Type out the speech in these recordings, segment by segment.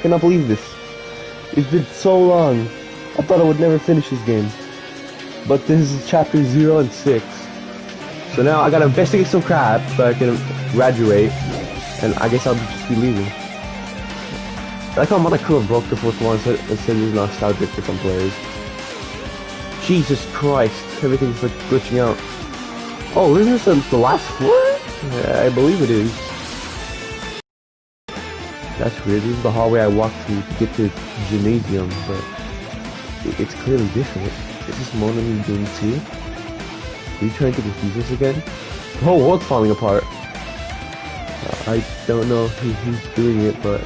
cannot believe this. It's been so long. I thought I would never finish this game. But this is chapter 0 and 6. So now I gotta investigate some crap so I can graduate. And I guess I'll just be leaving. I like how Monokuma broke the fourth one and said he's nostalgic for some players. Jesus Christ, everything's like glitching out. Oh, isn't this the last floor? Yeah, I believe it is. That's weird. This is the hallway I walked through to get to the gymnasium, but it's clearly different. Is this Monomi doing too? Are you trying to confuse us again? The whole world's falling apart. I don't know if he's doing it, but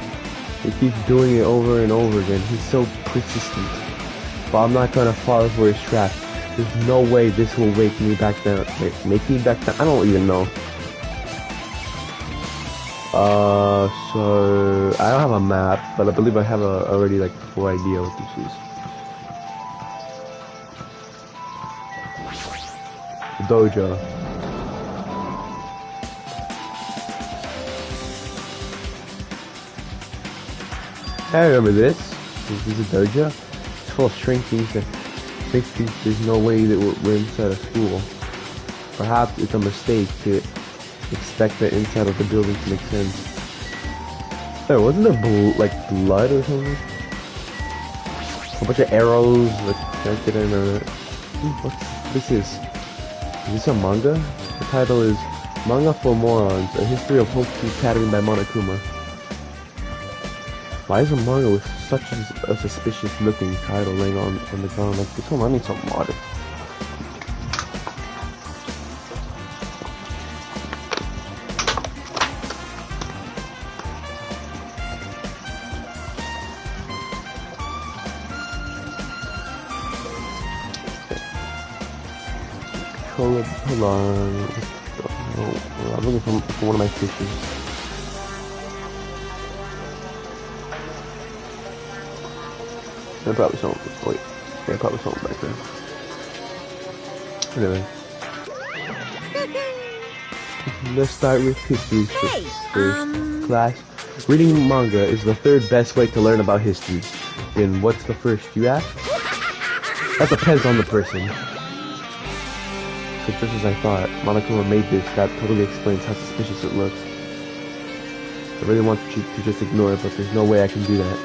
he keeps doing it over and over again. He's so persistent. But I'm not gonna fall for his trap. There's no way this will wake me back down. Wait, make me back down? I don't even know. So I don't have a map, but I believe I have already like a full idea what this is. The dojo. I remember this. This is a dojo. It's full of strange things that makes me think there's no way that we're inside a school. Perhaps it's a mistake to expect the inside of the building to make sense. There wasn't there like blood or something? A bunch of arrows. Like, I didn't remember that. What's this is? Is this a manga? The title is Manga for Morons: A History of Hokuto Academy by Monokuma. Why is a manga with such a suspicious looking title laying on the ground like this one? I need some water. Hold on. I'm looking for one of my fishes. There's probably something. Wait. Yeah, probably something back there. Anyway. Let's start with history first. Class. Reading manga is the third best way to learn about history. And what's the first, you ask? That depends on the person. So just as I thought, Monokuma made this, that totally explains how suspicious it looks. I really want you to just ignore it, but there's no way I can do that.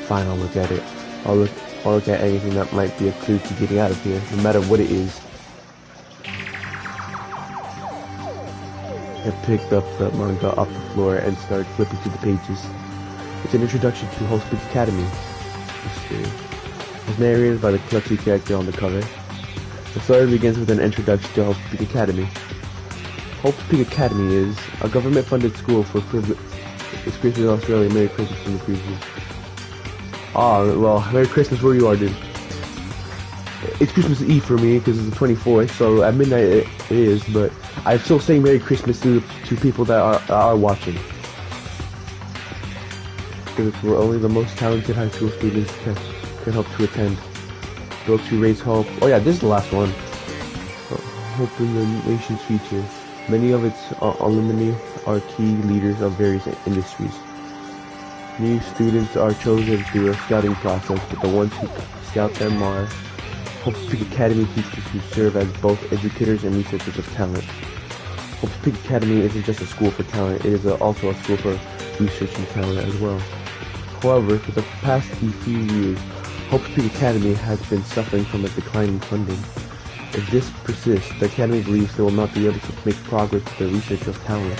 Fine, I'll look at it. I'll look at anything that might be a clue to getting out of here, no matter what it is. I picked up the manga off the floor and started flipping through the pages. It's an introduction to Hope's Peak Academy. It's narrated by the clutchy character on the cover. The story begins with an introduction to Hope's Peak Academy. Hope's Peak Academy is a government-funded school for privilege. It's Christmas in Australia. Merry Christmas from the preview. Oh, well, Merry Christmas where you are, dude. It's Christmas Eve for me because it's the 24th, so at midnight it is, but I'm still saying Merry Christmas to people that are watching. Because we're only the most talented high school students can help to attend. Built to raise hope. Oh yeah, this is the last one. Hope in the nation's future. Many of its alumni are key leaders of various industries. New students are chosen through a scouting process, but the ones who scout them are Hope's Peak Academy teachers who serve as both educators and researchers of talent. Hope's Peak Academy isn't just a school for talent, it is also a school for researching talent as well. However, for the past few years, Hope's Peak Academy has been suffering from a decline in funding. If this persists, the Academy believes they will not be able to make progress with the research of talent.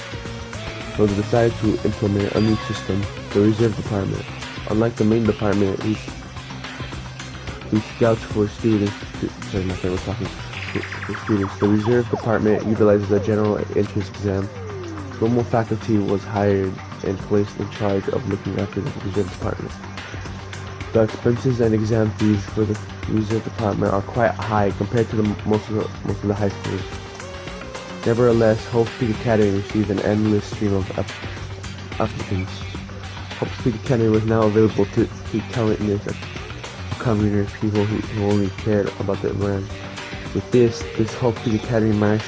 So they decided to implement a new system, the Reserve Department. Unlike the main department, who scouts for students, the Reserve Department utilizes a general entrance exam. Normal faculty was hired and placed in charge of looking after the Reserve Department. The expenses and exam fees for the Reserve Department are quite high compared to most of the high schools. Nevertheless, Hope's Peak Academy received an endless stream of applicants. Hope's Peak Academy was now available to talented communist people who only cared about their brand. With this Hope's Peak Academy managed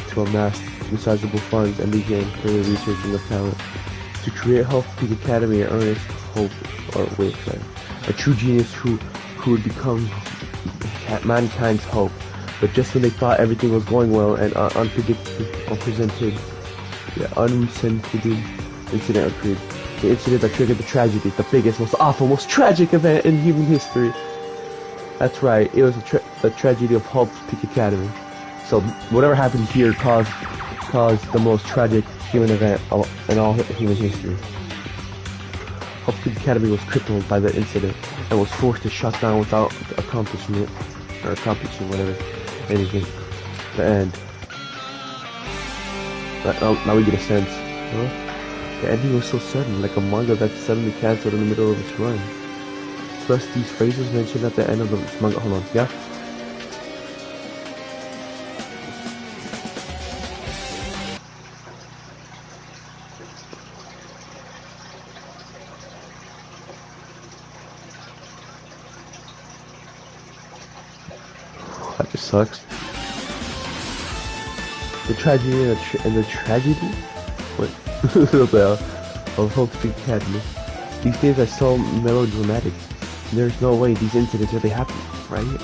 to amass sizable funds and began further researching of talent. To create Hope's Peak Academy in earnest, hope, or wait, sorry, a true genius who would become mankind's hope. But just when they thought everything was going well, an unresented incident occurred. The incident that triggered the tragedy, the biggest, most awful, most tragic event in human history. That's right, it was the tragedy of Hope's Peak Academy. So whatever happened here caused the most tragic human event in all human history. Hope's Peak Academy was crippled by the incident and was forced to shut down without accomplishing whatever, anything. The end. Now we get a sense. Huh? The ending was so sudden, like a manga that's suddenly cancelled in the middle of its run. Plus, these phrases mentioned at the end of the manga. Hold on, yeah? That just sucks. The tragedy and the tragedy? What? What the hell? Of Hope's Peak Academy. These days are so melodramatic. There's no way these incidents really happened, right?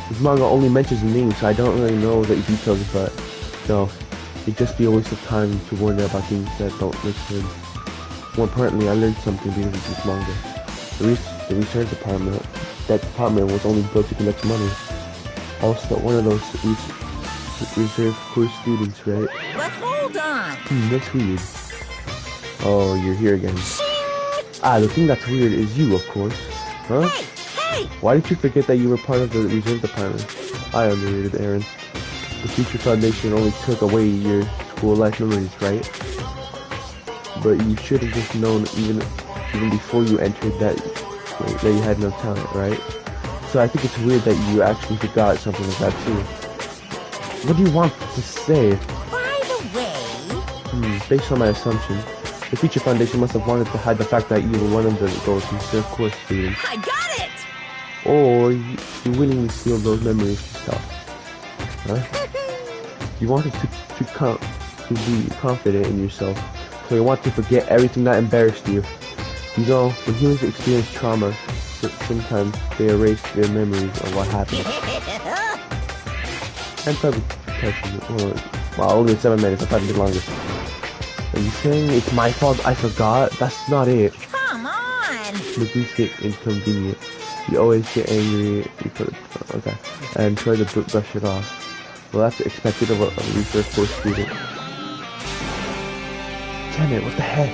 This manga only mentions the names, so I don't really know the details, but no, it'd just be a waste of time to wonder about things that don't make sense. More importantly, I learned something because of this manga. The research department, that department was only built to collect money. I was one of those reserve course students, right? But hold on! That's weird. Oh, you're here again. The thing that's weird is you, of course. Huh? Hey! Why did you forget that you were part of the reserve department? I underrated Aaron. The Future Foundation only took away your school life memories, right? But you should have just known even before you entered that you had no talent, right? So I think it's weird that you actually forgot something like that too. What do you want to say? By the way... Based on my assumption, the Future Foundation must have wanted to hide the fact that you were one of those reserve course students. I got it! Or you willingly steal those memories yourself. Huh? You wanted to be confident in yourself, so you want to forget everything that embarrassed you. You know, when humans experience trauma, sometimes they erase their memories of what happened. I'm probably touching it. Well, only 7 minutes, I thought it'd be longer. Are you saying it's my fault I forgot? That's not it. Come on! Things get inconvenient. You always get angry, okay, and try to brush it off. Well, that's expected of a research course student. Damn it, what the heck?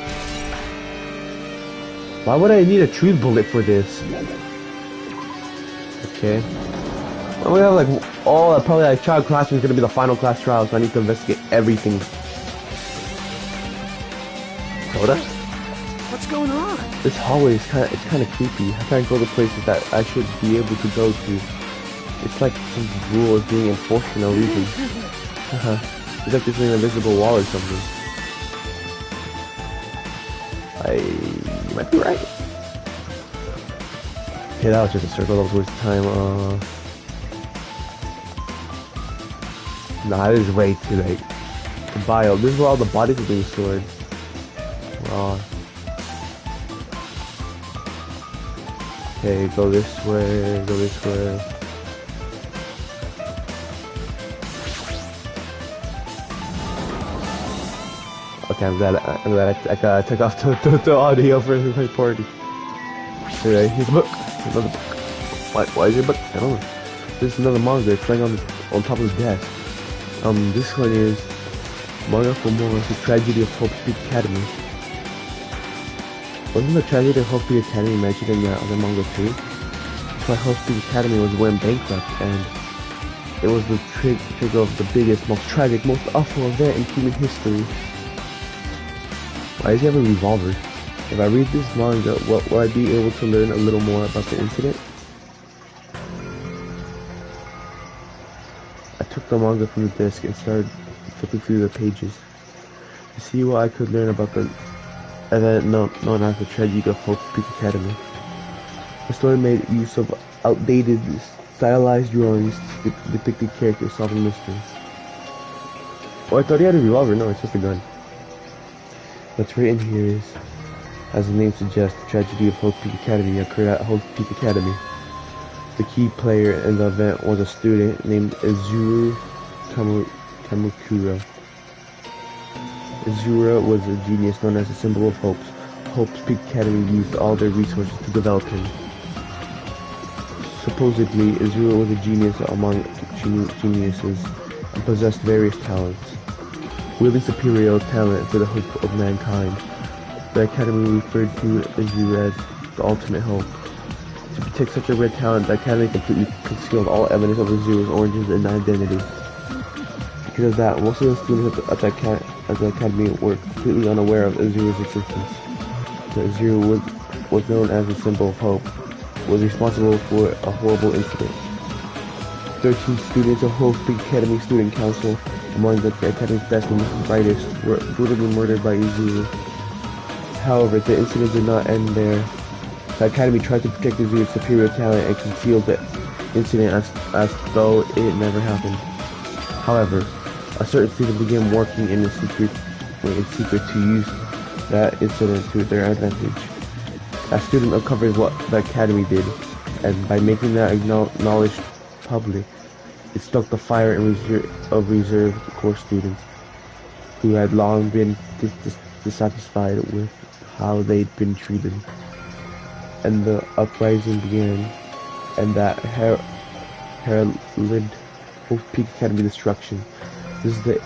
Why would I need a truth bullet for this? Okay. I'm gonna have like, probably like child classroom is gonna be the final class trial, so I need to investigate everything. Hold up. What's going on? This hallway is kind of creepy. I can't go to places that I should be able to go to. It's like some rule is being enforced for no reason. It's like there's an invisible wall or something. You might be right. Okay, that was just a circle. That was a waste of time. Nah, this is way too late. The bio. This is where all the bodies are being stored. Okay, go this way, go this way. Okay, I'm glad I took off the audio for the party. Anyway, here's a book. Another book. Why is there a book? I don't know. This is another manga. It's laying on top of the desk. This one is Manga for More, The Tragedy of Hope's Peak Academy. Wasn't the tragedy of Hope's Peak Academy mentioned in the other manga too? That's why Hope's Peak Academy was went bankrupt, and it was the trigger of the biggest, most tragic, most awful event in human history. Why does he have a revolver? If I read this manga, will I be able to learn a little more about the incident? I took the manga from the desk and started flipping through the pages to see what I could learn about the event known as the tragedy of Hope's Peak Academy. The story made use of outdated, stylized drawings depicting characters solving mysteries. Oh, I thought he had a revolver. No, it's just a gun. What's written here is, As the name suggests, the tragedy of Hope Peak Academy occurred at Hope Peak Academy. The key player in the event was a student named Izuru Kamukura. Izuru was a genius known as the symbol of Hope. Hope's Peak Academy used all their resources to develop him. Supposedly, Izuru was a genius among geniuses and possessed various talents. Wielding superior talent for the hope of mankind, the Academy referred to Izuru as the ultimate hope. To protect such a rare talent, the Academy completely concealed all evidence of Izuru's origins and identity. Because of that, most of the students at the Academy were completely unaware of Izuru's existence. Izuru was known as the symbol of hope, was responsible for a horrible incident. 13 students of Hope Peak Academy Student Council, among the Academy's best and brightest, were brutally murdered by Izuru. However, the incident did not end there. The Academy tried to protect Izuru's superior talent and concealed the incident as though it never happened. However, a certain student began working in secret to use that incident to their advantage. A student uncovered what the Academy did, and by making that knowledge public, it stoked the fire of reserve core students who had long been dissatisfied with how they'd been treated. And the uprising began, and that heralded Hope Peak Academy destruction. This is the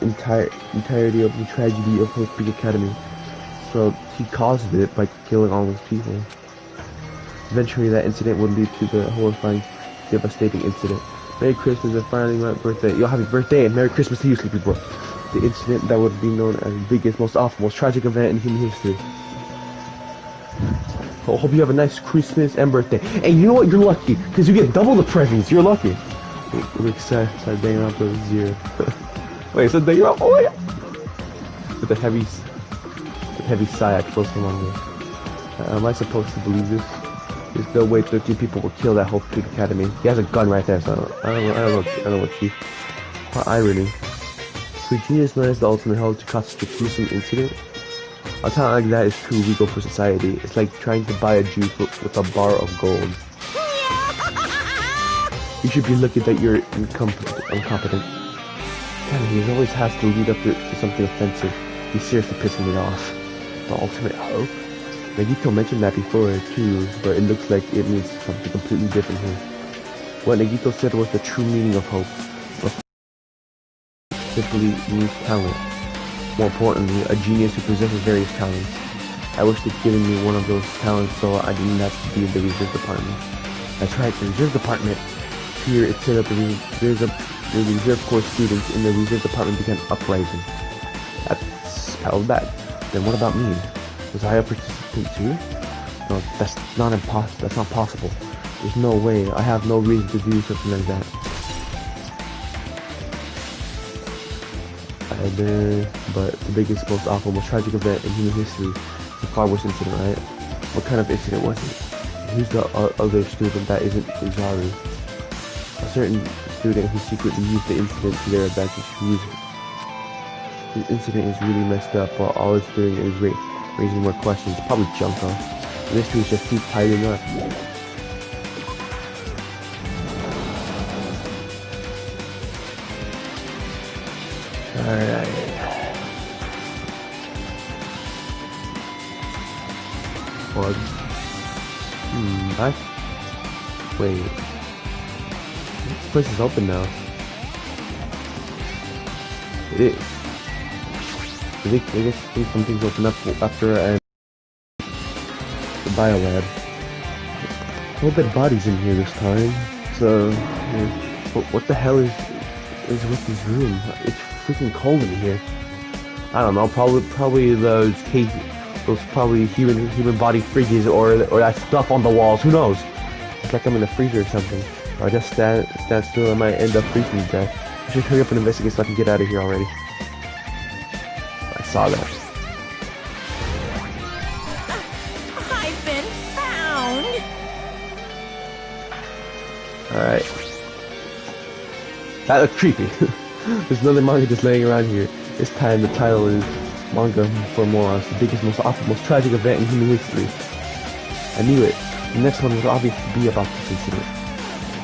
entirety of the tragedy of Hope Peak Academy. So he caused it by killing all those people. Eventually that incident would lead to the horrifying, devastating incident. Merry Christmas and finally my birthday. Yo, happy birthday and Merry Christmas to you, Sleepy Boy. The incident that would be known as the biggest, most awful, most tragic event in human history. I hope you have a nice Christmas and birthday. And you know what? You're lucky, because you get double the presents. You're lucky. Wait, sorry, Danganrompa 0. Wait, so Danganrompa, oh yeah! With the heavy sigh I close the manga. Am I supposed to believe this? There's no way 13 people were killed at Hope Peak Academy. He has a gun right there, so I don't know what chief. What irony. For genius known as the ultimate hope to cause such a gruesome incident? A talent like that is too legal for society. It's like trying to buy a Jew with a bar of gold. You should be lucky that you're incompetent. He always has to lead up to something offensive. He's seriously pissing me off. The ultimate hope? Nagito mentioned that before too, but it looks like it means something completely different here. What Nagito said was the true meaning of hope. But simply means talent. More importantly, a genius who possesses various talents. I wish they'd given me one of those talents so I didn't have to be in the reserve department. That's right, the reserve department. Here it said that the reserve corps students in the reserve department began uprising. That's hell bad. Then what about me? Was I a participant too? No, that's not impossible. That's not possible. There's no way. I have no reason to do something like that. But the biggest, most awful, most tragic event in human history is a far worse incident, right? What kind of incident was it? Who's the other student that isn't Izaru? A certain student who secretly used the incident to their advantage. Who is it? The incident is really messed up, but all it's doing is raising more questions. Probably Junko. And this dude is just keep piling up. Alright. What? Wait. This place is open now. I guess some things open up after the biolab. No dead bodies in here this time. So, what the hell is with this room? It's freaking cold in here. I don't know. Probably those probably human body freezes or that stuff on the walls. Who knows? It's like I'm in a freezer or something. Or I just stand still. I might end up freezing to death. I should hurry up and investigate so I can get out of here already. I saw that. I've been found. Alright. That looked creepy. There's another manga just laying around here. This time the title is manga for morons, the biggest, most awful, most tragic event in human history. I knew it. The next one was obvious to be about this incident.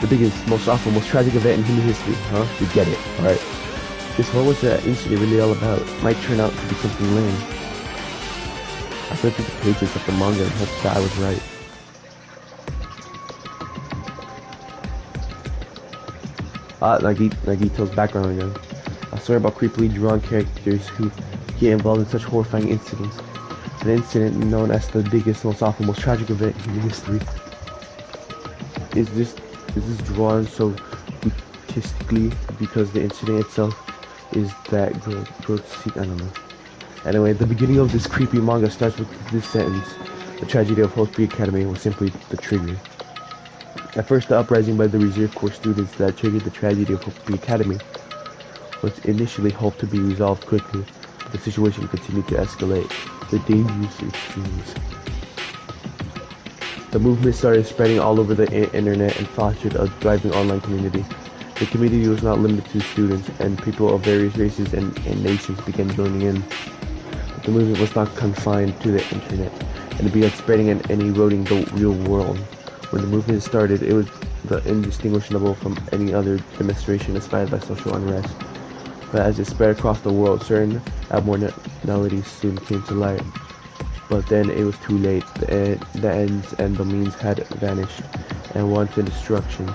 The biggest, most awful, most tragic event in human history, huh? You get it, alright? Just what was that incident really all about? Might turn out to be something lame. I flipped through the pages of the manga and hoped that I was right. Nagito's background again. A story about creepily drawn characters who get involved in such horrifying incidents. An incident known as the biggest, most awful, most tragic event in human history. Is this drawn so artistically because the incident itself is that grotesque? I don't know. Anyway, the beginning of this creepy manga starts with this sentence: "The tragedy of Hope Academy was simply the trigger." At first, the uprising by the Reserve Corps students that triggered the tragedy of Hope Academy was initially hoped to be resolved quickly, but the situation continued to escalate to dangerous extremes. The movement started spreading all over the internet and fostered a thriving online community. The community was not limited to students, and people of various races and nations began joining in. But the movement was not confined to the internet, and it began spreading and eroding the real world. When the movement started, it was indistinguishable from any other demonstration inspired by social unrest. But as it spread across the world, certain abnormalities soon came to light. But then it was too late. The ends and the means had vanished, and wanton destruction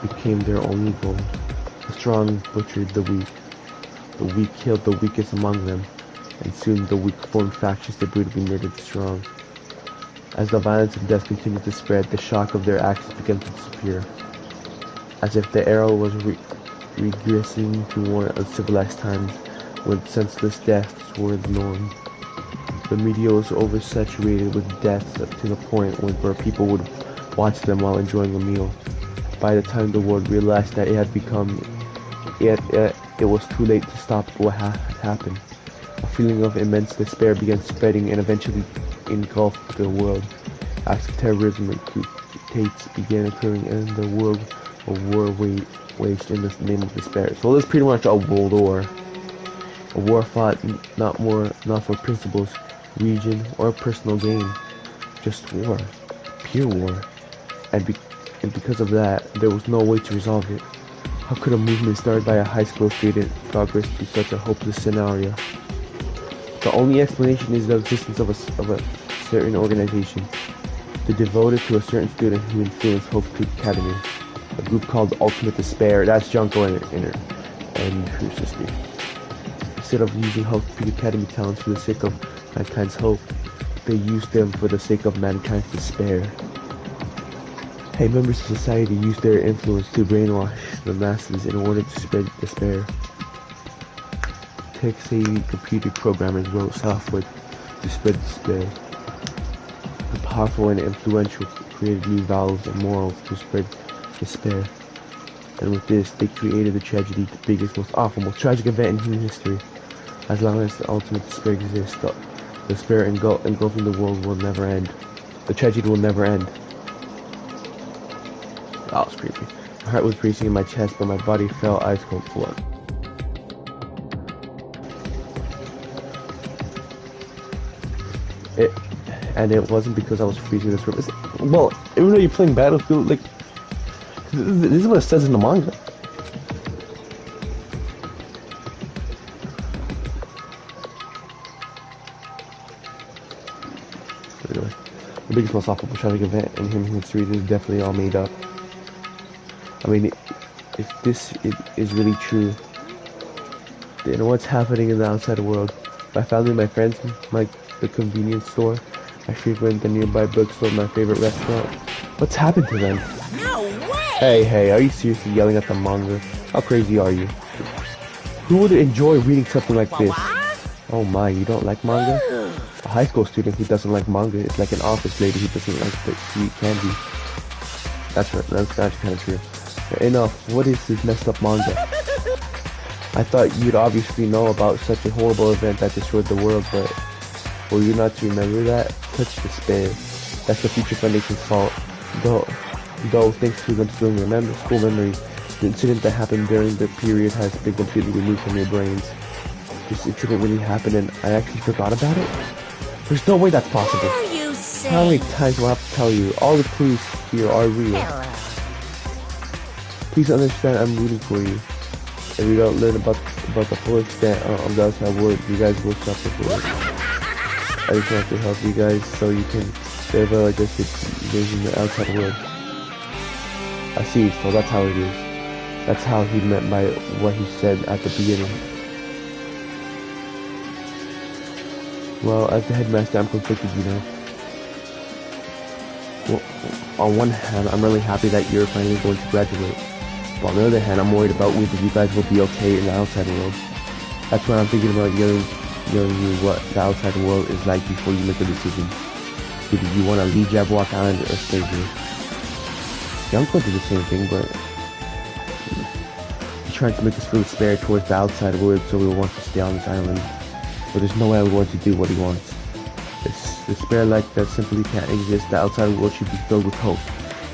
became their only goal. The strong butchered the weak killed the weakest among them, and soon the weak formed factions that brutally murdered the strong. As the violence and death continued to spread, the shock of their actions began to disappear, as if the era was regressing to more uncivilized times when senseless deaths were the norm. The media was oversaturated with deaths to the point where people would watch them while enjoying a meal. By the time the world realized that it was too late to stop what had happened, a feeling of immense despair began spreading and eventually engulfed the world. Acts of terrorism and coups d'etat began occurring, and the world of war waged in the name of despair. So it's pretty much a world war. A war fought not for principles, region, or personal gain, just war, pure war. And because of that, there was no way to resolve it. How could a movement started by a high school student progress to such a hopeless scenario? The only explanation is the existence of a certain organization, devoted to a certain student who influenced Hope Academy, a group called Ultimate Despair. That's Junko and her sister. Instead of using Hope Academy talents for the sake of mankind's hope, they used them for the sake of mankind's despair. Hey, members of society used their influence to brainwash the masses in order to spread despair. Tech-savvy computer programmers wrote software to spread despair. The powerful and influential created new values and morals to spread despair. And with this, they created the tragedy, the biggest, most awful, most tragic event in human history. As long as the ultimate despair exists, the despair engulfing the world will never end. The tragedy will never end. That was creepy. My heart was racing in my chest, but my body felt ice cold blood. And it wasn't because I was freezing this room. Well, even though you're playing Battlefield, like, this is what it says in the manga. Anyway, the biggest, most awful tragic event in human history is definitely all made up. I mean, if this is really true, then what's happening in the outside world? My family, my friends, the convenience store, I frequent the nearby bookstore, my favorite restaurant. What's happened to them? No way! Hey, are you seriously yelling at the manga? How crazy are you? Who would enjoy reading something like this? Oh my, you don't like manga? A high school student who doesn't like manga is like an office lady who doesn't like to eat candy. That's right, that's kind of true. But enough, what is this messed up manga? I thought you'd obviously know about such a horrible event that destroyed the world, but were you not to remember that? Such despair. That's the Future Foundation's fault. Though thanks to them still remember school memories, the incident that happened during the period has been completely removed from your brains. this incident really happened and I actually forgot about it? There's no way that's possible. What are you saying? How many times will I have to tell you? All the clues here are real. Hello. Please understand I'm rooting for you. If you don't learn about the full extent of the outside world, you guys will suffer for it. I just want to help you guys so you can survive like this in the outside world. I see, so that's how it is. That's how he meant by what he said at the beginning. Well, as the headmaster, I'm conflicted, you know. Well, on one hand, I'm really happy that you're finally going to graduate. But on the other hand, I'm worried about whether you guys will be okay in the outside world. That's why I'm thinking about telling you what the outside world is like before you make a decision. Either you want to leave Jabberwock Island or stay here. Yeah, I'm going to do the same thing, but he's trying to make us feel despair towards the outside world, so we want to stay on this island. But there's no way I'm going to do what he wants. This despair like that simply can't exist. The outside world should be filled with hope,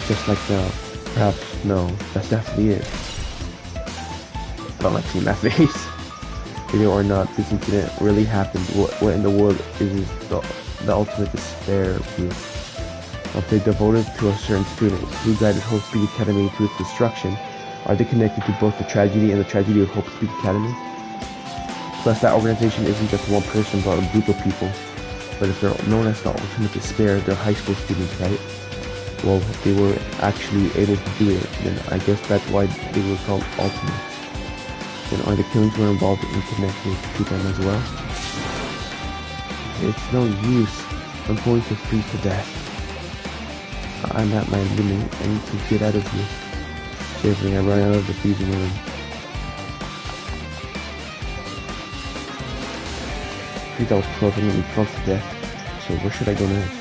just like now. Perhaps, no, that's definitely it. I don't like seeing that face. Whether or not this incident really happened, what in the world is the ultimate despair group? If they devoted to a certain student who guided Hope Speed Academy to its destruction, are they connected to both the tragedy and the tragedy of Hope Speed Academy? Plus, that organization isn't just one person, but a group of people. But if they're known as the ultimate despair, they're high school students, right? Well, if they were actually able to do it, then I guess that's why they were called ultimate. Then are the killings were involved in connected to them as well? It's no use. I'm going to freeze to death. I'm at my limit. I need to get out of here. Seriously, I'm running out of the freezing room. I think that was close. I'm going to be close to death. So where should I go next?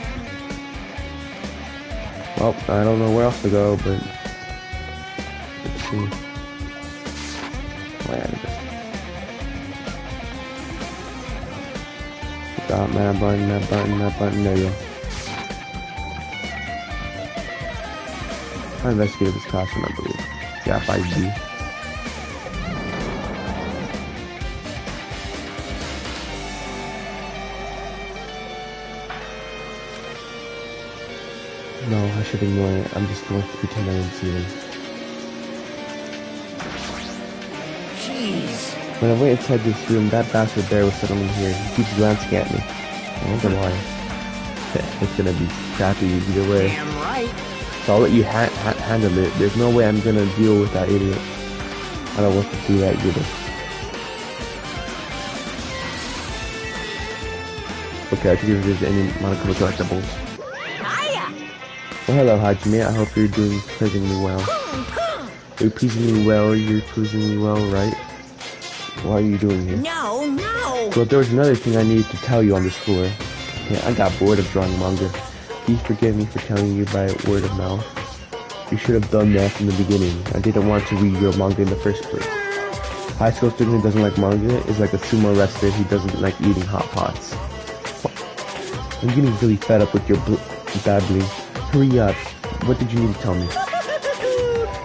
Well, I don't know where else to go, but let's see. Oh yeah, got that button, there you go. I investigated this classroom, I believe. Yeah, 5B. No, I should ignore it. I'm just going to pretend I didn't see them. Jeez. When I went inside this room, that bastard bear was settling here. He keeps glancing at me. I wonder why. It's gonna be crappy either way. Damn right. So I'll let you handle it. There's no way I'm gonna deal with that idiot. I don't want to do that either. Okay, I can give you any Monomi collectibles. Well, hello, Hajime. I hope you're doing pleasantly well. You're pleasingly well. You're pleasingly well, right? What are you doing here? No. Well, there was another thing I needed to tell you on this floor. Yeah, I got bored of drawing manga. Please forgive me for telling you by word of mouth. You should have done that from the beginning. I didn't want to read your manga in the first place. High school student who doesn't like manga is like a sumo wrestler who doesn't like eating hot pots. I'm getting really fed up with your babbling. Hurry up. What did you need to tell me?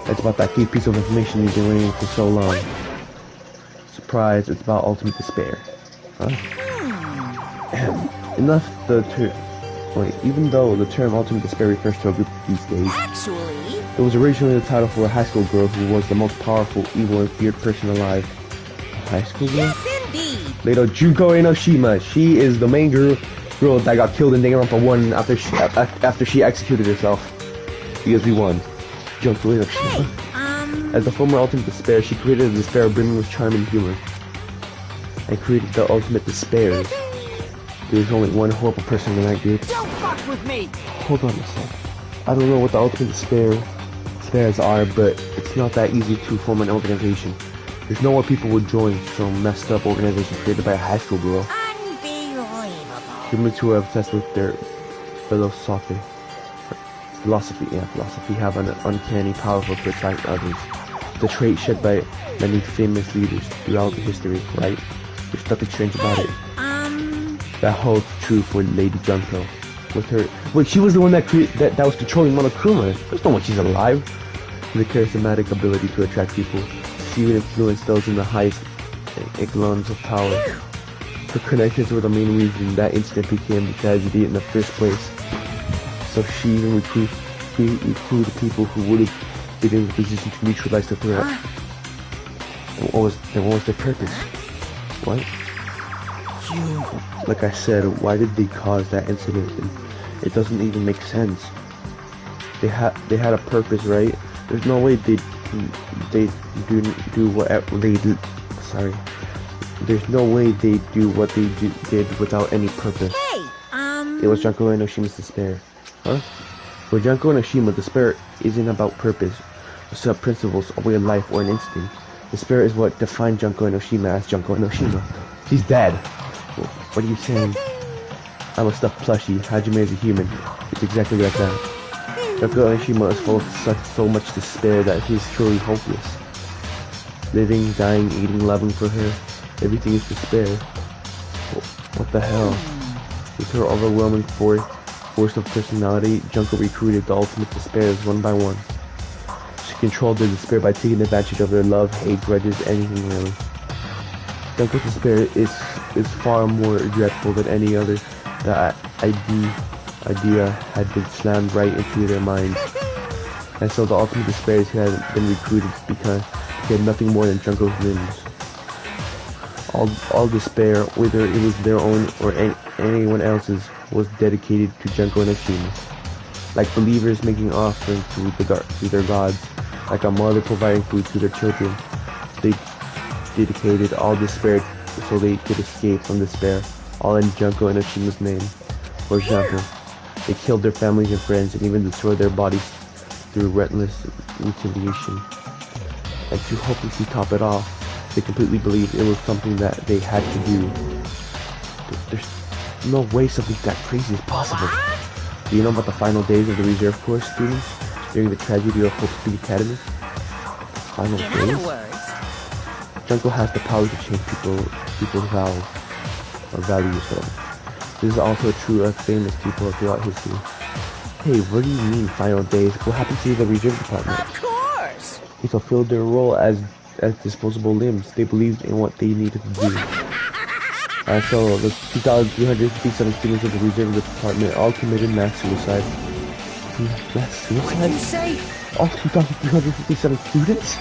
It's about that key piece of information you've been waiting for so long. Surprise, it's about ultimate despair. Huh? Enough the term. Wait, even though the term ultimate despair refers to a group of these days, Actually, it was originally the title for a high school girl who was the most powerful, evil, and feared person alive. A high school girl? yes indeed. Little Junko Enoshima. She is the main girl that got killed in Danganrompa 1 after she executed herself. Because we won. Junko Enoshima. As the former ultimate despair, she created a despair brimming with charm and humor. And created the ultimate despairs. There was only one horrible person in that group. Don't fuck with me! Hold on a sec. I don't know what the ultimate despairs are, but it's not that easy to form an organization. There's no way people would join some messed up organization created by a high school girl. Unbelievable. Humans who are obsessed with their philosophy have an uncanny power to attract others. The trait shared by many famous leaders throughout history, right? There's nothing strange about it. That holds true for Lady Junko. With her, wait, she was the one that was controlling Monokuma. There's no way she's alive. The charismatic ability to attract people. She would influence those in the highest echelons of power. Her connections were the main reason that incident became a tragedy in the first place. So she even recruited people who would have been in the position to neutralize the threat. And what was their purpose? What? Like I said, why did they cause that incident? It doesn't even make sense. They had a purpose, right? There's no way they do whatever they do. Sorry. There's no way they do what they did without any purpose. Hey, It was Junko Enoshima's despair. Huh? For Junko Enoshima, despair isn't about purpose, sub principles, a way of life, or an instinct. Despair is what defined Junko Enoshima as Junko Enoshima. He's dead. What are you saying? I'm a stuffed plushie. Hajime is a human. It's exactly like that. Junko Enoshima is full of so much despair that he's truly hopeless. Living, dying, eating, loving for her. Everything is despair. What the hell? With her overwhelming force of personality, Junko recruited the ultimate despairs one by one. She controlled their despair by taking advantage of their love, hate, grudges, anything really. Junko's despair is far more dreadful than any other. The idea had been slammed right into their minds. And so the ultimate despairs had been recruited because they had nothing more than Junko's limbs. All despair, whether it was their own or anyone else's, was dedicated to Junko Enoshima. Like believers making offerings to their gods, like a mother providing food to their children. They dedicated all despair so they could escape from despair, all in Junko Enoshima's name. For example, they killed their families and friends and even destroyed their bodies through relentless mutilation. And to hopelessly top it off, they completely believed it was something that they had to do. There's no way something that crazy is possible. Do you know about the final days of the reserve corps students during the tragedy of Hope Street Academy? Final in days? other words, Junko has the power to change people's values. This is also true of famous people throughout history. Hey, what do you mean final days? What happened to the reserve department? of course. They fulfilled their role as disposable limbs. They believed in what they needed to do. So the 2,357 students of the reserve department all committed mass suicide. Mass suicide? What did you say? All 2,357 students?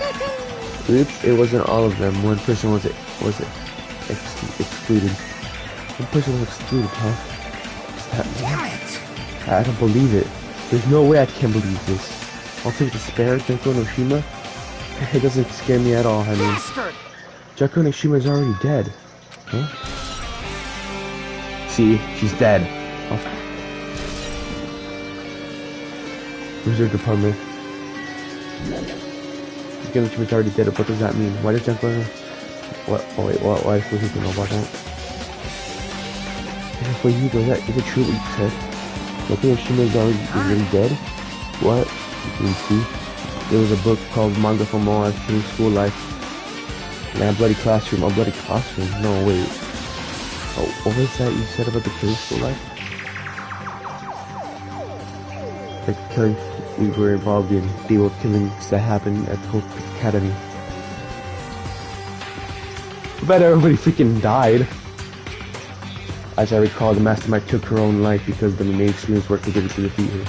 Oops, it wasn't all of them. One person was excluded. One person was excluded, huh? Damn it! I don't believe it. There's no way I can believe this. Ultimate despair, Junko Enoshima? It doesn't scare me at all, I mean. Bastard! Junko Enoshima is already dead. Huh? See, she's dead. Reserve department. Junko Enoshima is already dead. What does that mean? Why does Junko... What? Oh wait, why is supposed to know about that? For you, is it true what you said? Junko Enoshima is already dead? What? You can see. There was a book called Manga for Moa's Killing School Life. And a bloody classroom. A bloody classroom? No, wait. Oh, what was that you said about the Killing School Life? The killing we were involved in. They were killings that happened at the Hope Academy. I bet everybody freaking died. As I recall, the mastermind took her own life because the remaining students worked together to defeat her.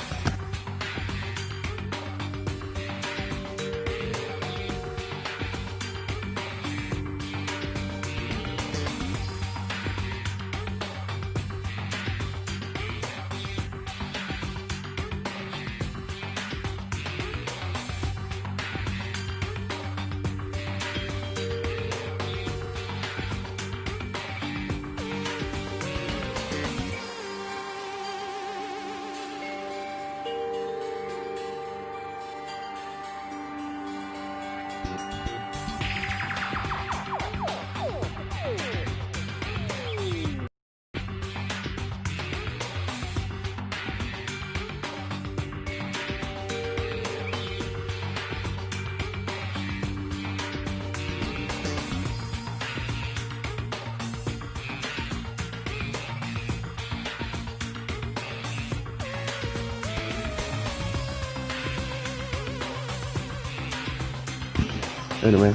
Anyway,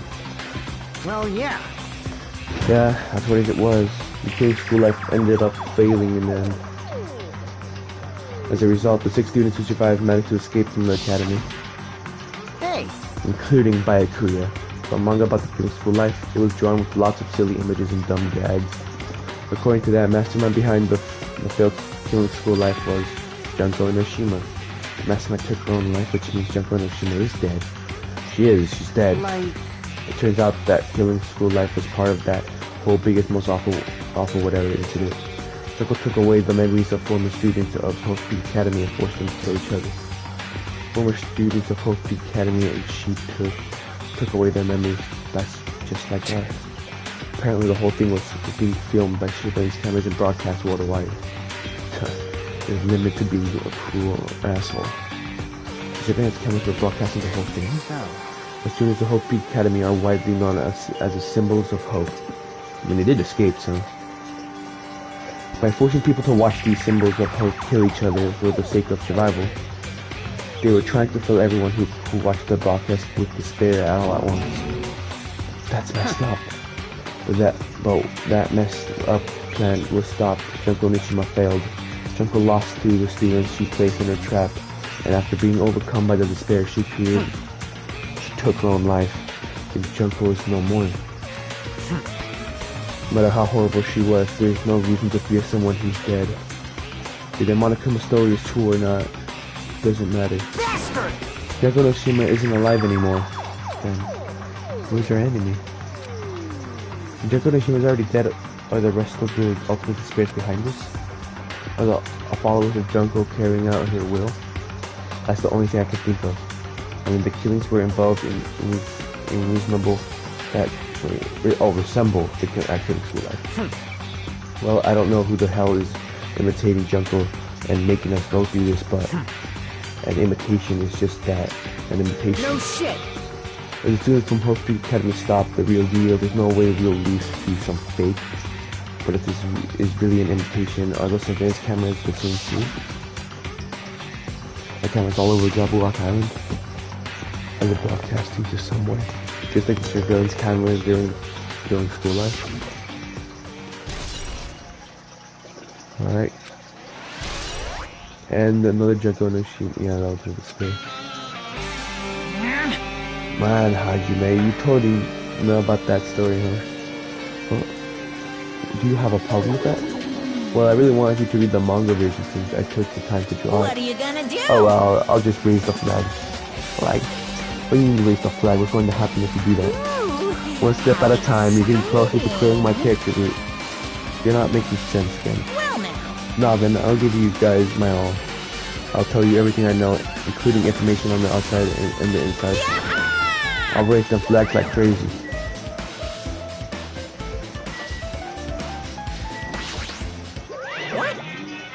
Well, yeah. Yeah, that's what it was. The Killing School life ended up failing in the end. As a result, the 6 students who survived managed to escape from the academy, Hey, including Byakuya. A manga about the Killing School life, it was drawn with lots of silly images and dumb gags. According to that, mastermind behind the failed Killing School life was Junko Inoshima. The mastermind took her own life, which means Junko Inoshima is dead. She's dead. like... It turns out that Killing School life was part of that whole biggest, most awful whatever incident. Junko took away the memories of former students of Hope Peak Academy and forced them to kill each other. Former students of Hope Peak Academy and she took away their memories. That's just like us. Apparently the whole thing was being filmed by surveillance cameras and broadcast worldwide. There's limit to being a cruel asshole. The surveillance cameras were broadcasting the whole thing. The students of Hope Peak Academy are widely known as the symbols of hope. I mean, they did escape, so... By forcing people to watch these symbols of hope kill each other for the sake of survival, they were trying to fill everyone who watched the broadcast with despair all at once. That's messed up. But that messed up plan was stopped. Junko Nishima failed. Junko lost to the students she placed in her trap, and after being overcome by the despair she took her own life. And Junko is no more. No matter how horrible she was, there is no reason to fear someone who's dead. Whether Monokuma story is true or not, doesn't matter. Bastard! Junko Nishima isn't alive anymore. Then, who's our enemy? If Junko Nishima is already dead, are the rest of the ultimate spirits behind this? Are the followers of Junko carrying out her will? That's the only thing I can think of. I mean, the killings were involved in reasonable that resemble the actual school life. Well, I don't know who the hell is imitating Junko and making us go through this, but an imitation is just that, an imitation. No shit! As soon as from Hope Peak Academy stopped the real deal, there's no way we'll lose to some fake. But if this is really an imitation, are those surveillance cameras the same too? The cameras all over Jabu Rock Island? Are they broadcasting to somewhere? Just like the surveillance cameras during school life? Alright. And another Junko Nishima. Yeah, that was the display. Man, Hajime, you totally know about that story, huh? Well, do you have a problem with that? Well, I really wanted you to read the manga version since I took the time to draw it. What are you gonna do? Oh well, I'll just raise the flag. Flag? What do you mean raise the flag? What's going to happen if you do that? One step at a time, you're getting closer to clearing my character route. You're not making sense, Ken. Well now. Nah, then I'll give you guys my all. I'll tell you everything I know, including information on the outside and the inside. I'll raise them flags like crazy. What?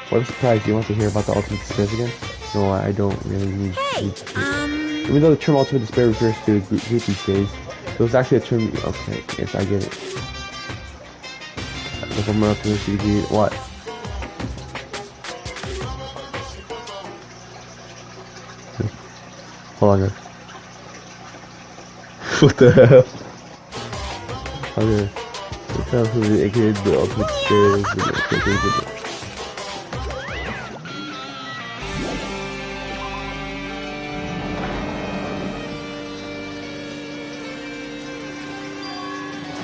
What a surprise, you want to hear about the ultimate despair again? No, I don't really need Hey, to. Even though the term ultimate despair refers to a group these days, it was actually a term. Okay, yes, I get it. If I'm not going to agree, what? Hold on, guys. What the hell? Okay. The term who aka the ultimate despair is the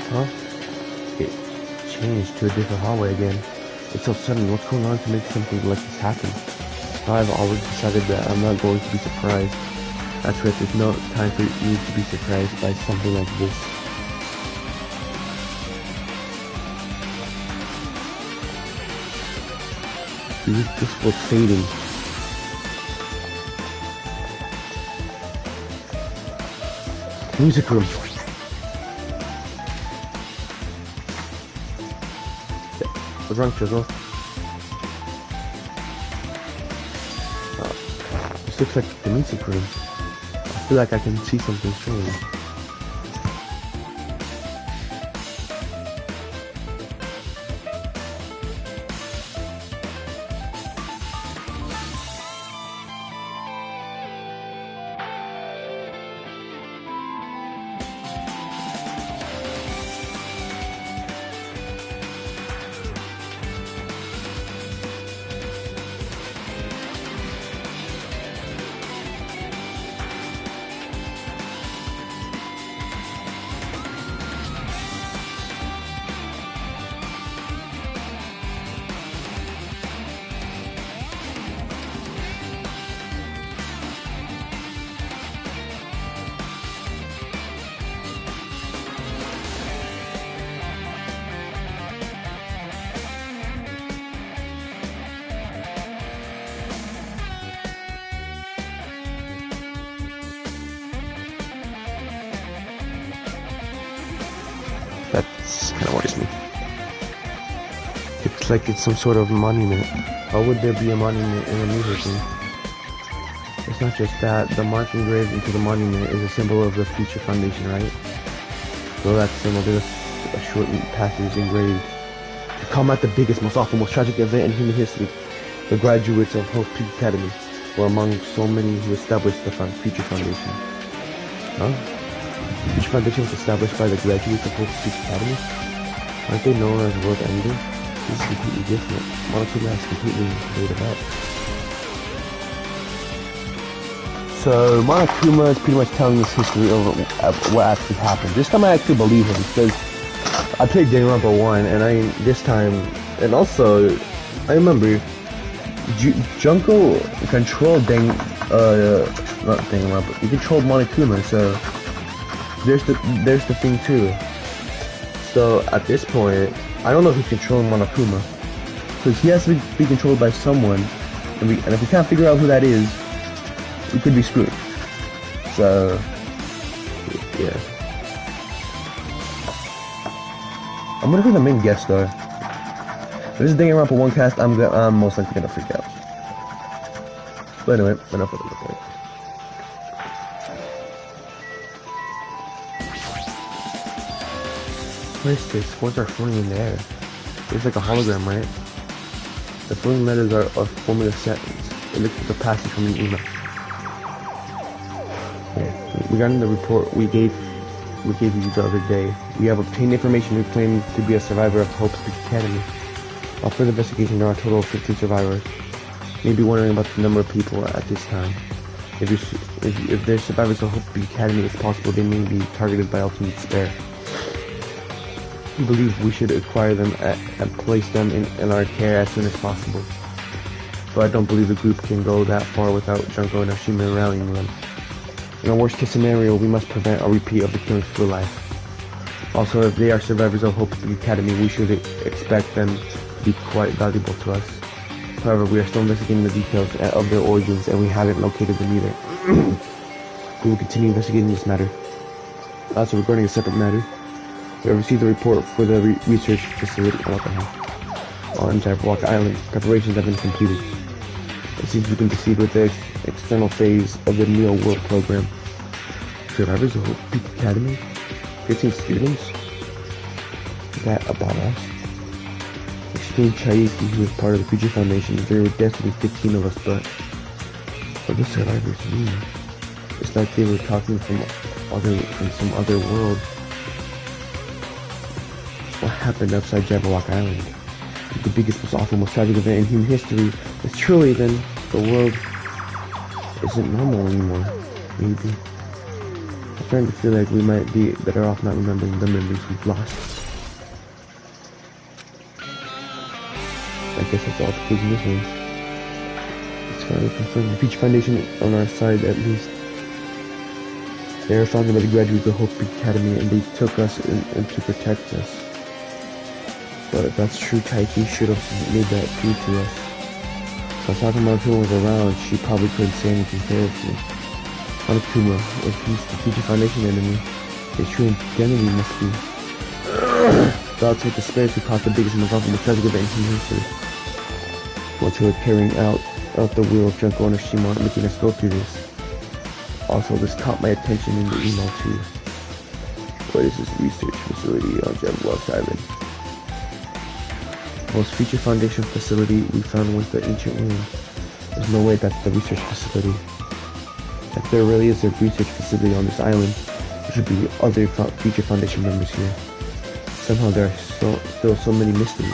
Huh? It changed to a different hallway again. It's so sudden. What's going on to make something like this happen? Now I've already decided that I'm not going to be surprised. That's right, there's no time for you to be surprised by something like this. This was fading. Music room. What's wrong, Chisel? This looks like the music room. I feel like I can see something strange. This kind of worries me. It's like it's some sort of monument. How would there be a monument in a movie scene? It's not just that. The mark engraved into the monument is a symbol of the Future Foundation, right? So that symbol, there's a short passage engraved. To combat the biggest, most awful, most tragic event in human history, the graduates of Hope Peak Academy were among so many who established the Future Foundation. Huh? The Future Foundation was established by the graduates of Hope Peak Academy? Aren't they known as world ending? This is completely different. Monokuma has completely made it up. So Monokuma is pretty much telling us history of what actually happened. This time I actually believe him because I played Danganrompa 1 and this time, and also I remember Junko controlled not Danganrompa, he controlled Monokuma, so there's the thing too. So at this point, I don't know who's controlling Monokuma, because he has to be controlled by someone, and if we can't figure out who that is, we could be screwed. So yeah, I'm gonna be the main guest star. If this is Danganronpa 1 cast, I'm most likely gonna freak out. But anyway, enough of the point. What is this? Words are floating in the air. It's like a hologram, right? The floating letters are forming a sentence. It looks like a passage from an email. Yeah. Regarding the report we gave you the other day, we have obtained information we claim to be a survivor of Hope Peak Academy. While further investigation, there are a total of 15 survivors. You may be wondering about the number of people at this time. If they're survivors of Hope Peak Academy, it's possible they may be targeted by ultimate despair. We believe we should acquire them and place them in our care as soon as possible. But I don't believe the group can go that far without Junko and Ashima rallying them. In a worst case scenario, we must prevent a repeat of the killings for life. Also, if they are survivors of Hope Peak Academy, we should expect them to be quite valuable to us. However, we are still investigating the details of their origins and we haven't located them either. We will continue investigating this matter. Also, regarding a separate matter, we have received a report for the research facility on Jabberwock Island. Preparations have been completed. It seems we can proceed with the external phase of the Neo World program. Survivors of Hope Peak Academy? 15 students? Is that about us? Excluding Chaiki, who is part of the Future Foundation, there were definitely 15 of us, but what do survivors mean? It's like they were talking from some other world. What happened outside Jabberwock Island? The biggest, most awful, most tragic event in human history. It's truly then the world isn't normal anymore. Maybe. I'm starting to feel like we might be better off not remembering the memories we've lost. I guess that's all the clues in this one. It's finally confirmed. The Future Foundation on our side, at least. They are founded by the graduates of Hope Peak Academy, and they took us in to protect us. But if that's true, Taiki should have made that clear to us. So I was talking about who was around, she probably couldn't say anything fair to me. Monokuma, if he's the Future Foundation enemy, his true identity must be thoughts with despair who caused the biggest and most awful most tragic event in human history. Once who are carrying out the will of Junko and Ashima, making us go through this. Also, this caught my attention in the email too. What is this research facility on Jabberwock Island? Most Future Foundation facility we found was the ancient ruin. There's no way that's the research facility. If there really is a research facility on this island, there should be other Future Foundation members here. Somehow there are still so many mysteries.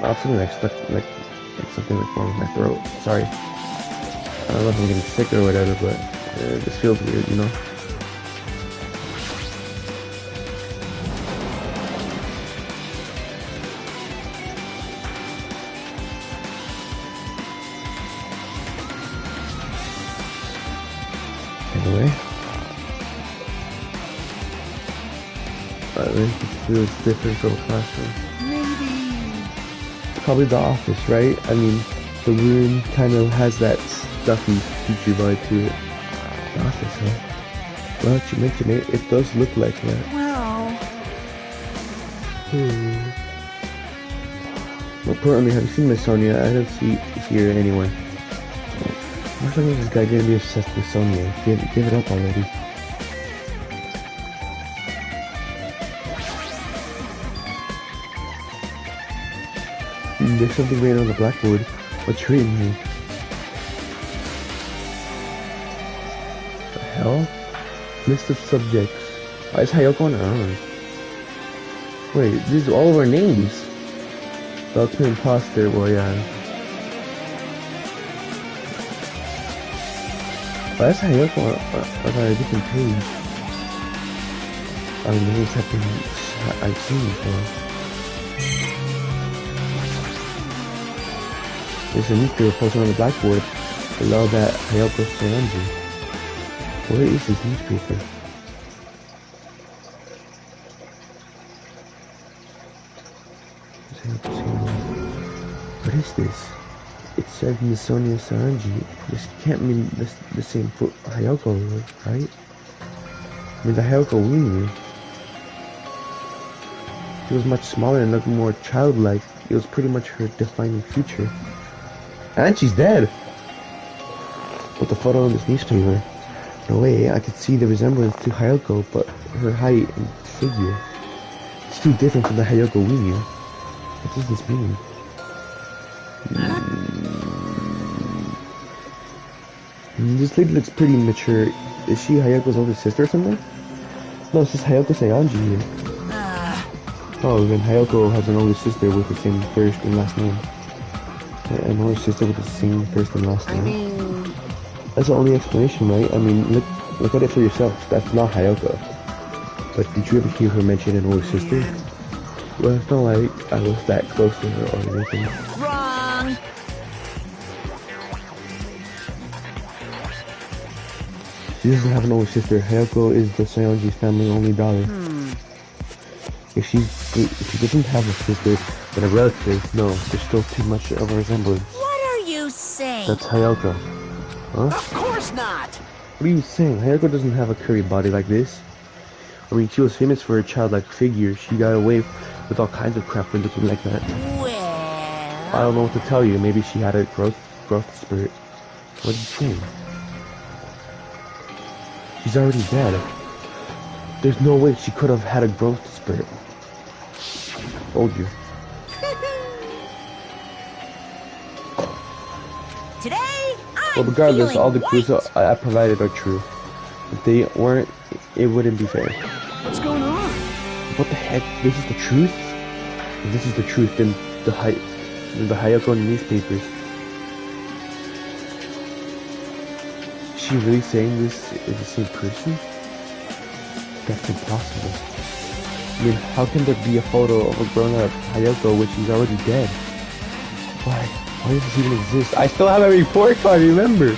I was feeling like something like wrong with my throat. Sorry. I don't know if I'm getting sick or whatever, but this feels weird, you know? Anyway. I think this feels different from a classroom. Probably the office, right? I mean, the room kind of has that stuffy future vibe to it. The office, huh? Well, that you mention it, it does look like that. Well, Apparently, have you seen Miss Sonia? I don't see here anywhere. Why is this guy gonna be obsessed with Sonia? Give it up already. There's something written on the blackboard. What's written here? The hell? List of subjects. Why is Hayako on her own? Wait, these are all of our names. The ultimate imposter, well, yeah. Why is Hayako on a different page? Our names have been, I've seen before. There's a newspaper posted on the blackboard below that Hayako Sayanji. Where is this newspaper? What is this? It said Miss Sonia Saranji. This can't mean the same for Hayako, right? I mean, the Hayako we knew. She was much smaller and looked more childlike. It was pretty much her defining feature. And she's dead! With the photo in this newspaper. No way, I could see the resemblance to Hayako, but her height and figure. It's too different from the Hayako we knew. What does this mean? This lady looks pretty mature. Is she Hayako's older sister or something? No, it says Hayako Sayanji here. Oh, then Hayako has an older sister with the same first and last name. An older sister with the same first and last name. That's the only explanation, right? I mean, look at it for yourself. That's not Hayako. But did you ever hear her mention an older sister? Well, it's not like I was that close to her or anything. Wrong. She doesn't have an older sister. Hayako is the Sayanji's family only daughter. If she doesn't have a sister, but a relative, no, there's still too much of a resemblance. What are you saying? That's Hayako. Huh? of course not. What are you saying? Hayako doesn't have a curvy body like this. I mean, she was famous for her childlike figure. She got away with all kinds of crap for looking like that. Well, I don't know what to tell you. Maybe she had a growth spurt. What are you saying? She's already dead. There's no way she could have had a growth spurt. Told you. today I'm Well, regardless, feeling all the clues white. I provided are true. If they weren't, it wouldn't be fair. What's going on? What the heck? This is the truth? If this is the truth, then the Hayako newspapers. Is she really saying this is the same person? That's impossible. I mean, how can there be a photo of a grown-up Hayako when she's already dead? Why? Why does this even exist? I still have a report card, remember?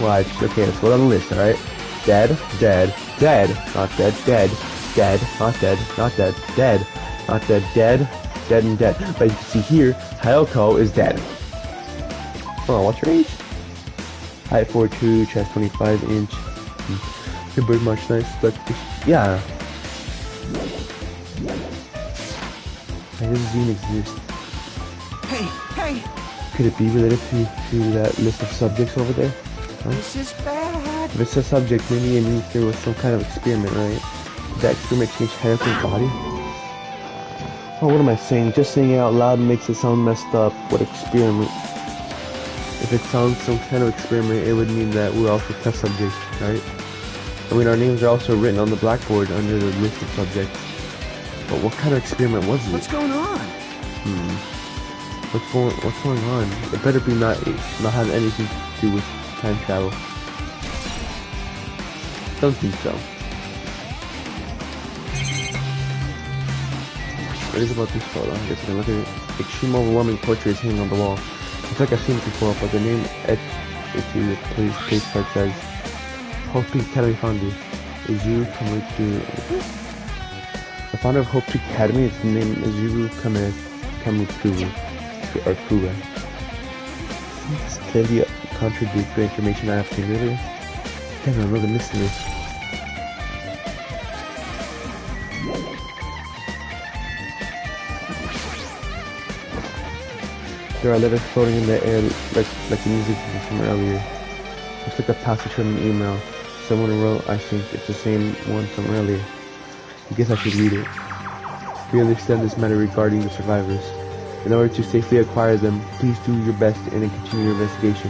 Watch. Okay, let's go down the list, alright? Dead, dead, dead, not dead, dead, dead, not dead, not dead, dead, not dead, dead, dead, and dead. But you can see here, Hayako is dead. Oh, what's her age? Height 4'2", chest 25 inch. Her bird march nice, but yeah. Why does this even exist? Hey, hey, Could it be related to that list of subjects over there? Huh? this is bad. If it's a subject, maybe it means there was some kind of experiment, right? Did that experiment change Hayako's body? Oh, what am I saying? Just saying it out loud makes it sound messed up. What experiment? If it sounds some kind of experiment, it would mean that we're also test subjects, right? I mean, our names are also written on the blackboard under the list of subjects. But what kind of experiment was it? What's going on? What's going on? It better be not have anything to do with time travel. Don't think so. What is about this photo? I guess I can look at it. Extreme overwhelming portrait is hanging on the wall. It's like I've seen it before, but the name etched into the place card says Hope Peak Academy founder Izuru Kamutu. The founder of Hope Peak Academy is named Izuru Kamukuru or Kura. This clearly contradicts the information I have seen earlier. Damn, I'm really missing this. There are letters floating in the air like the music from earlier. Looks like a passage from an email. Someone wrote, I think it's the same one from earlier. I guess I should read it. We understand this matter regarding the survivors. In order to safely acquire them, please do your best and continue your investigation.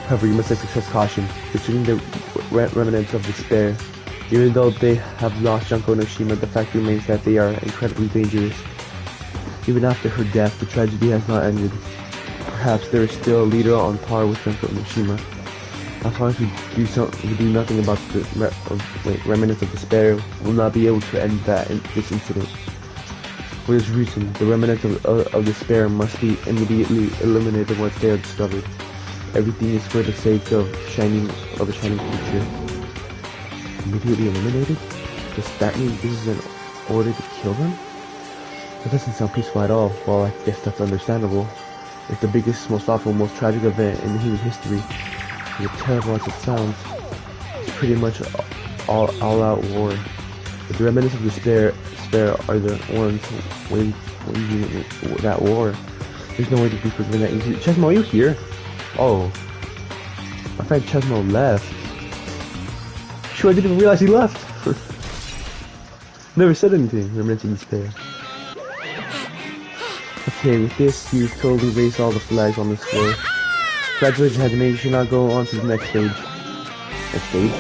However, you must exercise caution, considering the remnants of despair. Even though they have lost Junko and Oshima, the fact remains that they are incredibly dangerous. Even after her death, the tragedy has not ended. Perhaps there is still a leader on par with Junko and Oshima. As long as we do nothing about the remnants of despair, we'll not be able to end this incident. For this reason, the remnants of despair must be immediately eliminated once they are discovered. Everything is for the sake of a shining future. Immediately eliminated? Does that mean this is an order to kill them? That doesn't sound peaceful at all. Well, I guess that's understandable. It's the biggest, most awful, most tragic event in human history. As terrible as it sounds, it's pretty much all-out war. But the remnants of despair are the ones waging that war. There's no way to prevent that easily. Chesmo, are you here? Oh. My friend Chesmo left. Sure, I didn't even realize he left. Never said anything. Remnants of despair. Okay, with this, you totally raised all the flags on this floor. Congratulations, Hajime. You should now go on to the next stage. Next stage?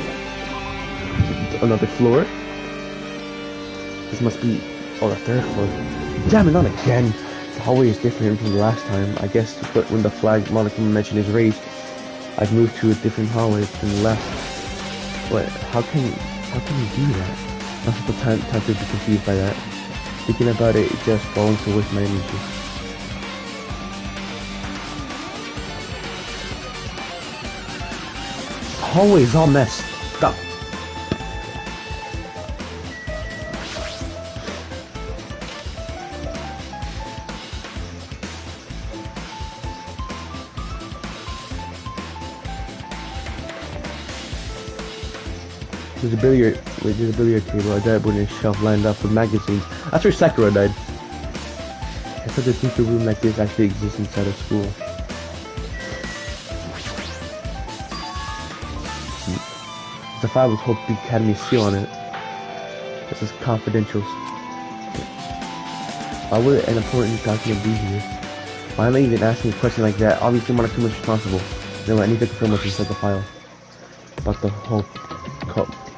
Another floor? This must be... oh, the third floor. Damn it, not again! The hallway is different from the last time. I guess when the flag Monica mentioned is raised, I've moved to a different hallway from the left. But how can you do that? Not the time to be confused by that. Thinking about it just going to waste my energy. Hallway is all messed up. There's a billiard table, a dartboard, and a shelf lined up with magazines. That's where Sakura died. I thought to think a room like this actually exists inside a school. The file with Hope Academy seal on it. This is confidential. Why would an important document be here? Why am I even asking a question like that? Obviously, Monokuma is responsible. No, I need to confirm what's inside the file. About the Hope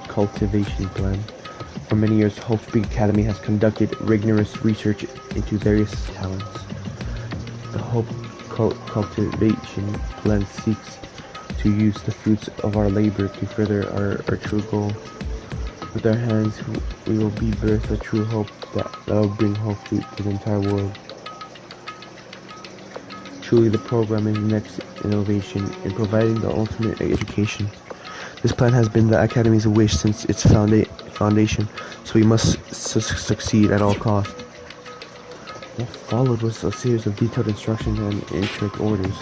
cultivation plan. For many years, Hope Academy has conducted rigorous research into various talents. The Hope cultivation plan seeks to use the fruits of our labor to further our true goal. With our hands, we will be birth a true hope that will bring hope to the entire world. Truly, the program is the next innovation in providing the ultimate education. This plan has been the Academy's wish since its foundation, so we must succeed at all costs. What followed was a series of detailed instructions and intricate orders.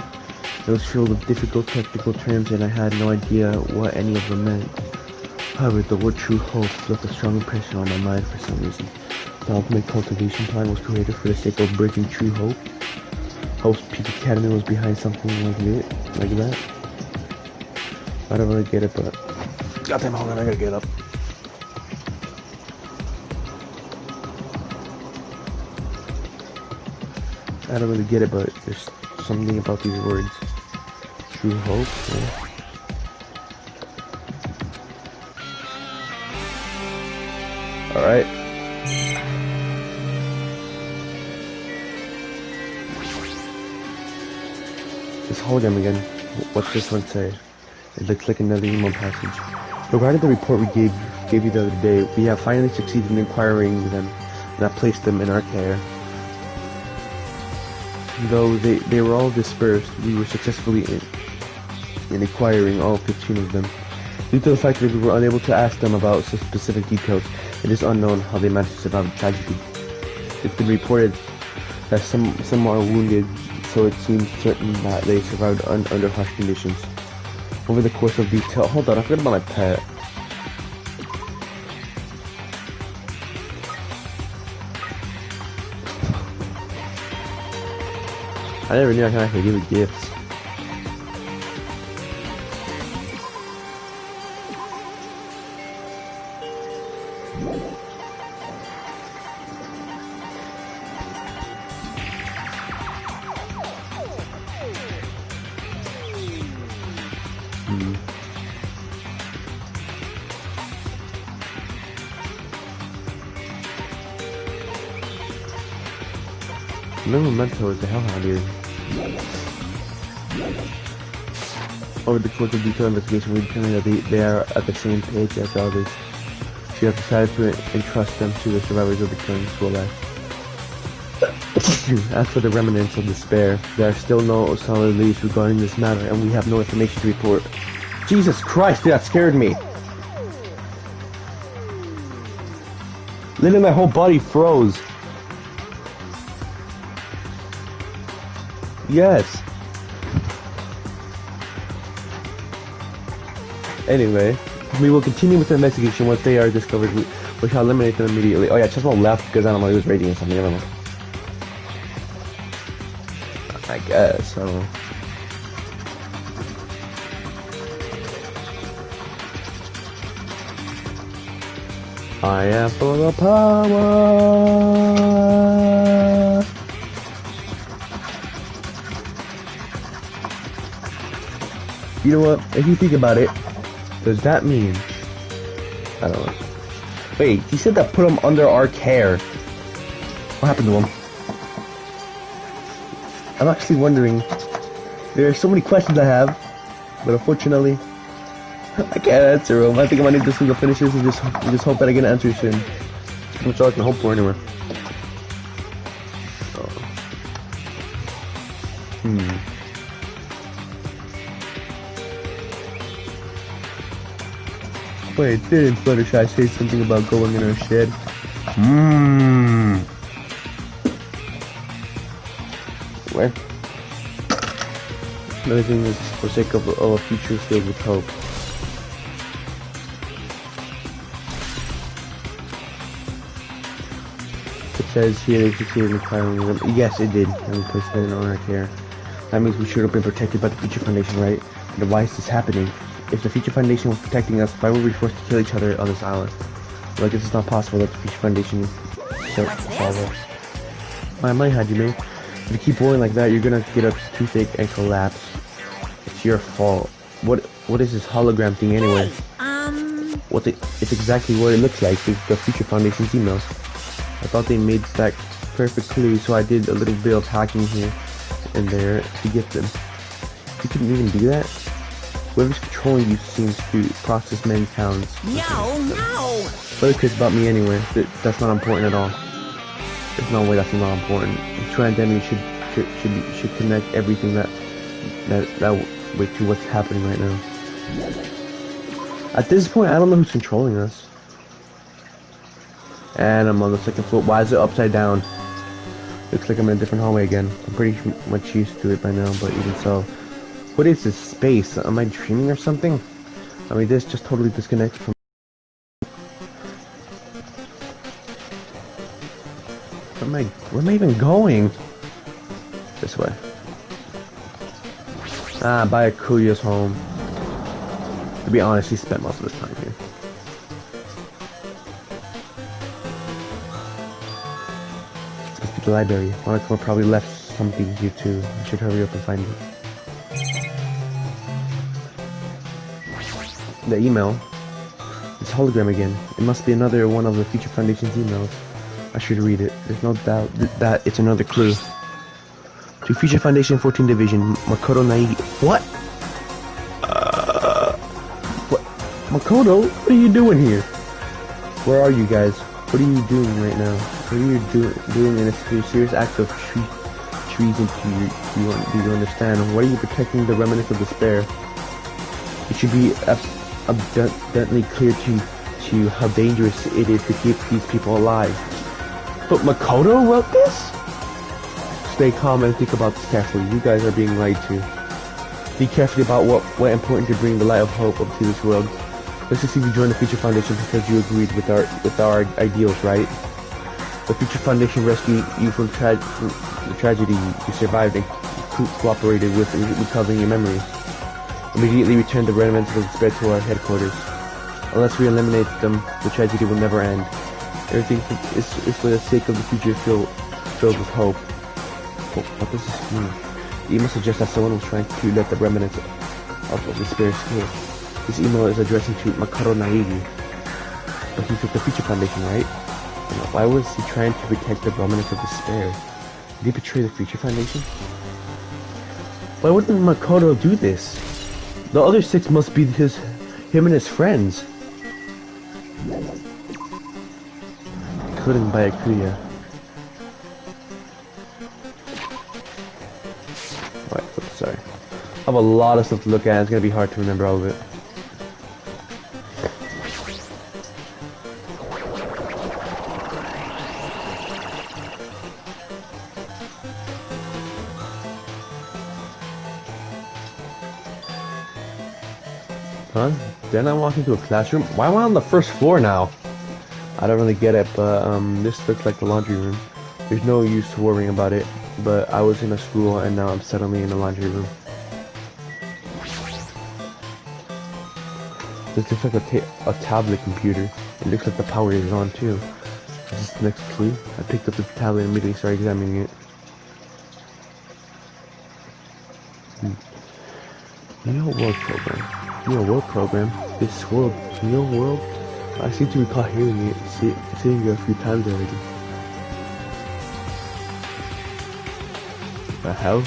It was filled with difficult technical terms and I had no idea what any of them meant. However, the word true hope left a strong impression on my mind for some reason. The ultimate cultivation plan was created for the sake of breaking true hope. Hope's Peak Academy was behind something like that. I don't really get it, but... goddamn, hold on, I gotta get up. I don't really get it, but there's something about these words. True hope, yeah. Alright. This hologram again. What's this one say? It looks like another email passage. Regarding the report we gave you the other day, we have finally succeeded in acquiring them, and have placed them in our care. Though they were all dispersed, we were successfully in acquiring all 15 of them. Due to the fact that we were unable to ask them about specific details, it is unknown how they managed to survive the tragedy. It's been reported that some are wounded, so it seems certain that they survived under harsh conditions. Over the course of detail... hold on, I forgot about my pet. I never knew I could actually give it gifts. Memento is the hellhound here. Over the course of detailed investigation, we determined that they are at the same page as the others. She has decided to entrust them to the survivors of the killing school life. As for the remnants of despair, there are still no solid leads regarding this matter, and we have no information to report. Jesus Christ, that scared me! Literally, my whole body froze. Yes. Anyway, we will continue with the investigation. Once they are discovered, we shall eliminate them immediately. Oh yeah, Chesmo left because I don't know, he was raiding or something, I don't know. I guess, I don't know. I am full of power. You know what? If you think about it, does that mean? I don't know. Wait, he said that put him under our care. What happened to him? I'm actually wondering. There are so many questions I have, but unfortunately, I can't answer them. I think I might need to see the finishes and just hope that I get an answer soon. That's all I can hope for anyway. So. Wait, didn't Fluttershy say something about going in her shed? Where? Another thing is for sake of a future filled with hope. It says here they succeeded in acquiring them. Yes, it did. And we placed it in our care. That means we should have been protected by the Future Foundation, right? And why is this happening? If the Future Foundation was protecting us, why were we forced to kill each other on this island? Like, this is not possible that the Future Foundation can't solve us. My mind had you, man. If you keep rolling like that, you're gonna get a toothache and collapse. It's your fault. What is this hologram thing anyway? It's exactly what it looks like. It's the Future Foundation's emails. I thought they made that perfect clue, so I did a little bit of hacking here and there to get them. You couldn't even do that? Whoever's controlling you seems to process many pounds. No! But who cares about me anyway? That's not important at all. There's no way that's not important. The true identity should connect everything that way to what's happening right now. At this point, I don't know who's controlling us. And I'm on the second floor. Why is it upside down? Looks like I'm in a different hallway again. I'm pretty much used to it by now, but even so. What is this space? Am I dreaming or something? I mean, this just totally disconnected from... Where am I even going? This way. Ah, Byakuya's home. To be honest, he spent most of his time here. Let's go to the library. Monomi probably left something here too. I should hurry up and find it. The email. It's hologram again. It must be another one of the Future Foundation's emails. I should read it. There's no doubt that it's another clue. To Future Foundation 14 Division, Makoto Nai... What? What? Makoto? What are you doing here? Where are you guys? What are you doing right now? What are you doing in a serious act of treason do you understand? Why are you protecting the remnants of despair? It should be abundantly clear to you how dangerous it is to keep these people alive. But Makoto wrote this? Stay calm and think about this carefully. You guys are being lied to. Be careful about what important to bring the light of hope up to this world. Let's just see if you join the Future Foundation because you agreed with our ideals, right? The Future Foundation rescued you from the tragedy you survived and cooperated with recovering your memory. Immediately return the remnants of despair to our headquarters. Unless we eliminate them, the tragedy will never end. Everything is for the sake of the future filled with hope. What does this mean? The email suggests that someone was trying to let the remnants of despair escape. This email is addressing to Makoto Naegi. But he took the Future Foundation, right? Why was he trying to protect the remnants of despair? Did he betray the Future Foundation? Why wouldn't Makoto do this? The other 6 must be him and his friends. Couldn't buy a Kuya. Alright, sorry. I have a lot of stuff to look at. It's gonna be hard to remember all of it. Huh? Then I walked into a classroom. Why am I on the first floor now? I don't really get it, but this looks like the laundry room. There's no use worrying about it, but I was in a school and now I'm suddenly in the laundry room. This looks like a tablet computer. It looks like the power is on too. Is this the next clue? I picked up the tablet and immediately started examining it. Neo World Program. Neo World Program? This world, Neo World? I seem to recall hearing it, seeing it a few times already. The hell?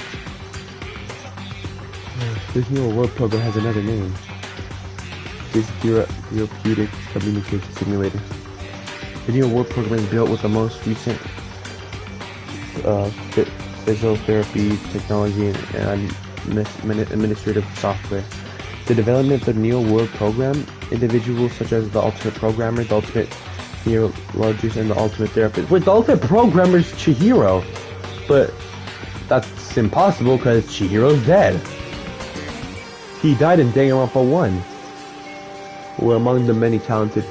This Neo World Program has another name. This therapeutic communication simulator. The Neo World Program is built with the most recent physiotherapy technology and administrative software. The development of the Neo World Program, individuals such as the Ultimate Programmer, the Ultimate Neurologist, and the Ultimate Therapist. Wait, the Ultimate Programmer is Chihiro, but that's impossible because Chihiro's dead. He died in Danganronpa 1. Were among the many talented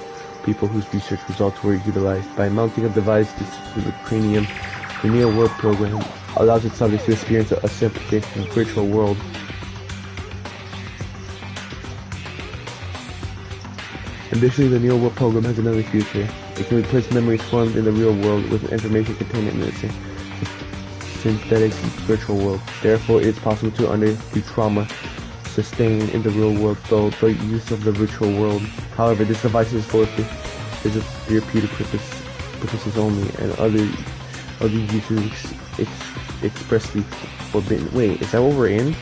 people whose research results were utilized. By mounting a device to the cranium, the Neo World Program allows its subjects to experience a sympathetic virtual world. Additionally, the Neo World Program has another feature. It can replace memories formed in the real world with information contained in a synthetic virtual world. Therefore, it is possible to undo trauma sustained in the real world through the use of the virtual world. However, this device is for therapeutic purposes only, and other uses expressly forbidden. Wait, is that what we're in?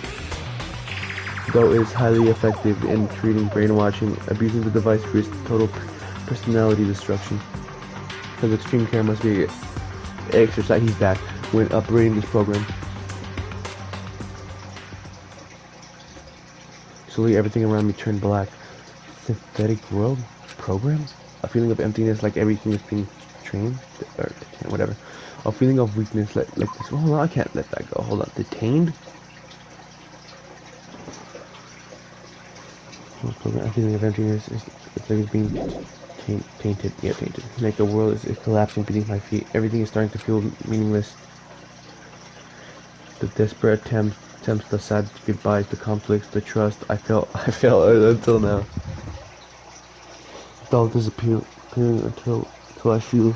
Though it is highly effective in treating brainwashing, abusing the device risks total personality destruction. Because extreme care must be exercised. He's back when operating this program. Slowly, everything around me turned black. Synthetic world program? A feeling of emptiness, like everything is being trained, or whatever. A feeling of weakness, like this. Hold on, I can't let that go. Hold on, detained. A feeling of emptiness is like it's being tainted. Yeah, tainted. Like the world is collapsing beneath my feet. Everything is starting to feel meaningless. The desperate attempts, the sad goodbyes, the conflicts, the trust I felt until now. It's all disappearing until I feel.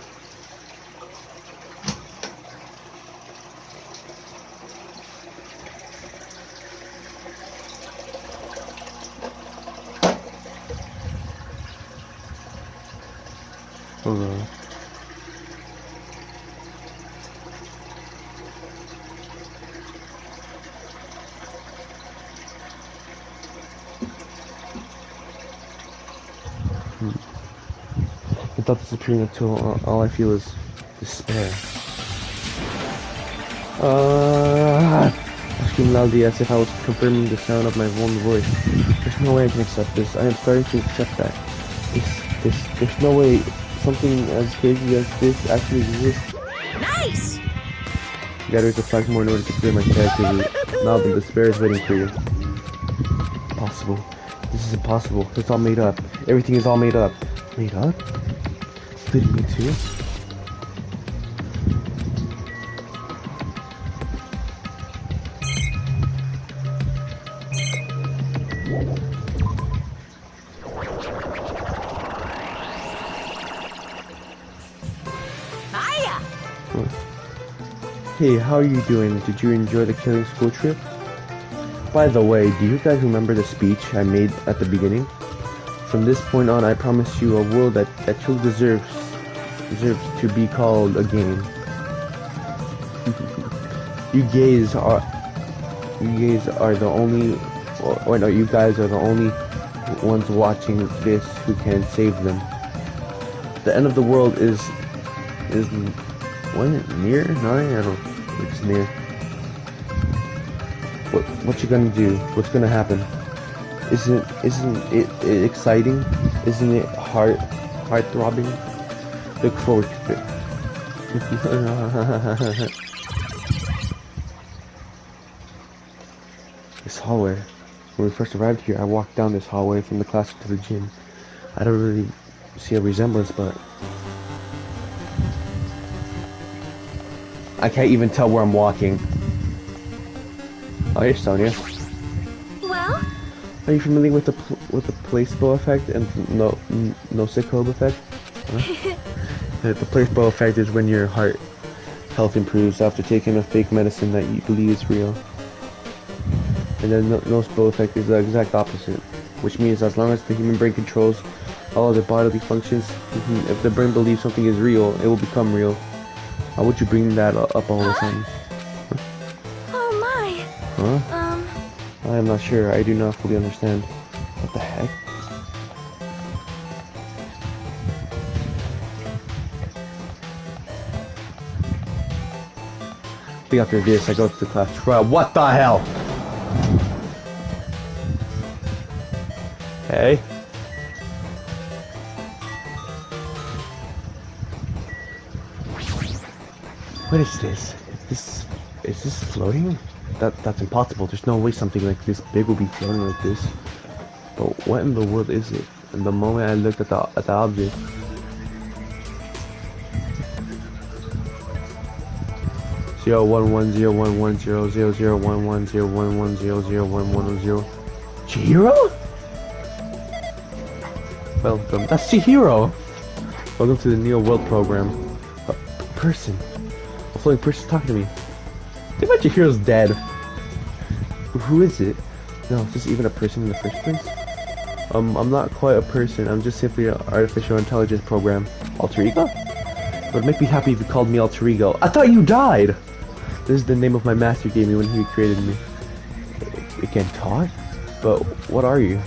Hold on. Without disappearing until all I feel is despair. I screamed loudly as if I was confirming the sound of my own voice. There's no way I can accept this. I am starting to accept that. There's no way something as crazy as this actually exists. Nice! You gotta reach the flags more in order to clear my character route. Now the despair is waiting for you. Impossible. This is impossible. It's all made up. Everything is all made up. Made up? Splitting me too? Hiya! Hey, how are you doing? Did you enjoy the killing school trip? By the way, do you guys remember the speech I made at the beginning? From this point on, I promise you a world that truly deserves to be called a game. You guys are the only, or no, you guys are the only ones watching this who can save them. The end of the world is what, near? No, I don't think it's near. What you gonna do? What's gonna happen? Isn't it exciting? Isn't it heart throbbing? Look forward to it. This hallway. When we first arrived here, I walked down this hallway from the classroom to the gym. I don't really see a resemblance, but I can't even tell where I'm walking. Oh, here's Sonia. Well? Are you familiar with the placebo effect and nocebo effect? Huh? The placebo effect is when your heart health improves after taking a fake medicine that you believe is real. And then nocebo effect is the exact opposite, which means as long as the human brain controls all other bodily functions, if the brain believes something is real, it will become real. How would you bring that up all the time? Huh? I am not sure. I do not fully understand. What the heck? I think after this, I go to the class. What the hell? Hey? What is this? Is this floating? That's impossible. There's no way something like this big will be floating like this. But what in the world is it? And the moment I looked at the object, zero 1101000110011001100. Chihiro? Welcome. That's Chihiro. Welcome to the Neo World program. A person. A floating person talking to me. I bet Chihiro's dead. Who is it? No, is this even a person in the first place? I'm not quite a person. I'm just simply an artificial intelligence program. Alter ego? It would make me happy if you called me Alter Ego. I thought you died! This is the name of my master gave me when he created me. It can talk? But what are you?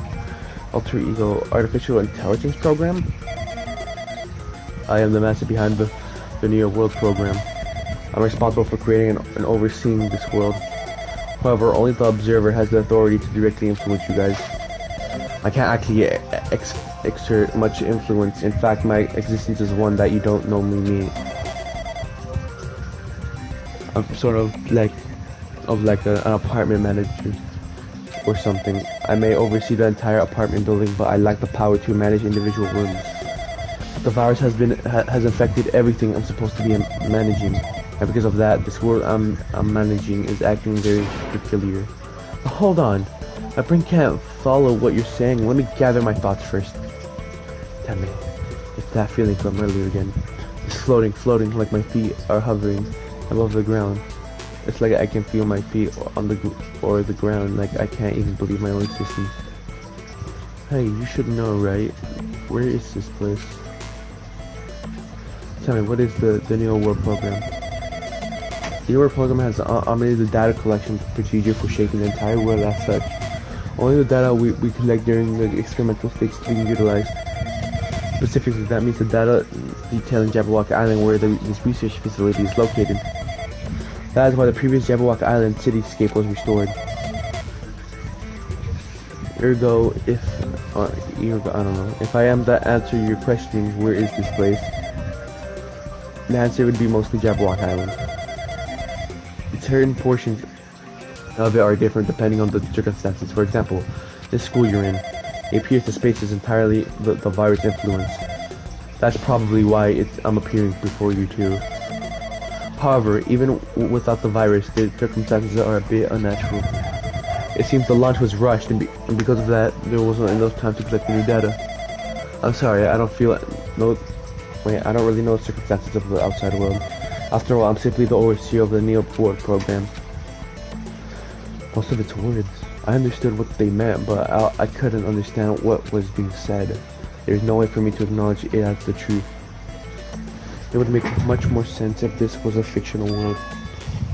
Alter Ego Artificial Intelligence Program? I am the master behind the Neo World program. I'm responsible for creating and overseeing this world. However, only the observer has the authority to directly influence you guys. I can't actually exert much influence. In fact, my existence is one that you don't normally meet. I'm sort of like an apartment manager or something. I may oversee the entire apartment building, but I lack the power to manage individual rooms. The virus has infected everything I'm supposed to be managing. And because of that, this world I'm managing is acting very peculiar. But hold on, my brain can't follow what you're saying. Let me gather my thoughts first. Damn it, it's that feeling from earlier again. It's floating like my feet are hovering above the ground. It's like I can feel my feet on the ground. Like I can't even believe my own existence. Hey, you should know, right? Where is this place? Tell me, what is the Neo World program? The Neo World program has automated data collection procedure for shaping the entire world as such. Only the data we collect during the experimental stage is being utilized. Specifically, that means the data detailing Jabberwock Island, where this research facility is located. That is why the previous Jabberwock Island cityscape was restored. Ergo, I don't know. If I am to answer your question, where is this place? The answer would be mostly Jabberwock Island. Certain portions of it are different depending on the circumstances. For example, this school you're in, it appears the space is entirely the virus influence. That's probably why I'm appearing before you too. However, even without the virus, the circumstances are a bit unnatural. It seems the launch was rushed, and because of that, there wasn't enough time to collect the new data. I'm sorry, I don't feel no. Wait, I don't really know the circumstances of the outside world. After all, I'm simply the overseer of the Neo Board program. Most of its words, I understood what they meant, but I couldn't understand what was being said. There's no way for me to acknowledge it as the truth. It would make much more sense if this was a fictional world.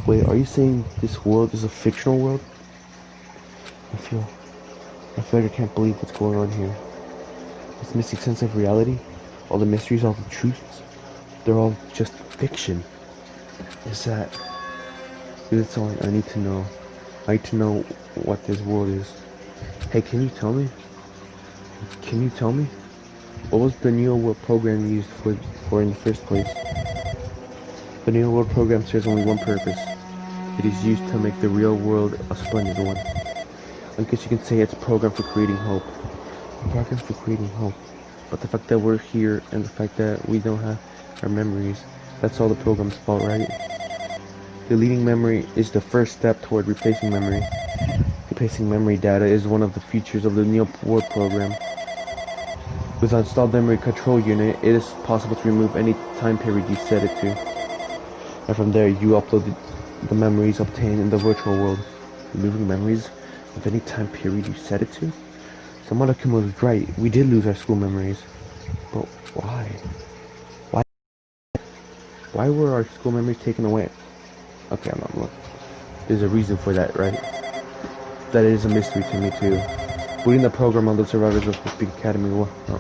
Wait, are you saying this world is a fictional world? I feel like I can't believe what's going on here. This missing sense of reality, all the mysteries, all the truths, they're all just fiction. That's all I need to know. I need to know what this world is. Hey, can you tell me? Can you tell me? What was the Neo World program used for in the first place? The Neo World program serves only one purpose. It is used to make the real world a splendid one. I guess you can say it's a program for creating hope. A program for creating hope. But the fact that we're here and the fact that we don't have our memories, that's all the program's fault, right? Deleting memory is the first step toward replacing memory. Replacing memory data is one of the features of the Neo World program. With an installed memory control unit, it is possible to remove any time period you set it to. And from there, you upload the memories obtained in the virtual world. Removing memories of any time period you set it to? So Monokuma was right. We did lose our school memories. But why? Why were our school memories taken away? Okay, I'm not looking. There's a reason for that, right? That is a mystery to me too. Putting the program on the survivors of the Big Academy. Oh.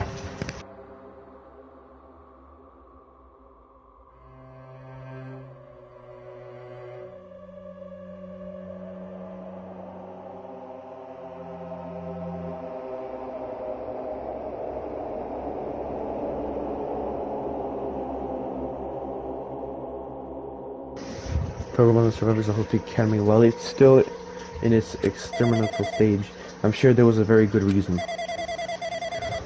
Program on the survivors of the Big Academy. While it's still in its experimental stage, I'm sure there was a very good reason.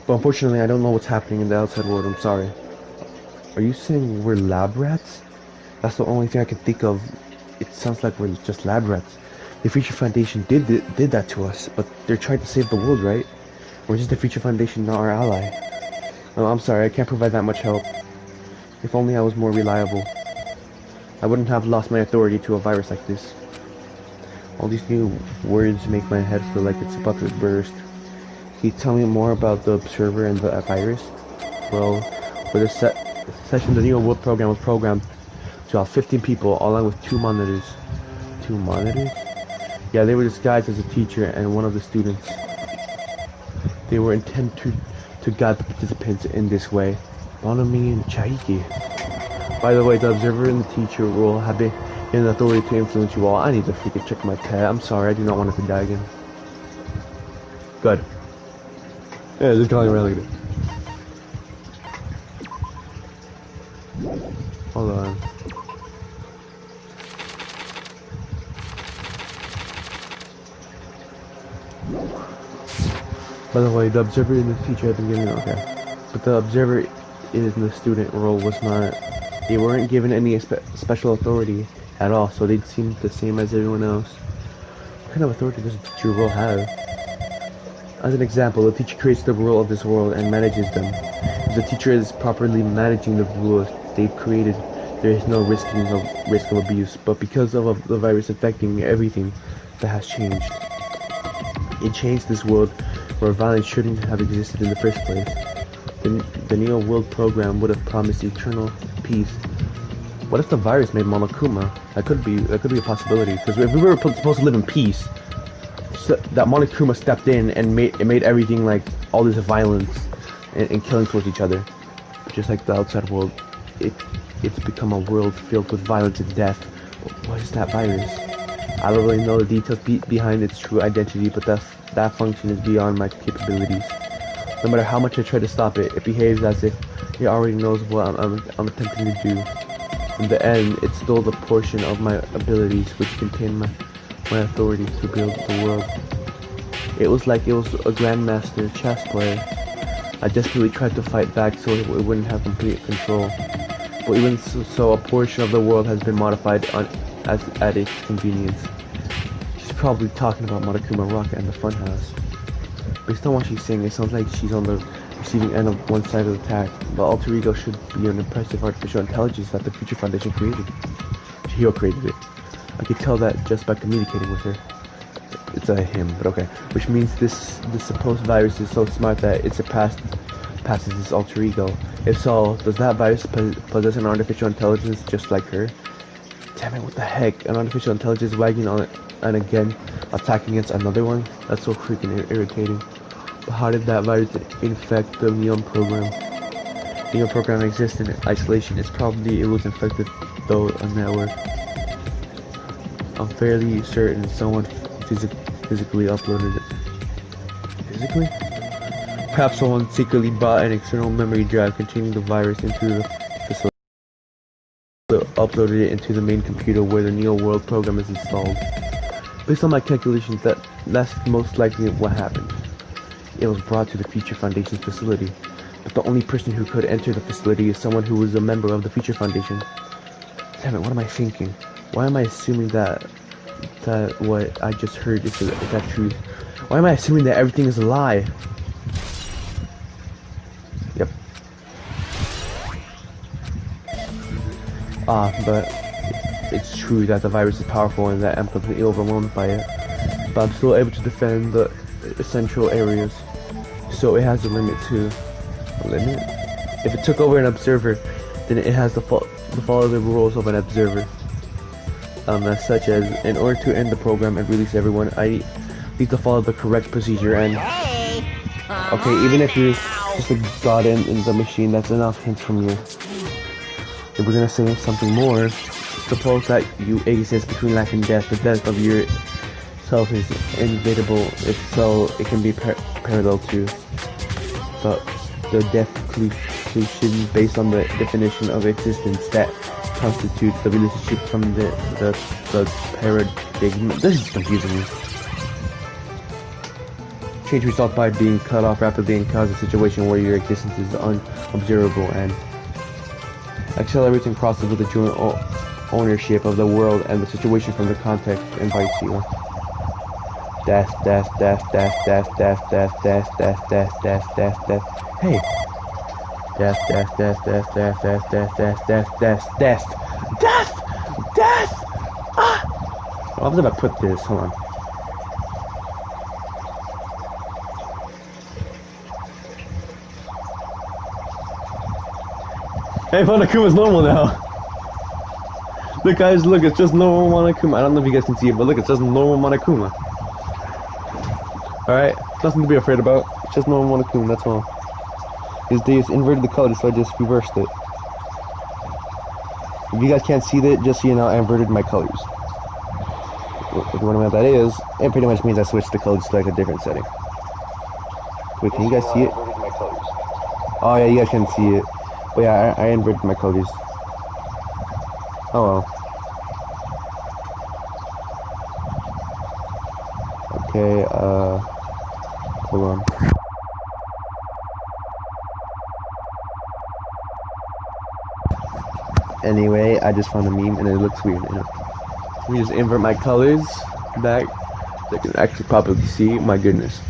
But unfortunately, I don't know what's happening in the outside world. I'm sorry. Are you saying we're lab rats? That's the only thing I can think of. It sounds like we're just lab rats. The Future Foundation did that to us, but they're trying to save the world, right? Or is the Future Foundation not our ally? Oh, I'm sorry, I can't provide that much help. If only I was more reliable. I wouldn't have lost my authority to a virus like this. All these new words make my head feel like it's about to burst. Can you tell me more about the observer and the virus? Well, for this session, the Neo World program was programmed to have 15 people, along with 2 monitors. 2 monitors? Yeah, they were disguised as a teacher and one of the students. They were intended to guide the participants in this way. Monomi and Chaiki. By the way, the observer and the teacher will have been in authority to influence you all. I need to freaking check my pet. I'm sorry, I do not want it to die again. Good. Yeah, just going around like this. Hold on. By the way, the observer and the teacher have been given okay. But the observer in the student role was not. They weren't given any special authority at all, so they seemed the same as everyone else. What kind of authority does the teacher role have? As an example, the teacher creates the rule of this world and manages them. If the teacher is properly managing the rules they've created, there is no risk of abuse. But because of the virus affecting everything, that has changed. It changed this world where violence shouldn't have existed in the first place. The Neo World program would have promised eternal peace. What if the virus made Monokuma? That could be a possibility. Because if we were supposed to live in peace, so that Monokuma stepped in and made everything like all this violence and killing towards each other. But just like the outside world, it's become a world filled with violence and death. What is that virus? I don't really know the details behind its true identity, but that function is beyond my capabilities. No matter how much I try to stop it, it behaves as if it already knows what I'm attempting to do. In the end, it stole the portion of my abilities which contained my authority to build the world. It was like it was a grandmaster chess player. I desperately tried to fight back so it wouldn't have complete control. But even so, a portion of the world has been modified at its convenience. She's probably talking about Monokuma Rock and the Funhouse. Based on what she's saying, it sounds like she's on the receiving end of one side of the attack. The alter ego should be an impressive artificial intelligence that the Future Foundation created. Chihiro created it. I could tell that just by communicating with her. It's a him, but okay. Which means this supposed virus is so smart that it passes its alter ego. If so, does that virus possess an artificial intelligence just like her? Damn it, what the heck? An artificial intelligence wagging on it and again attacking against another one? That's so freaking irritating. But how did that virus infect the Neon program? The Neon program exists in isolation. It was infected though a network. I'm fairly certain someone physically uploaded it. Physically? Perhaps someone secretly brought an external memory drive containing the virus into the facility. Uploaded it into the main computer where the Neo World program is installed. Based on my calculations, that's most likely what happened. It was brought to the Future Foundation's facility, but the only person who could enter the facility is someone who was a member of the Future Foundation. Damn it, what am I thinking? Why am I assuming that what I just heard is that truth? Why am I assuming that everything is a lie? Yep. But it's true that the virus is powerful and that I'm completely overwhelmed by it. But I'm still able to defend the essential areas. So it has a limit too. A limit? If it took over an observer, then it has to follow the rules of an observer. Such as, in order to end the program and release everyone, I need to follow the correct procedure and... Okay, even if you're just a god in the machine, that's enough hints from you. If we're gonna say something more, suppose that you exist between life and death. The death of yourself is inevitable. If so, it can be parallel to the death conclusion based on the definition of existence that constitutes the relationship from the paradigm. This is confusing me. Change results by being cut off rapidly and cause a situation where your existence is unobservable and accelerating crosses with the joint ownership of the world and the situation from the context invites you. Dash. Hey. Dash. Ah! I was gonna put this, hold on. Hey, Monokuma's normal now. Look guys, look, it's just normal Monokuma. I don't know if you guys can see it, but look, it's just normal Monokuma. Alright, nothing to be afraid about. It's just normal Monokuma, that's all. They just inverted the colors, so I just reversed it. If you guys can't see that, just so you know, I inverted my colors. If you want to know what that is, it pretty much means I switched the colors to like a different setting. Wait, can you guys see it? Oh yeah, you guys can see it. But yeah, I inverted my colors. Oh well. Okay, hold on. Anyway, I just found a meme and it looks weird. You know? Let me just invert my colors back so I can actually properly see. My goodness.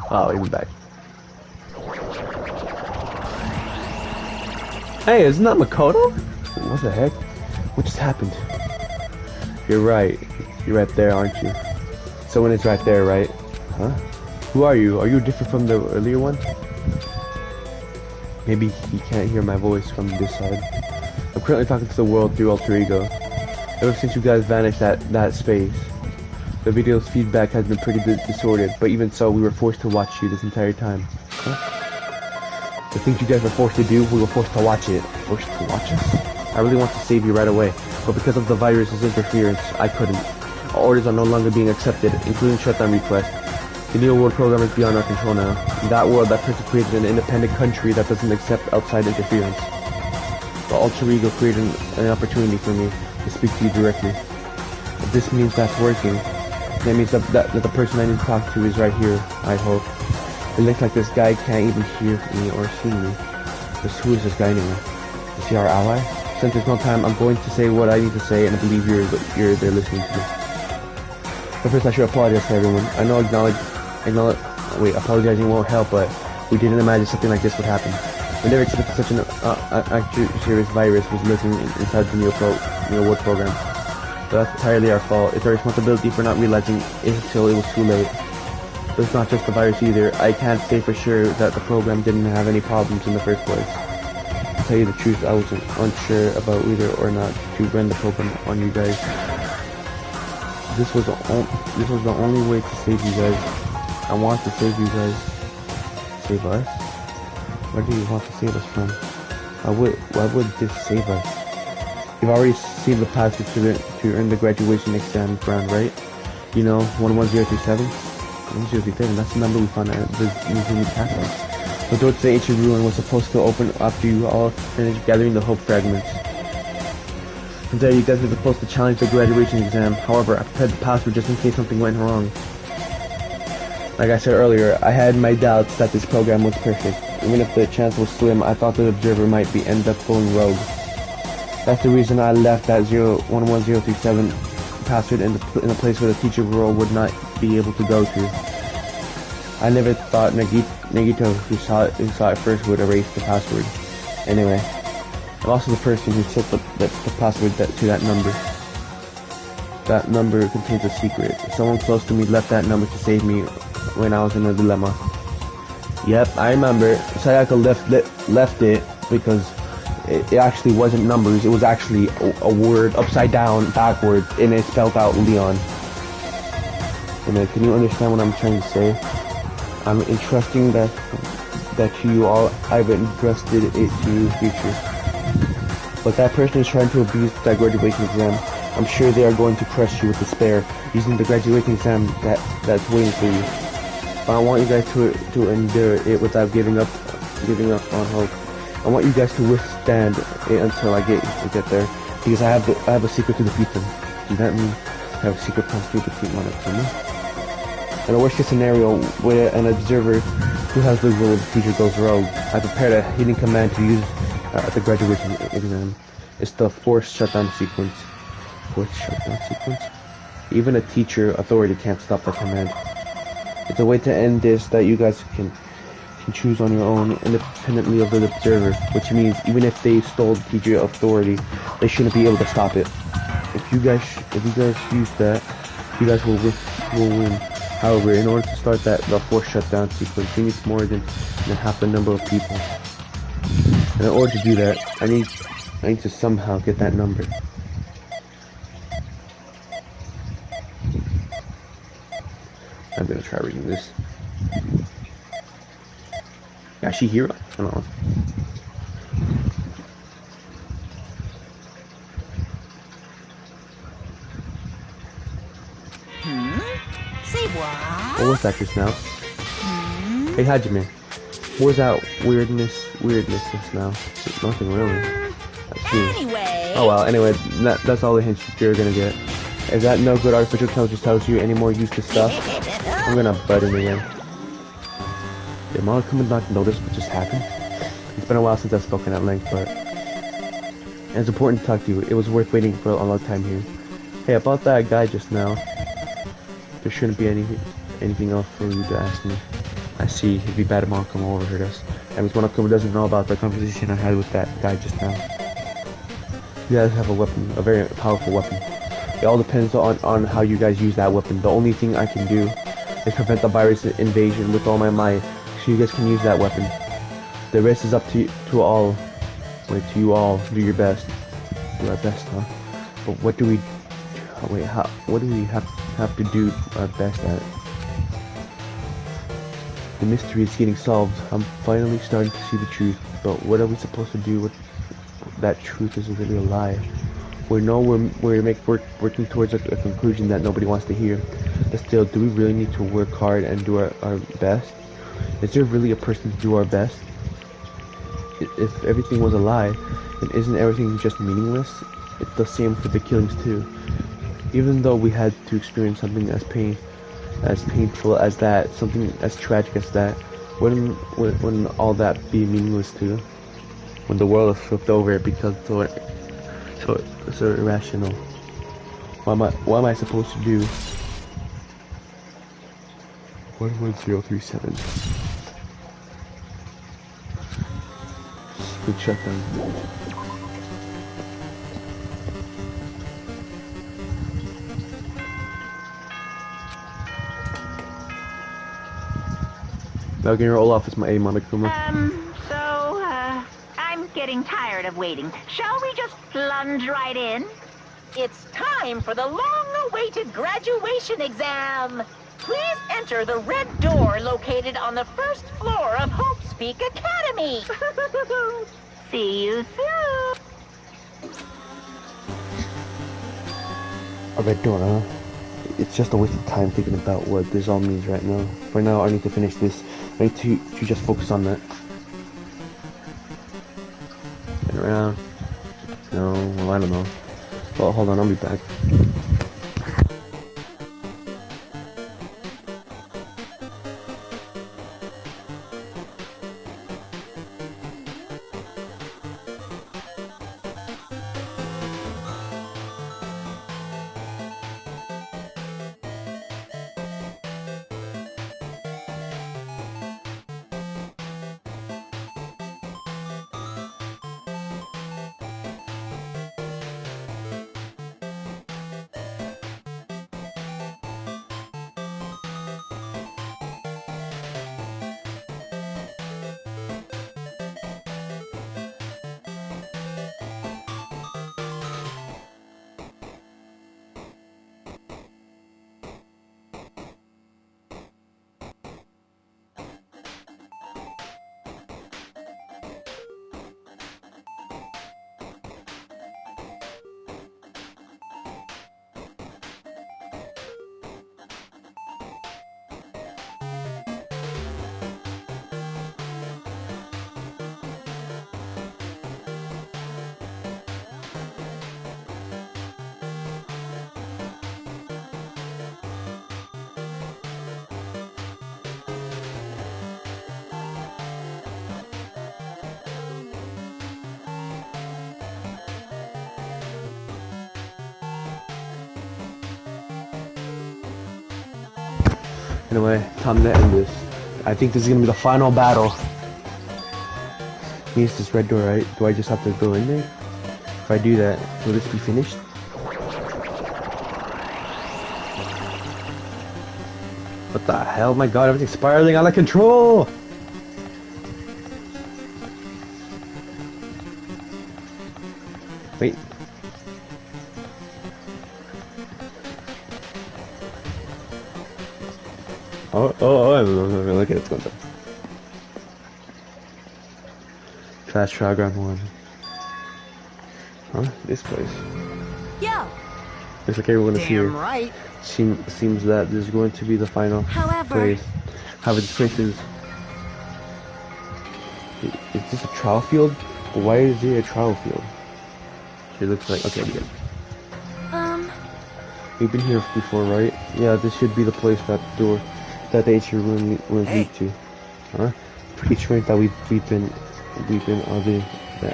Oh, even back. Hey, isn't that Makoto? What the heck? What just happened? You're right. You're right there, aren't you? Someone is right there, right? Huh? Who are you? Are you different from the earlier one? Maybe he can't hear my voice from this side. I'm currently talking to the world through alter ego. Ever since you guys vanished that space, the video's feedback has been pretty disordered, but even so, we were forced to watch you this entire time. Huh? The things you guys were forced to do, we were forced to watch it. Forced to watch us? I really want to save you right away, but because of the virus's interference, I couldn't. Our orders are no longer being accepted, including shutdown requests. The Neo World program is beyond our control now. In that world, that person created an independent country that doesn't accept outside interference. The alter ego created an opportunity for me to speak to you directly. If this means that's working, that means that the person I need to talk to is right here, I hope. It looks like this guy can't even hear me or see me. But who is this guy anyway? Is he our ally? Since there's no time, I'm going to say what I need to say, and I believe you're there listening to me. But first, I should apologize to everyone. I know apologizing won't help, but we didn't imagine something like this would happen. We never expected such an actually serious virus was lurking inside the Neo World program. So that's entirely our fault. It's our responsibility for not realizing it until it was too late. But it's not just the virus either. I can't say for sure that the program didn't have any problems in the first place. To tell you the truth, I was unsure about whether or not to run the program on you guys. This was the only way to save you guys. I want to save you guys. Save us? Where do you want to save us from? Why would this save us? You've already seen the passage to earn the graduation exam round, right? You know, 11037? 11037, that's the number we found at the museum castle. The door to the ancient ruin was supposed to open after you all finished gathering the hope fragments. From there, you guys were supposed to challenge the graduation exam. However, I prepared the password just in case something went wrong. Like I said earlier, I had my doubts that this program was perfect. Even if the chance was slim, I thought the observer might end up going rogue. That's the reason I left that 11037 password in a place where the teacher role would not be able to go to. I never thought Nagito, who saw it first, would erase the password. Anyway, I'm also the person who set the password to that number. That number contains a secret. Someone close to me left that number to save me when I was in a dilemma. Yep, I remember. Sayaka left it because it actually wasn't numbers. It was actually a word upside down, backwards, and it spelled out Leon. And can you understand what I'm trying to say? I'm entrusting that you all, I've entrusted it to your future. But that person is trying to abuse that graduation exam. I'm sure they are going to crush you with despair, using the graduation exam that's waiting for you. But I want you guys to endure it without giving up on hope. I want you guys to withstand it until I get there, because I have a secret to defeat them. Does that mean I have a secret plan to defeat Monomi? In a worst case scenario, where an observer who has the will of the teacher goes rogue, I prepared a hidden command to use at the graduation exam. It's the forced shutdown sequence. Forced shutdown sequence? Even a teacher authority can't stop that command. It's a way to end this that you guys can choose on your own, independently of the observer, which means even if they stole the teacher authority, they shouldn't be able to stop it. If you guys use that, you guys will win. However, in order to start the forced shutdown sequence, you need more than half the number of people. And in order to do that, I need to somehow get that number. I'm gonna try reading this. Yeah, she here? I don't know. Say what? What was that just now? Hey, Hajime. What was that weirdness just now? Nothing really. Anyway. Oh well, anyway, that's all the hints you're gonna get. If that no good artificial intelligence tells you any more useless stuff, I'm gonna butt in again. Did Mom come and not notice what just happened? It's been a while since I've spoken at length, but it's important to talk to you. It was worth waiting for a long time here. Hey, about that guy just now, there shouldn't be anything else for you to ask me. I see. It'd be bad if Mom come over and hurt us. And Miss Monomi doesn't know about the conversation I had with that guy just now. You guys have a weapon, a very powerful weapon. It all depends on how you guys use that weapon. The only thing I can do is prevent the virus invasion with all my might, so you guys can use that weapon. The rest is up to all. Wait, to you all. Do your best. Do our best, huh? But what do we? What do we have to do our best at? The mystery is getting solved. I'm finally starting to see the truth. But what are we supposed to do with that truth is really a lie? We're working towards a conclusion that nobody wants to hear. But still, do we really need to work hard and do our best? Is there really a person to do our best? If everything was a lie, then isn't everything just meaningless? It's the same for the killings too. Even though we had to experience something as painful as that, something as tragic as that, wouldn't all that be meaningless too? When the world is flipped over because so irrational. What am I supposed to do? 11037. Good shutdown. Now getting roll off is my A monochroma. I'm getting tired of waiting. Shall we just plunge right in? It's time for the long-awaited graduation exam. Please enter the red door located on the first floor of Hope's Peak Academy. See you soon. A red door, huh? It's just a waste of time thinking about what this all means right now. For now, I need to finish this. I need to just focus on that. Turn around. No, well, I don't know. Well, hold on, I'll be back. Anyway, time to end this. I think this is gonna be the final battle. Means this red door, right? Do I just have to go in there? If I do that, will this be finished? What the hell? My god, everything's spiraling out of control! Wait. Oh, look at it, it's going down. Fast trial ground 1. Huh? This place. Yo. Looks like everyone is here. Damn right. Seems that this is going to be the final place. However, this place is this a trial field? Why is there a trial field? It looks like, okay, we good. We've been here before, right? Yeah, this should be the place that door, that the HQ room lead to. Huh? Pretty strange that we've been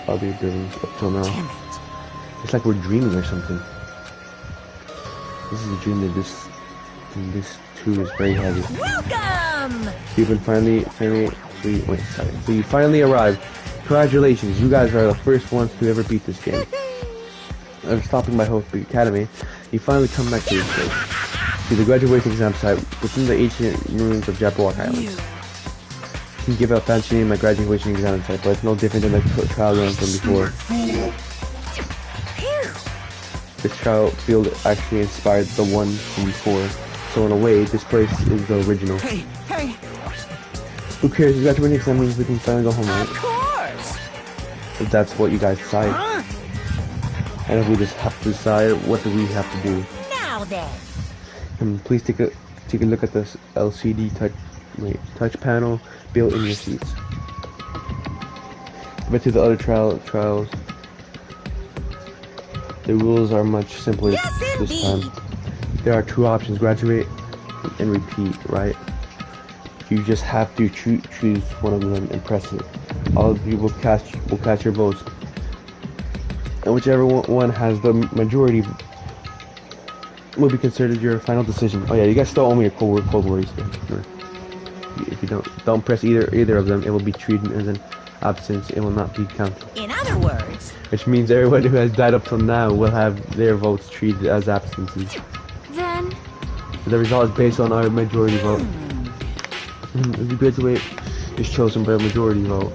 other buildings up till now. Damn it. It's like we're dreaming or something. This is a dream that this too is very heavy. Welcome. You've been finally, so you finally arrived. Congratulations, you guys are the first ones to ever beat this game. After stopping by Hope Academy, you finally come back to this place. To the graduation exam site within the ancient ruins of Jabberwock Islands. You can give out fancy name my graduation exam site, but it's no different than the trial ground from before. This trial field actually inspired the one from before, so in a way, this place is the original. Hey! Who cares? You graduating exam means we can finally go home, right? Of course. If that's what you guys decide. Huh? And if we just have to decide, what do we have to do? Now then. Please take a look at this LCD touch panel built in your seats. But to the other trials, the rules are much simpler this time. There are 2 options: graduate and repeat, right? You just have to choose one of them and press it. All of you will cast your votes. and whichever one has the majority will be considered your final decision. Oh yeah, you guys still owe me a Cold War Easter. If you don't press either of them, it will be treated as an absence. It will not be counted. In other words, Which means everyone who has died up till now will have their votes treated as absences. Then... The result is based on our majority vote. If you graduate, is chosen by a majority vote.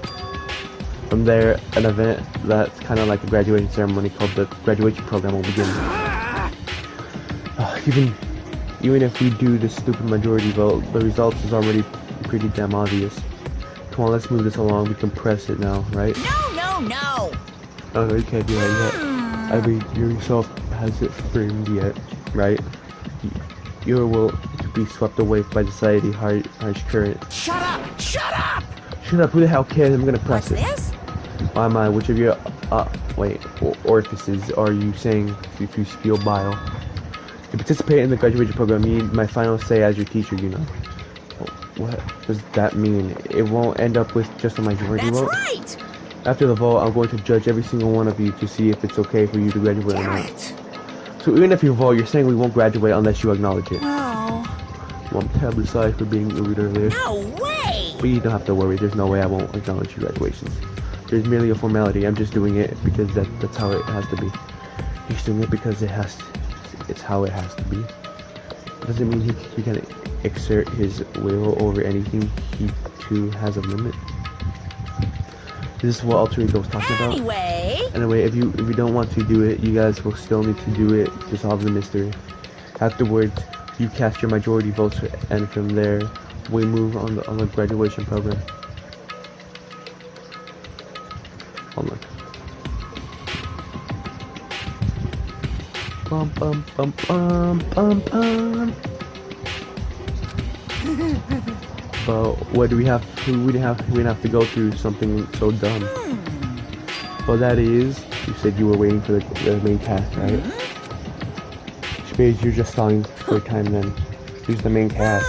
From there, an event that's kind of like a graduation ceremony called the graduation program will begin. Even if we do the stupid majority vote, the results is already pretty damn obvious. Come on, let's move this along. We can press it now, right? no. Oh, you can't do that yet. I mean, yourself hasn't framed yet, right? You will be swept away by society harsh current. Shut up! Shut up! Shut up, who the hell cares? I'm gonna press What's it. this? Why am I? Which of your, orifices are you saying if you spill bile? To participate in the graduation program, you need my final say as your teacher, you know. What does that mean? It won't end up with just a majority That's vote? right! After the vote, I'm going to judge every single one of you to see if it's okay for you to graduate or not. Garrett! So even if you vote, you're saying we won't graduate unless you acknowledge it. Oh, Well, I'm terribly sorry for being rude earlier. no way! But you don't have to worry, there's no way I won't acknowledge your graduations. There's merely a formality, I'm just doing it because that's how it has to be. He's doing it because it's how it has to be. Doesn't mean he can exert his will over anything. He too has a limit. This is what Alter Ego was talking about. Anyway, if you don't want to do it, you guys will still need to do it to solve the mystery. Afterwards, you cast your majority votes, and from there, we move on the graduation program. Hold on. Bum bum bum bum bum bum. But what do we have? We have to go through something so dumb. Well, that is, you said you were waiting for the main cast, right? Which means you're just stalling for time then. Who's the main cast?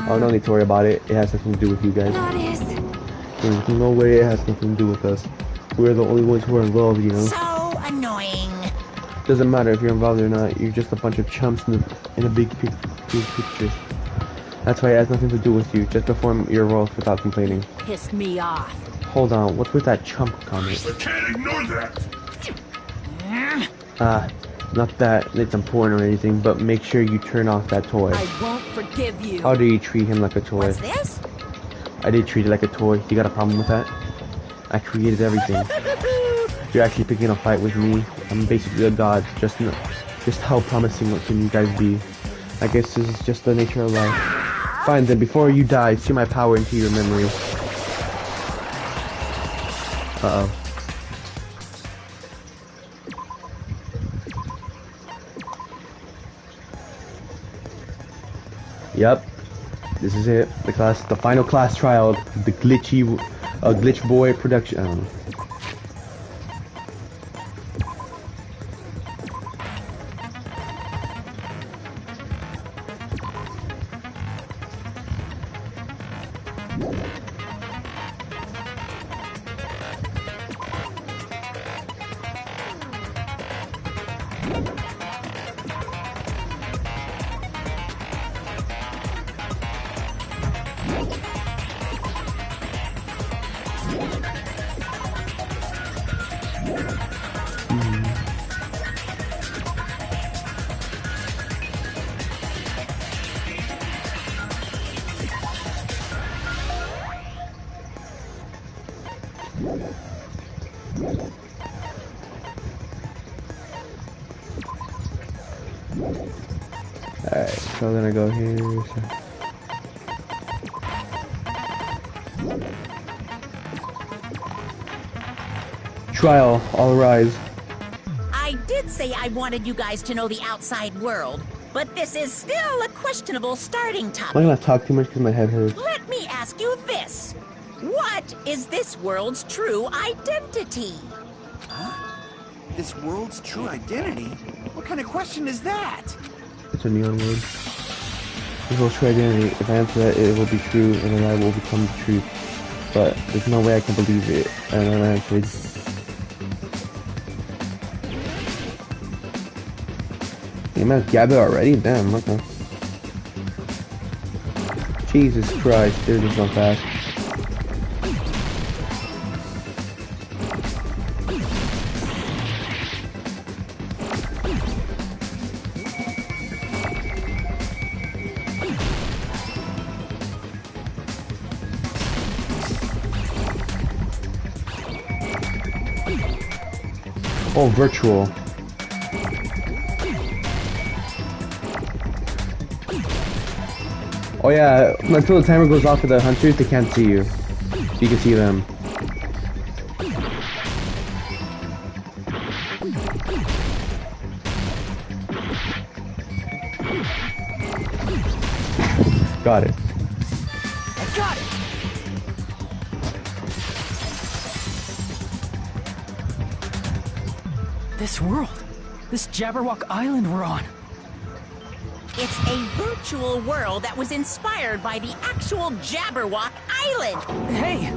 Oh, no need to worry about it. It has nothing to do with you guys. That is... There's no way it has nothing to do with us. We're the only ones who are involved, you know? So annoying. Doesn't matter if you're involved or not. You're just a bunch of chumps in a big picture. That's why it has nothing to do with you. Just perform your roles without complaining. pissed me off. Hold on, what's with that chump comment? I can't ignore that! Not that it's important or anything, but make sure you turn off that toy. I won't forgive you. How do you treat him like a toy? What's this? I did treat it like a toy. You got a problem with that? I created everything. You're actually picking a fight with me. I'm basically a god. Just how promising can you guys be? I guess this is just the nature of life. Fine then, before you die, see my power into your memory. Uh-oh. Yep. This is it. The final class trial. The Glitch Boy production. I don't know. Alright, so then I go here. Trial, all rise. I did say I wanted you guys to know the outside world, but this is still a questionable starting I'm not topic. gonna talk too much because my head hurts. Let me ask you this. What is this world's true identity? This world's true identity? What kind of question is that? It's a neon word. This will true identity. If I answer that, it will be true, and then I will become the truth. But there's no way I can believe it. And then I answered. Came out Gabba already? Damn, okay. Jesus Christ, they're just so fast. Oh, virtual. Oh yeah, until the timer goes off for the hunters, they can't see you. You can see them. Got it. I got it! This world. This Jabberwock Island we're on. It's a virtual world that was inspired by the actual Jabberwock Island. Hey!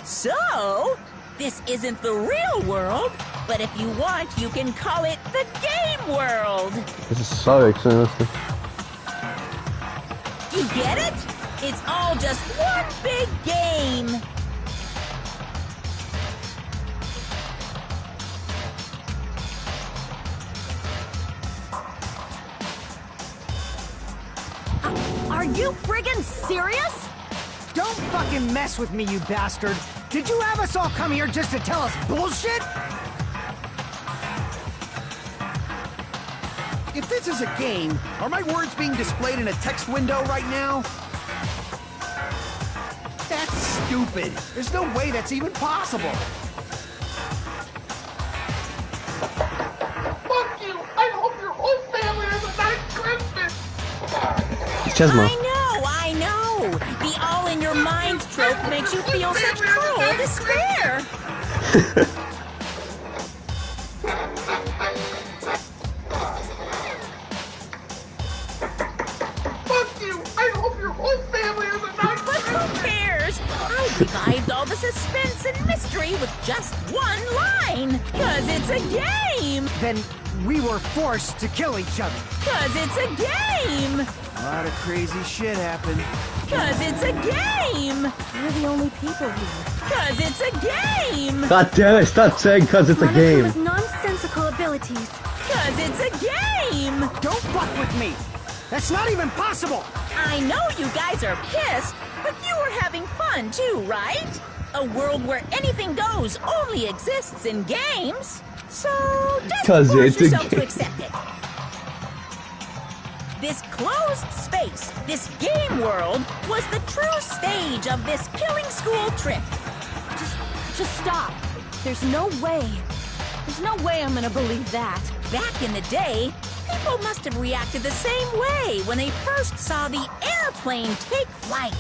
So, this isn't the real world, but if you want, you can call it the game world. This is so exciting. You get it? It's all just one big game. Are you friggin' serious? Don't fucking mess with me, you bastard! Did you have us all come here just to tell us bullshit? If this is a game, are my words being displayed in a text window right now? That's stupid. There's no way that's even possible. Fuck you! I hope your whole family has a nice Christmas! It's Chesma. I know. The all-in-your-mind trope makes you feel such cruel despair. Fuck you! I hope your whole family has a nice But who cares? I revived all the suspense and mystery with just one line. 'Cause it's a game. Then we were forced to kill each other. 'Cause it's a game. A lot of crazy shit happened. 'Cause it's a game. We're the only people here. 'Cause it's a game. God damn it, stop saying cause it's a One of game. them has nonsensical abilities. 'Cause it's a game. Don't fuck with me! That's not even possible! I know you guys are pissed, but you were having fun too, right? A world where anything goes only exists in games. So just 'Cause force it's a yourself to game. accept it. This closed space, this game world, was the true stage of this killing school trip. Just stop. There's no way. There's no way I'm gonna believe that. Back in the day, people must have reacted the same way when they first saw the airplane take flight.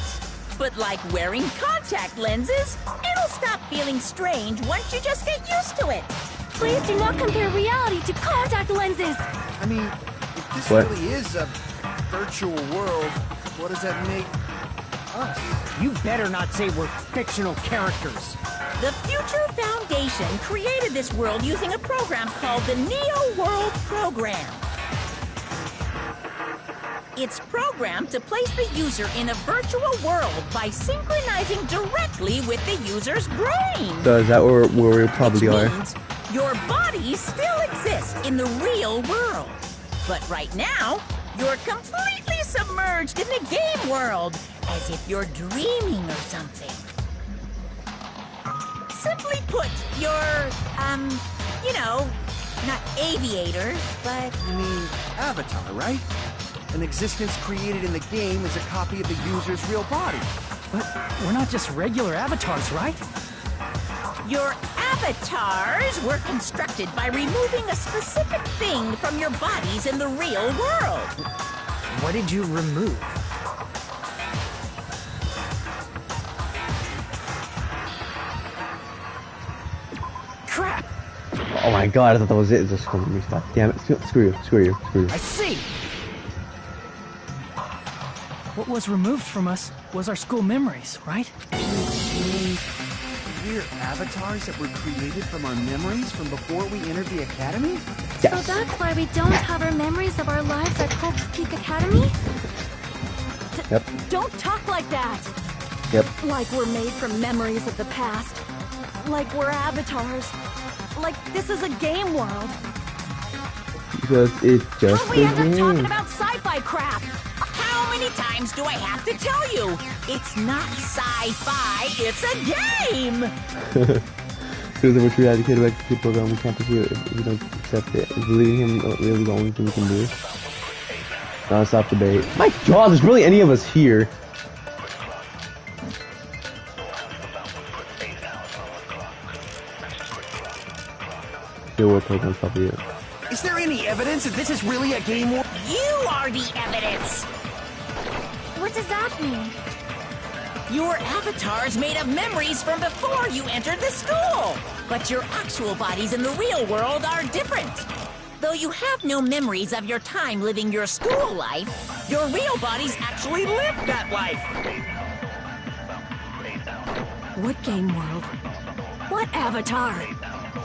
But like wearing contact lenses, it'll stop feeling strange once you just get used to it. Please do not compare reality to contact lenses. I mean, if this What? really is a virtual world, what does that make us? You better not say we're fictional characters. The Future Foundation created this world using a program called the Neo World Program. It's programmed to place the user in a virtual world by synchronizing directly with the user's brain. So is that where we probably Which are? means your body still exists in the real world. But right now, you're completely submerged in the game world, as if you're dreaming or something. Simply put, you're, you know, not aviators, but You mean Avatar, right? An existence created in the game is a copy of the user's real body. But we're not just regular avatars, right? your avatars were constructed by removing a specific thing from your bodies in the real world. What did you remove? Crap! Oh my god, I thought that was it. It's just gonna be stuff. Damn it. Screw you. Screw you. Screw you. I see! What was removed from us was our school memories, right? You mean we're avatars that were created from our memories from before we entered the academy? Yes. So that's why we don't have our memories of our lives at Hope's Peak Academy? Yep. Don't talk like that! Yep. Like we're made from memories of the past. Like we're avatars. Like this is a game world. Because it's just How'd we a end up talking game. about sci-fi crap? How many times do I have to tell you? It's not sci-fi, it's a game! Because of which we had a kid back to the program, we can't pursue it if we don't accept it. Is believing him really the only thing we can do? Non-stop debate. My God, there's really any of us here. Still worth taking on top of it. Is there any evidence that this is really a game world? You are the evidence! What does that mean? Your avatar's made of memories from before you entered the school! But your actual bodies in the real world are different. Though you have no memories of your time living your school life, your real bodies actually lived that life! What game world? What avatar?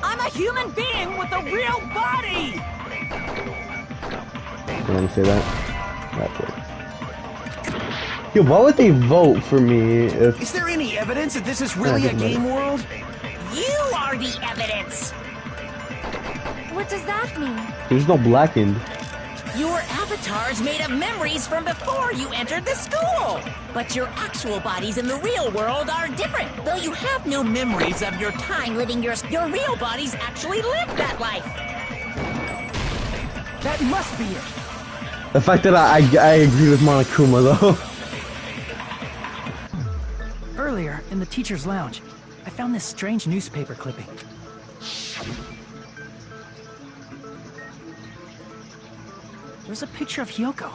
I'm a human being with a real body! You want to say that? That's it. Yo, why would they vote for me if... Is there any evidence that this is really a game world? You are the evidence! What does that mean? There's no blackened. Your avatar's made of memories from before you entered the school! But your actual bodies in the real world are different. Though you have no memories of your time living your real bodies actually lived that life. That must be it. The fact that I agree with Monokuma though. Earlier, in the teacher's lounge, I found this strange newspaper clipping. There was a picture of Hyoko,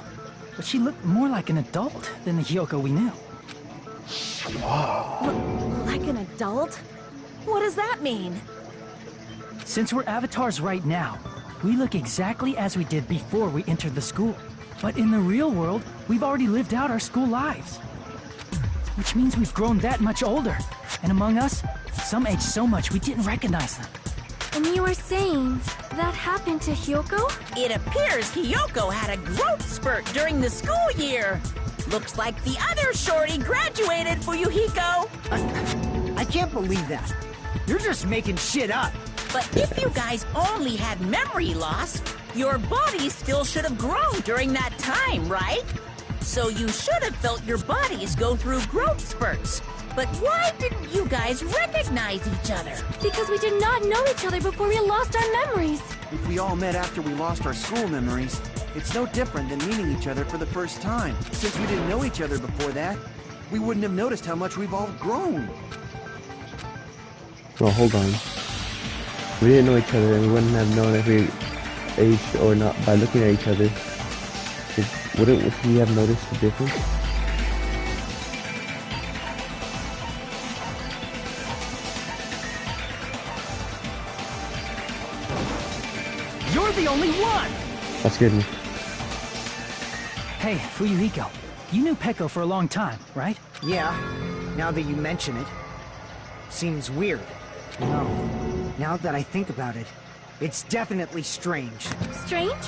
but she looked more like an adult than the Hyoko we knew. Like an adult? What does that mean? Since we're avatars right now, we look exactly as we did before we entered the school. But in the real world, we've already lived out our school lives. Which means we've grown that much older. And among us, some aged so much we didn't recognize them. And you were saying that happened to Hyoko? It appears Hyoko had a growth spurt during the school year. Looks like the other shorty graduated, Fuyuhiko. I can't believe that. You're just making shit up. But if you guys only had memory loss, your body still should have grown during that time, right? So you should have felt your bodies go through growth spurts. But why didn't you guys recognize each other? Because we did not know each other before we lost our memories. If we all met after we lost our school memories, it's no different than meeting each other for the first time. Since we didn't know each other before that, we wouldn't have noticed how much we've all grown. Well, hold on. We didn't know each other and we wouldn't have known if we aged or not by looking at each other. Wouldn't we have noticed the difference? You're the only one! That scared me. Hey, Fuyuhiko, you knew Peko for a long time, right? Yeah, now that you mention it. Seems weird. No, now that I think about it, it's definitely strange. Strange?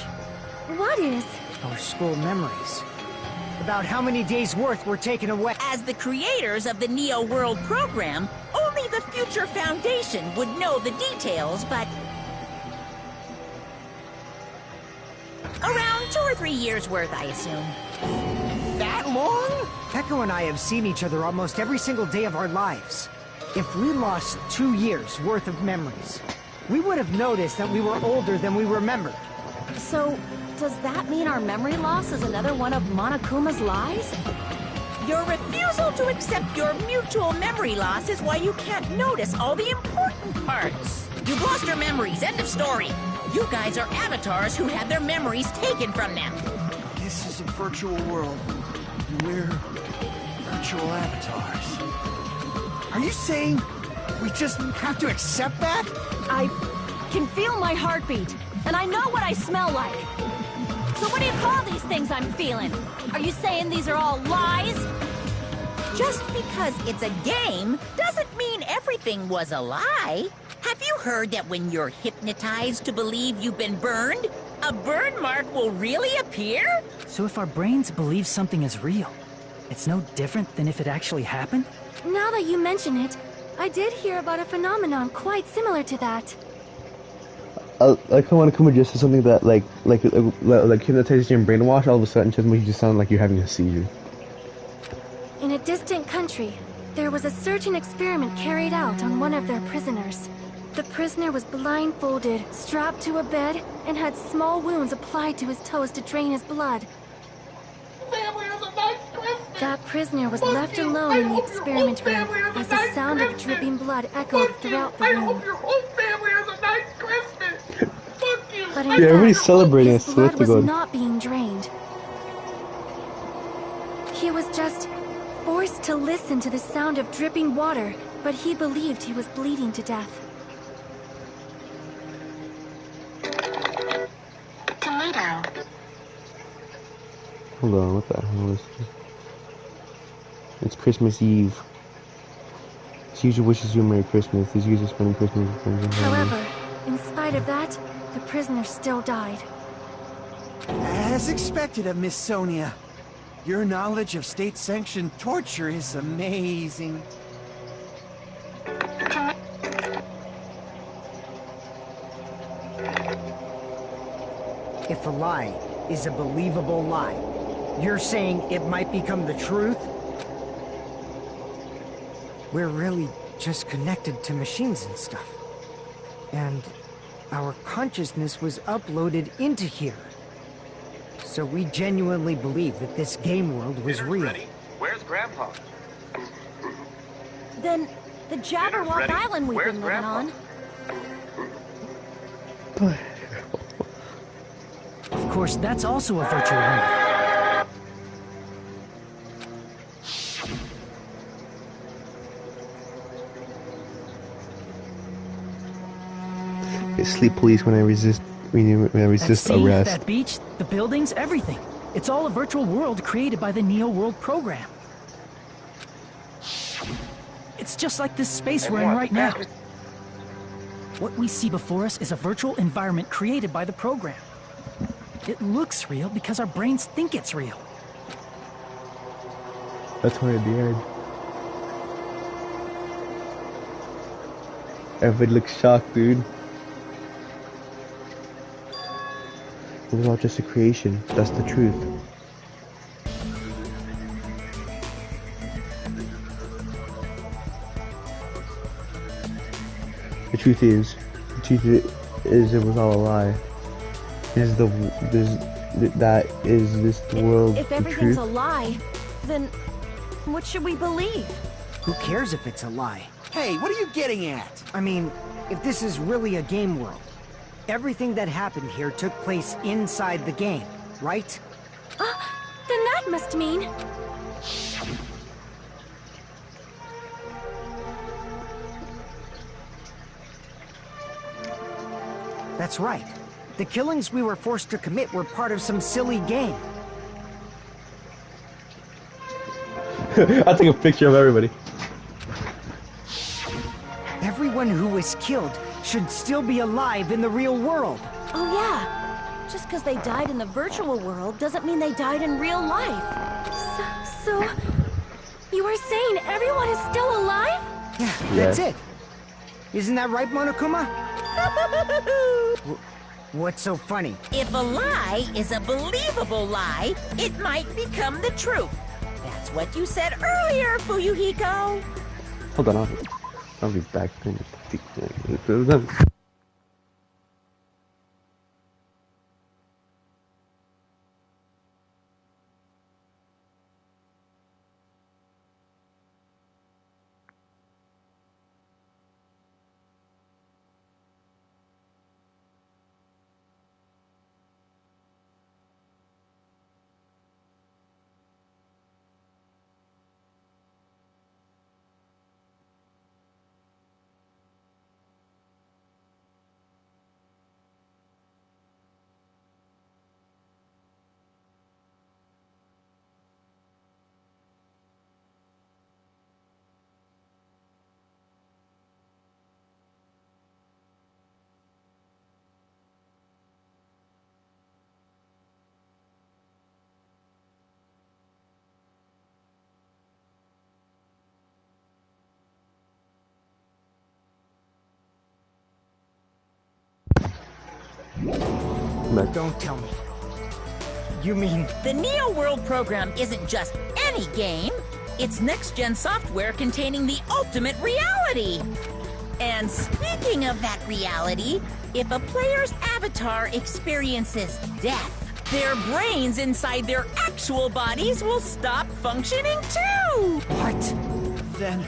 What is? Our school memories. About how many days' worth were taken away. As the creators of the Neo World program, only the Future Foundation would know the details, but... around 2 or 3 years worth, I assume. That long? Peko and I have seen each other almost every single day of our lives. If we lost 2 years worth of memories, we would have noticed that we were older than we remembered. So, does that mean our memory loss is another one of Monokuma's lies? Your refusal to accept your mutual memory loss is why you can't notice all the important parts. You've lost your memories, end of story. You guys are avatars who had their memories taken from them. This is a virtual world, and we're virtual avatars. Are you saying we just have to accept that? I can feel my heartbeat, and I know what I smell like. So what do you call these things I'm feeling? Are you saying these are all lies? Just because it's a game doesn't mean everything was a lie. Have you heard that when you're hypnotized to believe you've been burned, a burn mark will really appear? So if our brains believe something is real, it's no different than if it actually happened? Now that you mention it, I did hear about a phenomenon quite similar to that. I kind of want to come with just something that like hypnotizes you and brainwash. All of a sudden, just makes you sound like you're having a seizure. In a distant country, there was a certain experiment carried out on one of their prisoners. The prisoner was blindfolded, strapped to a bed, and had small wounds applied to his toes to drain his blood. Family has a nice Christmas. That prisoner was Fuck left you. alone I in the hope your experiment whole room family has a as the nice sound of Christmas. dripping blood echoed Fuck throughout you. the I room. hope your whole family has a nice Christmas. Fuck you. But I in Yeah, everybody's fact, celebrating. I his swear blood to was God. not being drained. He was just forced to listen to the sound of dripping water, but he believed he was bleeding to death. Tomato. Hold on, what the hell is this? It's Christmas Eve. Caesar wishes you a Merry Christmas. These users spending Christmas with friends and family. However, in spite of that, the prisoner still died. As expected of Miss Sonia. Your knowledge of state-sanctioned torture is amazing. If a lie is a believable lie, you're saying it might become the truth? We're really just connected to machines and stuff. And our consciousness was uploaded into here. So we genuinely believe that this game world was real. Ready? Where's Grandpa? Then the Jabberwock Ready? Island we've Where's been living Grandpa? on. Of course, that's also a virtual world. It's sleep police when I resist That sea, arrest. that beach, the buildings, everything. It's all a virtual world created by the Neo World program. It's just like this space we're in right now. What we see before us is a virtual environment created by the program. It looks real because our brains think it's real. That's why at the end, everybody looks shocked, dude. It was all just a creation. That's the truth. The truth is it was all a lie. Is the world If the everything's truth? a lie, then what should we believe? Who cares if it's a lie? Hey, what are you getting at? I mean, if this is really a game world, everything that happened here took place inside the game, right? Then that must mean... That's right. The killings we were forced to commit were part of some silly game. I'll take a picture of everybody. Everyone who was killed should still be alive in the real world. Oh yeah, just because they died in the virtual world doesn't mean they died in real life. So you are saying everyone is still alive? Yeah, Yes. that's it. Isn't that right, Monokuma? What's so funny? If a lie is a believable lie, it might become the truth. That's what you said earlier, Fuyuhiko. Hold on, I'll be back. Mech. Don't tell me. You mean... The Neo World program isn't just any game. It's next-gen software containing the ultimate reality. And speaking of that reality, if a player's avatar experiences death, their brains inside their actual bodies will stop functioning too! What? Then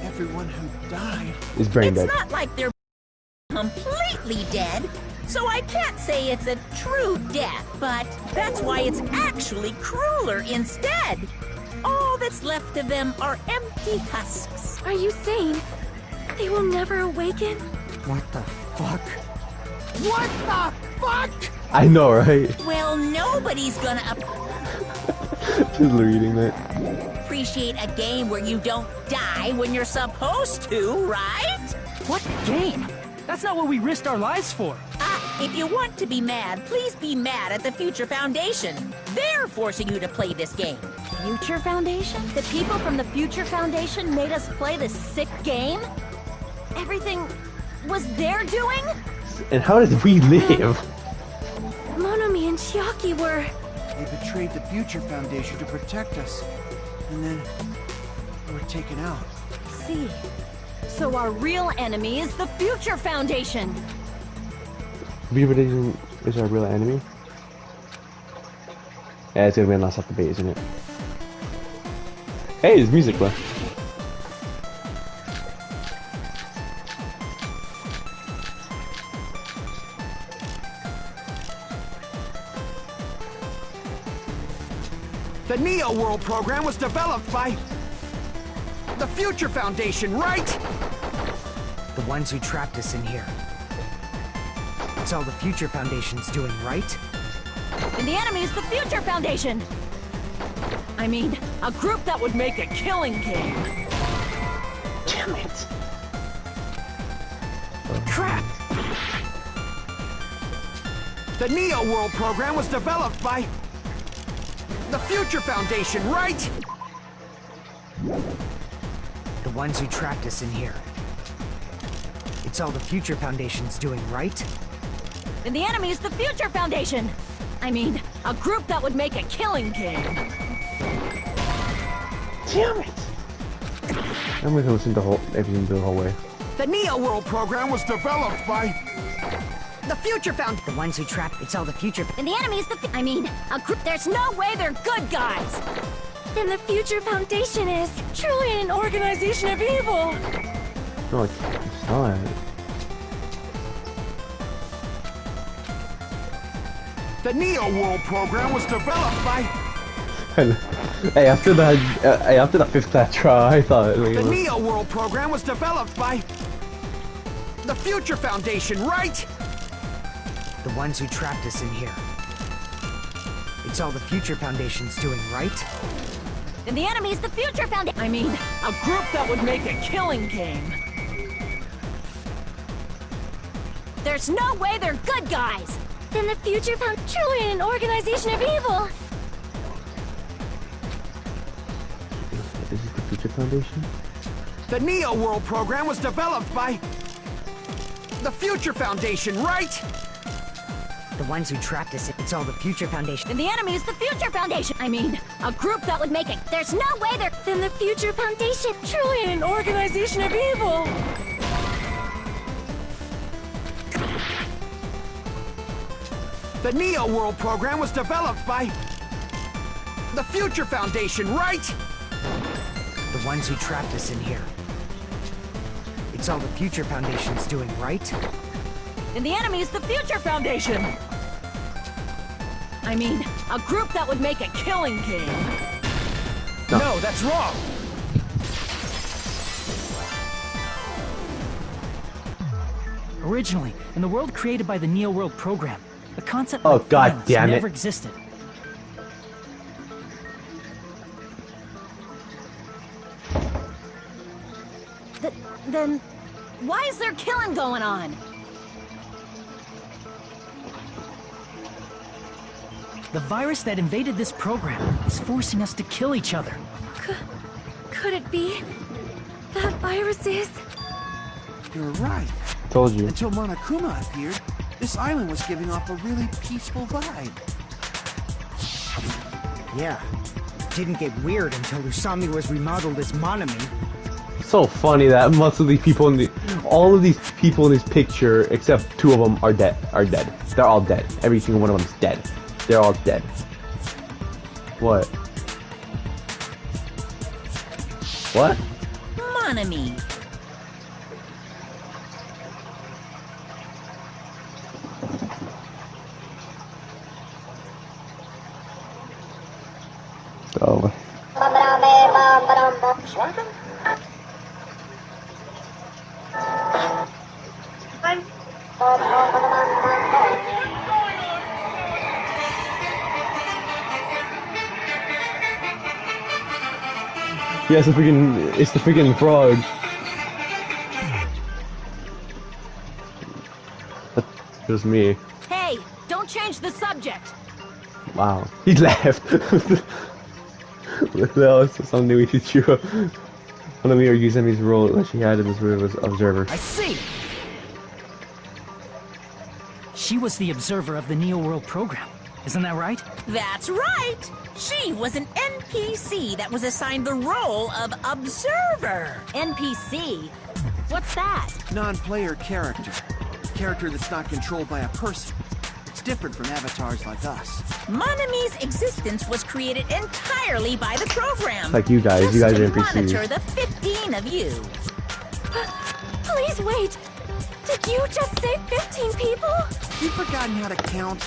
everyone who died. Is brain It's dead. not like they're completely dead, so I can't say it's a true death, but that's why it's actually crueler instead. All that's left of them are empty husks. Are you saying they will never awaken? What the fuck? What the fuck? I know, right? Well, nobody's gonna Just reading that. appreciate a game where you don't die when you're supposed to, right? What game? That's not what we risked our lives for. If you want to be mad, please be mad at the Future Foundation. They're forcing you to play this game. Future Foundation? The people from the Future Foundation made us play this sick game? Everything was their doing? And how did we live? Monomi and Chiaki were... They betrayed the Future Foundation to protect us. And then were taken out. See. So our real enemy is the Future Foundation! Beaver is our real enemy? Yeah, it's gonna be a last off the bait, isn't it? Hey, there's music left. The Neo World program was developed by the Future Foundation, right? The ones who trapped us in here. It's all the Future Foundation's doing, right? And the enemy is the Future Foundation! I mean, a group that would make a killing game. Damn it. Crap! The Neo World program was developed by the Future Foundation, right? The ones who trapped us in here. It's all the Future Foundation's doing, right? And the enemy is the Future Foundation! I mean, a group that would make a killing game. Damn it. I'm gonna listen to everything the whole way. The Neo World program was developed by the Future Foundation. The ones who trapped, it's all the Future... And the enemy is the... I mean, a group... There's no way they're good guys! Then the Future Foundation is truly an organization of evil! No, it's not. The Neo World program was developed by Hey, after that fifth class try, I thought like, the Neo World program was developed by the Future Foundation, right? The ones who trapped us in here. It's all the Future Foundation's doing, right? And the enemy is the Future Foundation! I mean, a group that would make a killing game. There's no way they're good guys! Then the Future Foundation truly an organization of evil! Is it the Future Foundation? The Neo World program was developed by the Future Foundation, right? The ones who trapped us, it's all the Future Foundation. And the enemy is the Future Foundation! I mean, a group that would make it. There's no way they're... Then the Future Foundation truly an organization of evil! The Neo World program was developed by the Future Foundation, right? The ones who trapped us in here. It's all the Future Foundation's doing, right? And the enemy is the Future Foundation! I mean, a group that would make a killing game. No, that's wrong! Originally, in the world created by the Neo World program, the concept Oh, of God violence damn it. never existed. Then, why is there killing going on? The virus that invaded this program is forcing us to kill each other. Could it be that virus is... You're right. Told you. Until Monokuma appeared, This island was giving off a really peaceful vibe. Yeah. Didn't get weird until Usami was remodeled as Monomi. So funny that most of these people all of these people in this picture, except 2 of them, are dead. They're all dead. Every single one of them's dead. They're all dead. What? What? Monomi. Oh. Swapping? Yeah, it's the freaking frog. It was me. Hey, don't change the subject. Wow. He left. That was something new we should chew up. One of me argues Emmy's role that she had in this movie was observer. I see. She was the observer of the Neo World program. Isn't that right? That's right! She was an NPC that was assigned the role of Observer. NPC? What's that? Non-player character. Character that's not controlled by a person. It's different from avatars like us. Monomi's existence was created entirely by the program. Like you guys are to NPCs. monitor the 15 of you. Please wait. Did you just say 15 people? You've forgotten how to count?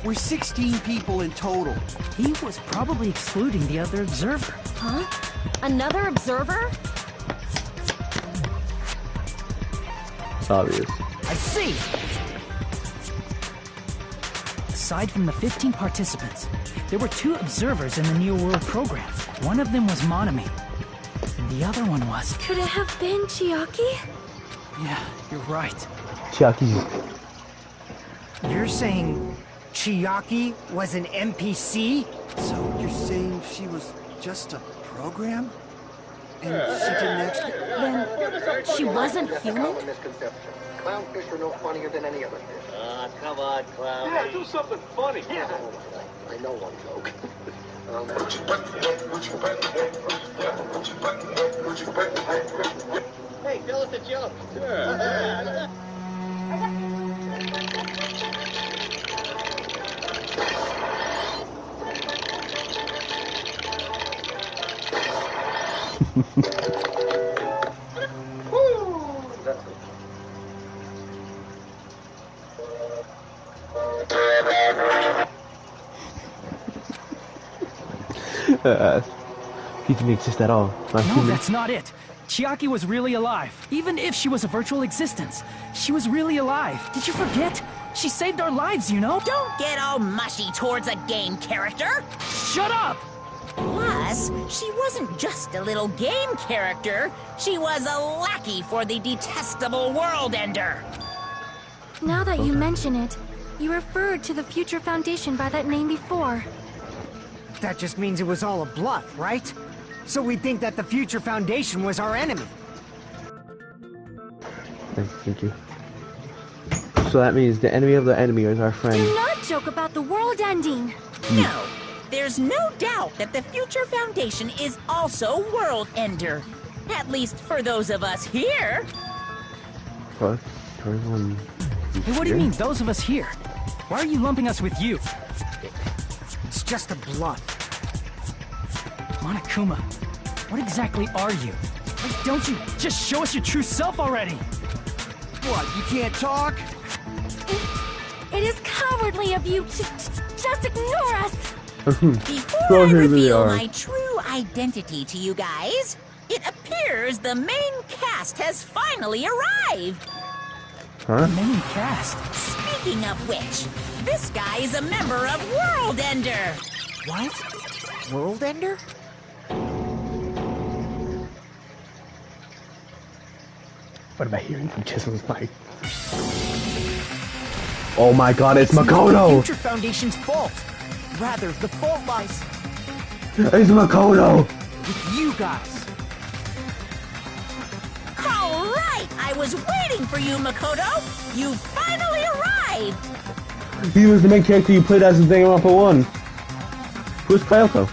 We're 16 people in total. He was probably excluding the other observer. Huh? Another observer? It's obvious. I see! Aside from the 15 participants, there were 2 observers in the Neo World program. One of them was Monomi. And the other one was... Could it have been Chiaki? Yeah, you're right. Chiaki. You're saying Chiaki was an NPC? So you're saying she was just a program? And she didn't actually... Then she wasn't human? Clownfish are no funnier than any other fish. Come on, Clown. Yeah, do something funny. Yeah. I know one joke. Hey, tell us a joke. Sure. He didn't exist at all. Not No, human. that's not it. Chiaki was really alive. Even if she was a virtual existence, she was really alive. Did you forget? She saved our lives, you know? Don't get all mushy towards a game character. Shut up! Plus, she wasn't just a little game character. She was a lackey for the detestable World Ender. Now that you mention it, you referred to the Future Foundation by that name before. That just means it was all a bluff, right? So we think that the Future Foundation was our enemy. Thank you. So that means the enemy of the enemy is our friend. Do not joke about the world ending. No, there's no doubt that the Future Foundation is also World Ender. At least for those of us here. Fuck. Everyone. Hey, what do you mean, those of us here? Why are you lumping us with you? It's just a bluff. Monokuma, what exactly are you? Why don't you just show us your true self already? What, you can't talk? It is cowardly of you to just ignore us. Before I Here they reveal are. my true identity to you guys, it appears the main cast has finally arrived. Huh? Main cast. Speaking of which, this guy is a member of World Ender. What? World Ender? What am I hearing from Chisholm's mic? Oh my god, it's Makoto! Future Foundation's fault. Rather, the fault lies It's Makoto! with you guys. All right! right! I was waiting for you, Makoto! You finally arrived! He was the main character you played as in Danganronpa 1. Who's Kyoto?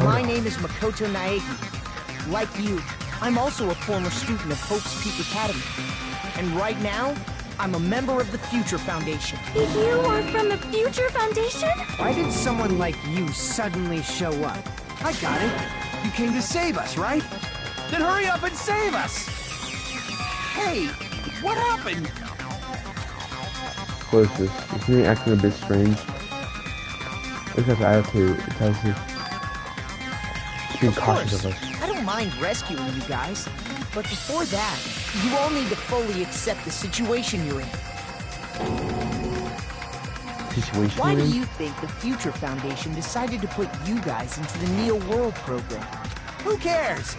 My name is Makoto Naegi. Like you, I'm also a former student of Hope's Peak Academy. And right now, I'm a member of the Future Foundation. You are from the Future Foundation? Why did someone like you suddenly show up? I got it. You came to save us, right? Then hurry up and save us! Hey, what happened? What is this? Is he acting a bit strange? Look at the attitude. It tells you. He's being cautious of us. I don't mind rescuing you guys. But before that, you all need to fully accept the situation you're in. Situation Why you're do in? you think the Future Foundation decided to put you guys into the Neo World program? Who cares?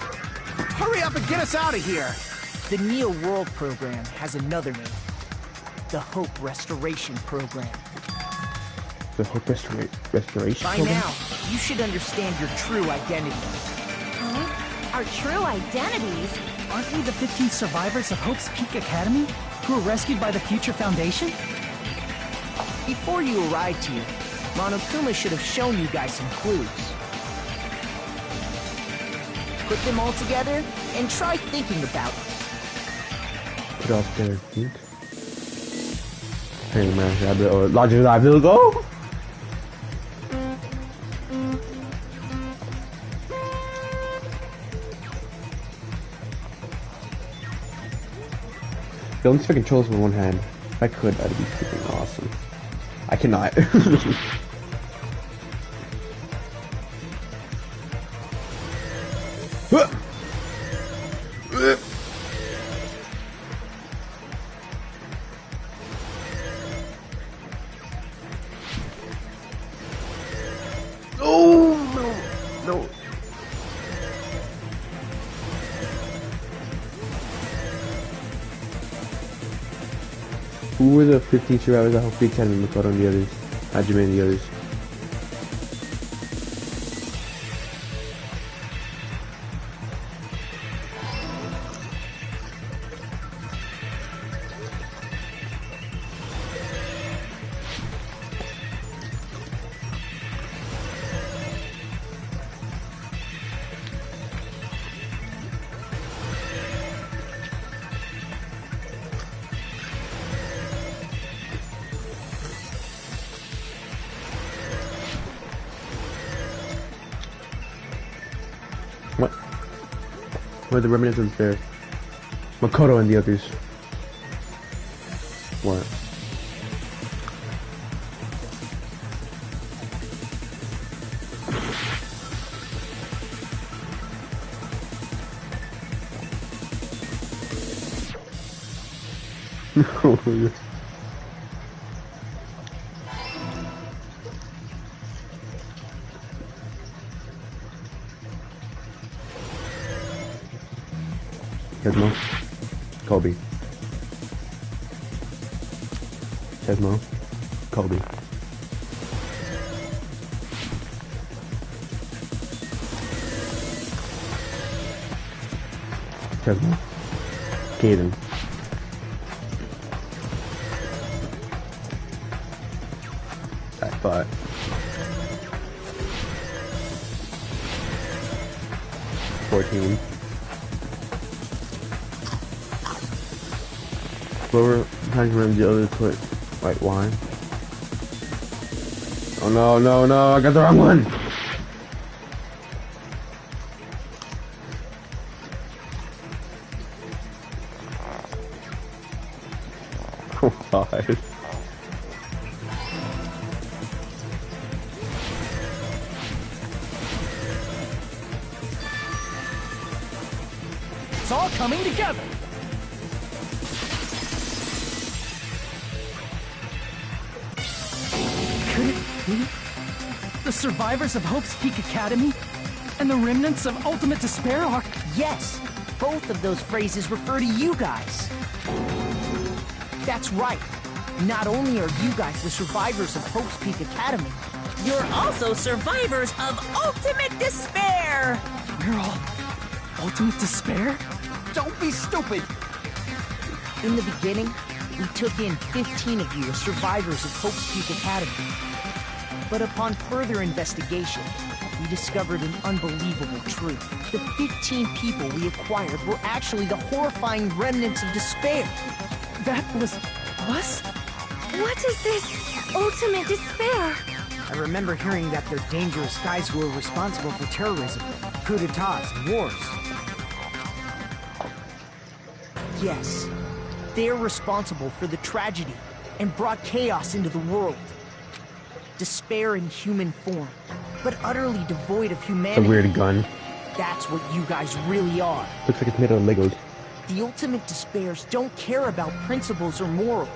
Hurry up and get us out of here! The Neo World program has another name. The Hope Restoration Program. The Hope Restoration By program? now, you should understand your true identity. Our true identities? Aren't we the 15 survivors of Hope's Peak Academy who were rescued by the Future Foundation? Before you arrived here, Monokuma should have shown you guys some clues. Put them all together and try thinking about it. Put off their feet. Hey man, rabbit or larger live little go. Don't see if I can control this with one hand. If I could, that'd be freaking awesome. I cannot. Oh no, no. Who were the 15 survivors that helped Big Ten and Makoto and the others? Hajime and the others. What? Where are the reminiscence there? Makoto and the others. What? No. Tesmo, Kobe. Tesmo, Kobe. Tesmo, Kaden. I thought. $14. Whoever trying to remember the other put white wine. Oh no, no, no, I got the wrong one! Oh god. It's all coming together. Could it be the survivors of Hope's Peak Academy and the remnants of Ultimate Despair are... Yes, both of those phrases refer to you guys. That's right. Not only are you guys the survivors of Hope's Peak Academy, You're also survivors of Ultimate Despair! We're all Ultimate despair? Don't be stupid! In the beginning, we took in 15 of you as survivors of Hope's Peak Academy. But upon further investigation, we discovered an unbelievable truth. The 15 people we acquired were actually the horrifying remnants of despair. That was us? What is this ultimate despair? I remember hearing that they're dangerous guys who are responsible for terrorism, coups d'etats, and wars. Yes, they're responsible for the tragedy and brought chaos into the world. Despair in human form, but utterly devoid of A humanity. weird gun. That's what you guys really are. Looks like it's made out of Legos. The ultimate despairs don't care about principles or morals.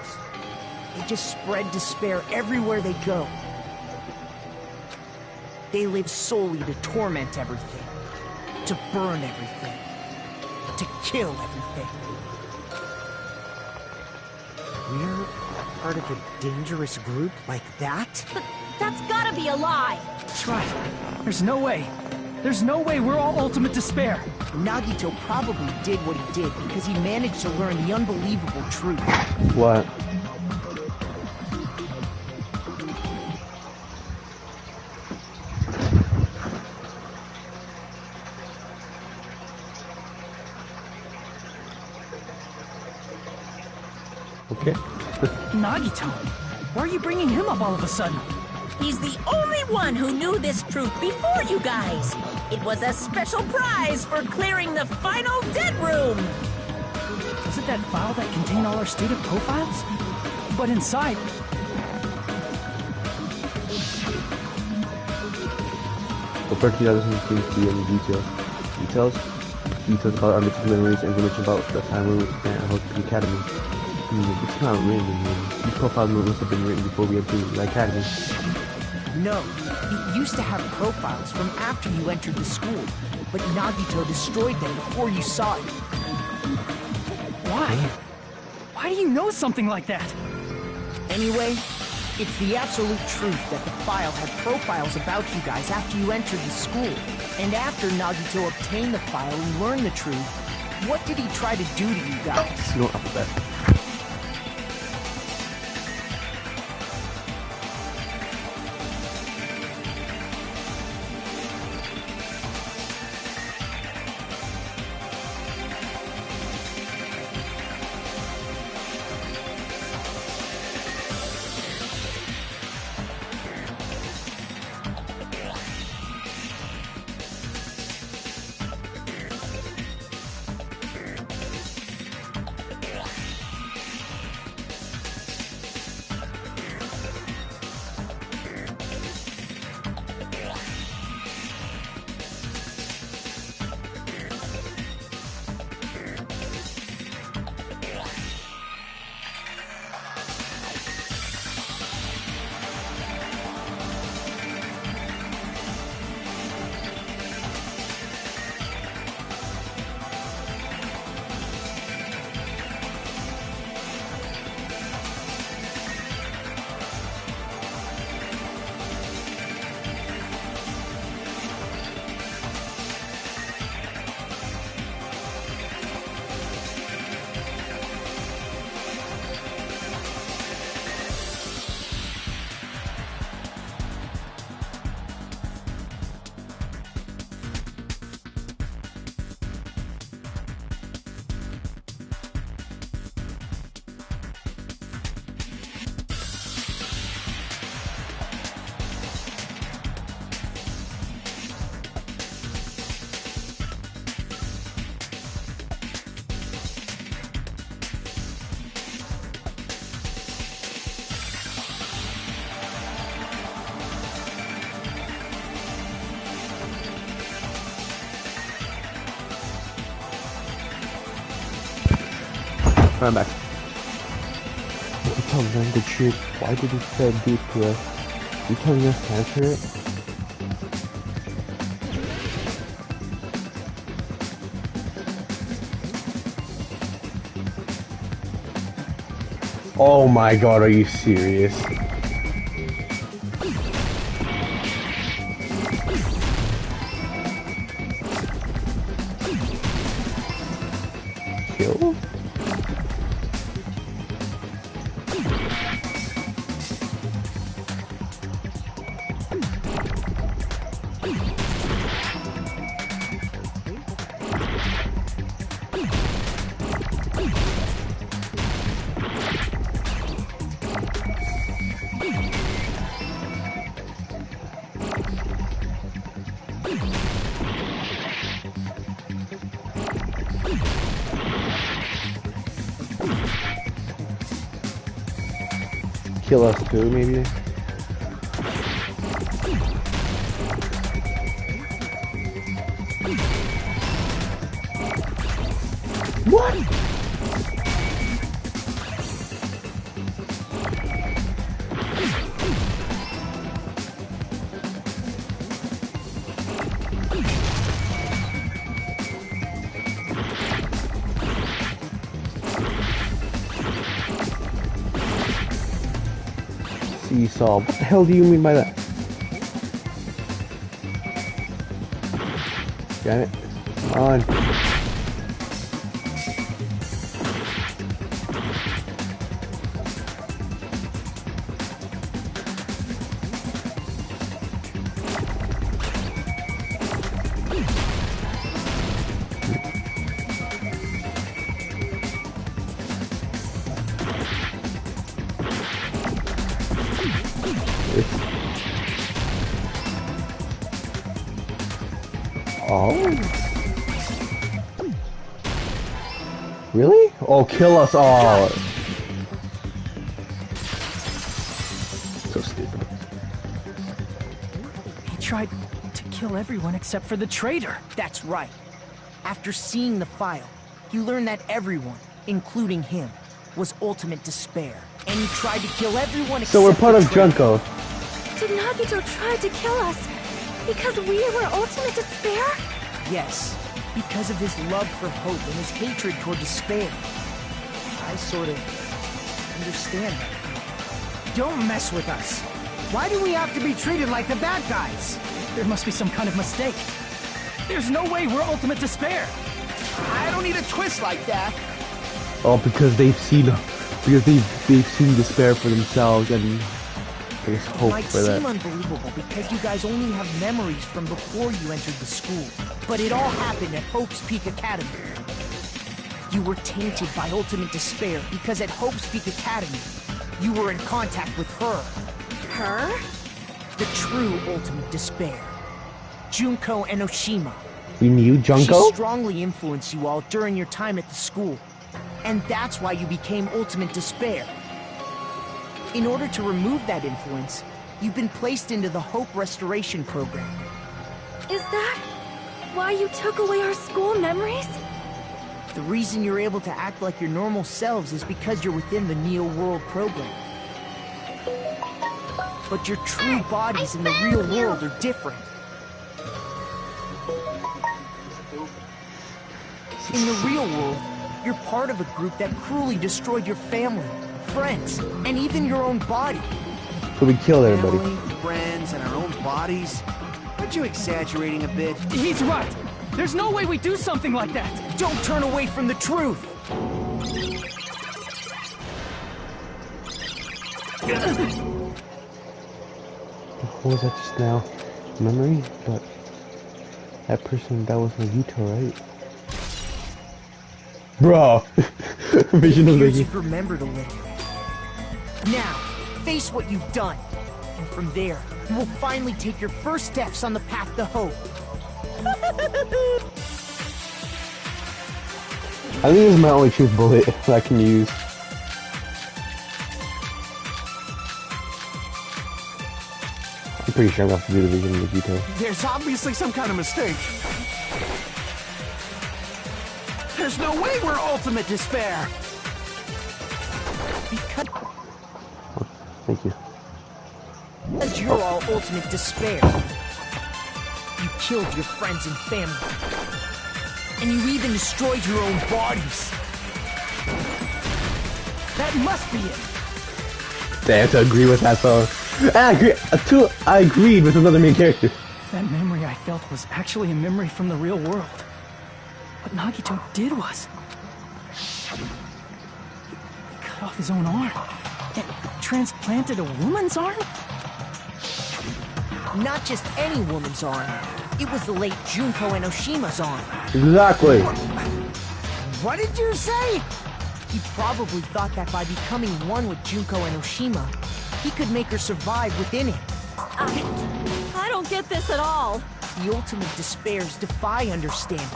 They just spread despair everywhere they go. They live solely to torment everything, to burn everything, to kill everything. We're part of a dangerous group like that? That's gotta be a lie. That's right. There's no way. There's no way we're all ultimate despair. Nagito probably did what he did because he managed to learn the unbelievable truth. What? Okay. Nagito? Why are you bringing him up all of a sudden? He's the only one who knew this truth before you guys. It was a special prize for clearing the final dead room. Was it that file that contained all our student profiles? But inside... But first, doesn't seem to be any details. Details about our missing memories, information about the time when we spent at Hope Academy. It's not random, man. These profiles must have been written before we entered the academy. No, it used to have profiles from after you entered the school, but Nagito destroyed them before you saw it. Why? Why do you know something like that? Anyway, it's the absolute truth that the file had profiles about you guys after you entered the school. And after Nagito obtained the file and learned the truth, what did he try to do to you guys? No alphabet. I'm back. You tell them the truth. Why did he say do to us? You telling us to answer it? Oh my god, are you serious? kill? Kill us too, maybe? What? Seesaw. What the hell do you mean by that? Damn it. Come on. Oh. Really? Oh, kill us all. So stupid. He tried to kill everyone except for the traitor. That's right. After seeing the file, he learned that everyone, including him, was ultimate despair. And he tried to kill everyone except So we're part of the traitor. Junko. Did Nagito try to kill us because we were ultimate despair? Yes, because of his love for hope and his hatred toward despair. I sort of understand that. Don't mess with us. Why do we have to be treated like the bad guys? There must be some kind of mistake. There's no way we're ultimate despair. I don't need a twist like that. Oh, because they've seen despair for themselves and there's hope Might for that. seem unbelievable because you guys only have memories from before you entered the school. But it all happened at Hope's Peak Academy. You were tainted by ultimate despair because at Hope's Peak Academy, you were in contact with her. Her? The true ultimate despair. Junko Enoshima. We knew Junko? She strongly influenced you all during your time at the school. And that's why you became ultimate despair. In order to remove that influence, you've been placed into the Hope Restoration Program. Is that why you took away our school memories? The reason you're able to act like your normal selves is because you're within the Neo World program. But your true bodies in the real world are different. In the real world, you're part of a group that cruelly destroyed your family, friends, and even your own body. So we killed everybody. Family, friends, and our own bodies. Aren't you exaggerating a bit? He's right. There's no way we do something like that. Don't turn away from the truth. What was that just now? Memory? But that person, that was Nagito, right? Bro! Vision of Here's Vision. you've remembered a little. Now, face what you've done. And from there, you will finally take your first steps on the path to hope. I think this is my only truth bullet that I can use. I'm pretty sure I'm gonna have to do the Vision of Nagito. There's obviously some kind of mistake. There's no way we're ultimate despair. Thank you. Because you're all ultimate despair. You killed your friends and family. And you even destroyed your own bodies. That must be it. I have to agree with that though. I agreed with another main character. That memory I felt was actually a memory from the real world. What Nagito did was... He cut off his own arm and transplanted a woman's arm? Not just any woman's arm. It was the late Junko Enoshima's arm. Exactly. What did you say? He probably thought that by becoming one with Junko Enoshima, he could make her survive within it. I don't get this at all. The ultimate despairs defy understanding.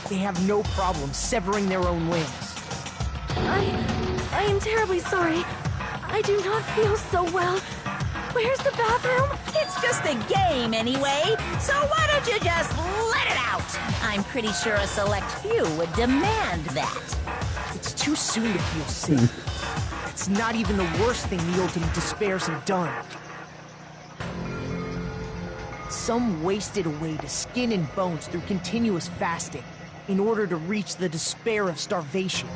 They have no problem severing their own limbs. I am terribly sorry. I do not feel so well. Where's the bathroom? It's just a game anyway, so why don't you just let it out? I'm pretty sure a select few would demand that. It's too soon to feel sick. It's not even the worst thing the ultimate despairs have done. Some wasted away to skin and bones through continuous fasting in order to reach the despair of starvation.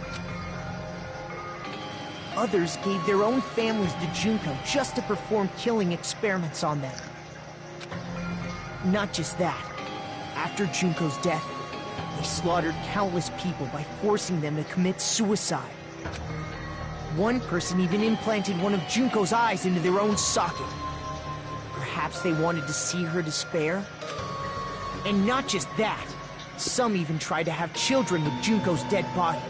Others gave their own families to Junko just to perform killing experiments on them. Not just that. After Junko's death, they slaughtered countless people by forcing them to commit suicide. One person even implanted one of Junko's eyes into their own socket. Perhaps they wanted to see her despair? And not just that. Some even tried to have children with Junko's dead body.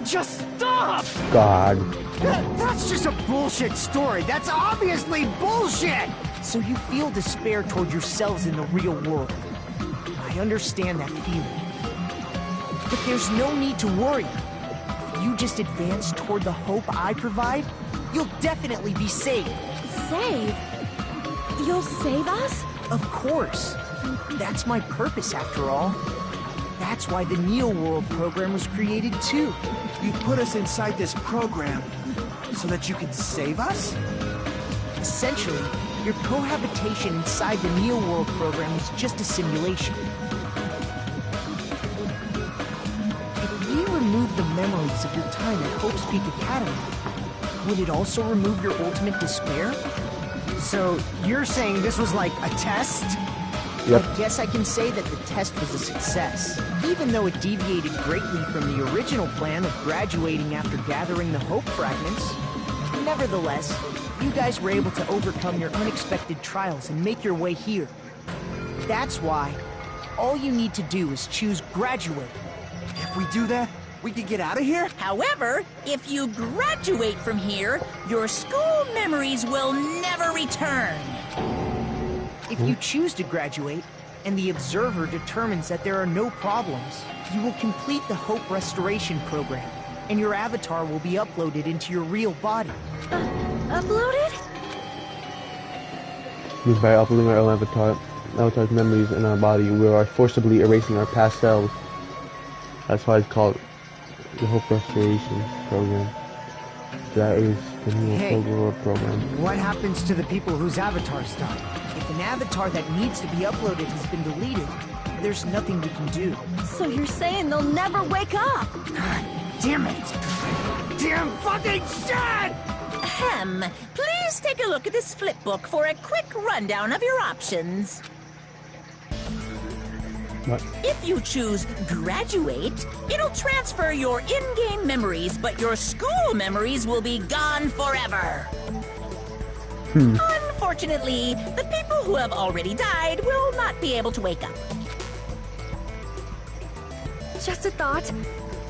Just stop! God. That's just a bullshit story. That's obviously bullshit! So you feel despair toward yourselves in the real world. I understand that feeling. But there's no need to worry. If you just advance toward the hope I provide, you'll definitely be saved. Save? You'll save us? Of course. That's my purpose, after all. That's why the Neo World program was created, too. You put us inside this program so that you can save us? Essentially, your cohabitation inside the Neo World program was just a simulation. If we remove the memories of your time at Hope's Peak Academy, would it also remove your ultimate despair? So, you're saying this was like a test? Yep. I guess I can say that the test was a success, even though it deviated greatly from the original plan of graduating after gathering the Hope fragments. Nevertheless, you guys were able to overcome your unexpected trials and make your way here. That's why all you need to do is choose graduate. If we do that, we can get out of here? However, if you graduate from here, your school memories will never return. If you choose to graduate, and the observer determines that there are no problems, you will complete the Hope Restoration Program, and your avatar will be uploaded into your real body. Uploaded? Means by uploading our own avatar's memories in our body, we are forcibly erasing our past selves. That's why it's called the Hope Restoration Program. That is the Neo program. What happens to the people whose avatars die? If an avatar that needs to be uploaded has been deleted, there's nothing we can do. So you're saying they'll never wake up? God damn it! Damn fucking shit! Ahem. Please take a look at this flipbook for a quick rundown of your options. What? If you choose graduate, it'll transfer your in-game memories, but your school memories will be gone forever. Unfortunately, the people who have already died will not be able to wake up. Just a thought.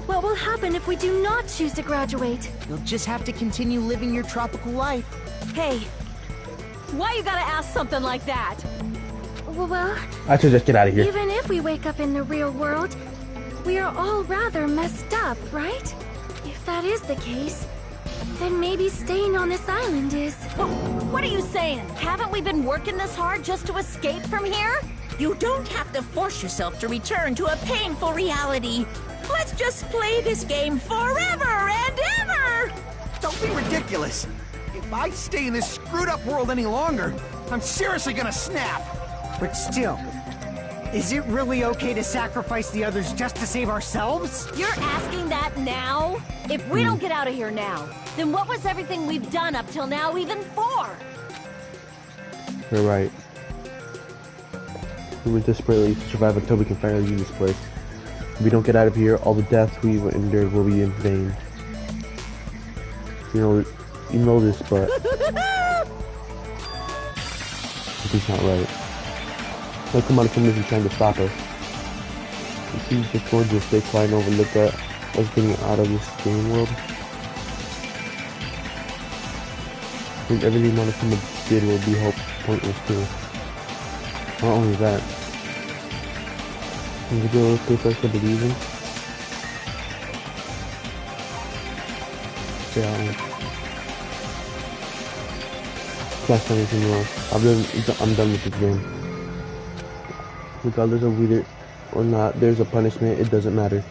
What will happen if we do not choose to graduate? You'll just have to continue living your tropical life. Hey, why you gotta ask something like that? Well, I should just get out of here. even if we wake up in the real world, we are all rather messed up, right? If that is the case, then maybe staying on this island is... What are you saying? Haven't we been working this hard just to escape from here? You don't have to force yourself to return to a painful reality. Let's just play this game forever and ever! Don't be ridiculous. If I stay in this screwed up world any longer, I'm seriously gonna snap. But still, is it really okay to sacrifice the others just to save ourselves? You're asking that now? If we don't get out of here now, then what was everything we've done up till now even for? You're right. We were desperately to survive until we can finally leave this place. If we don't get out of here, all the deaths we endured will be in vain. You know this, but it's not right. Look, come on, someone isn't trying to stop us. You see the gorgeous they fly and overlook us getting out of this game world. I think everything Monomi did will be pointless too. Not only that, can you do a little place I could believe in? Yeah. Plus anything else. I'm done with this game. Regardless of whether or not there's a punishment, it doesn't matter.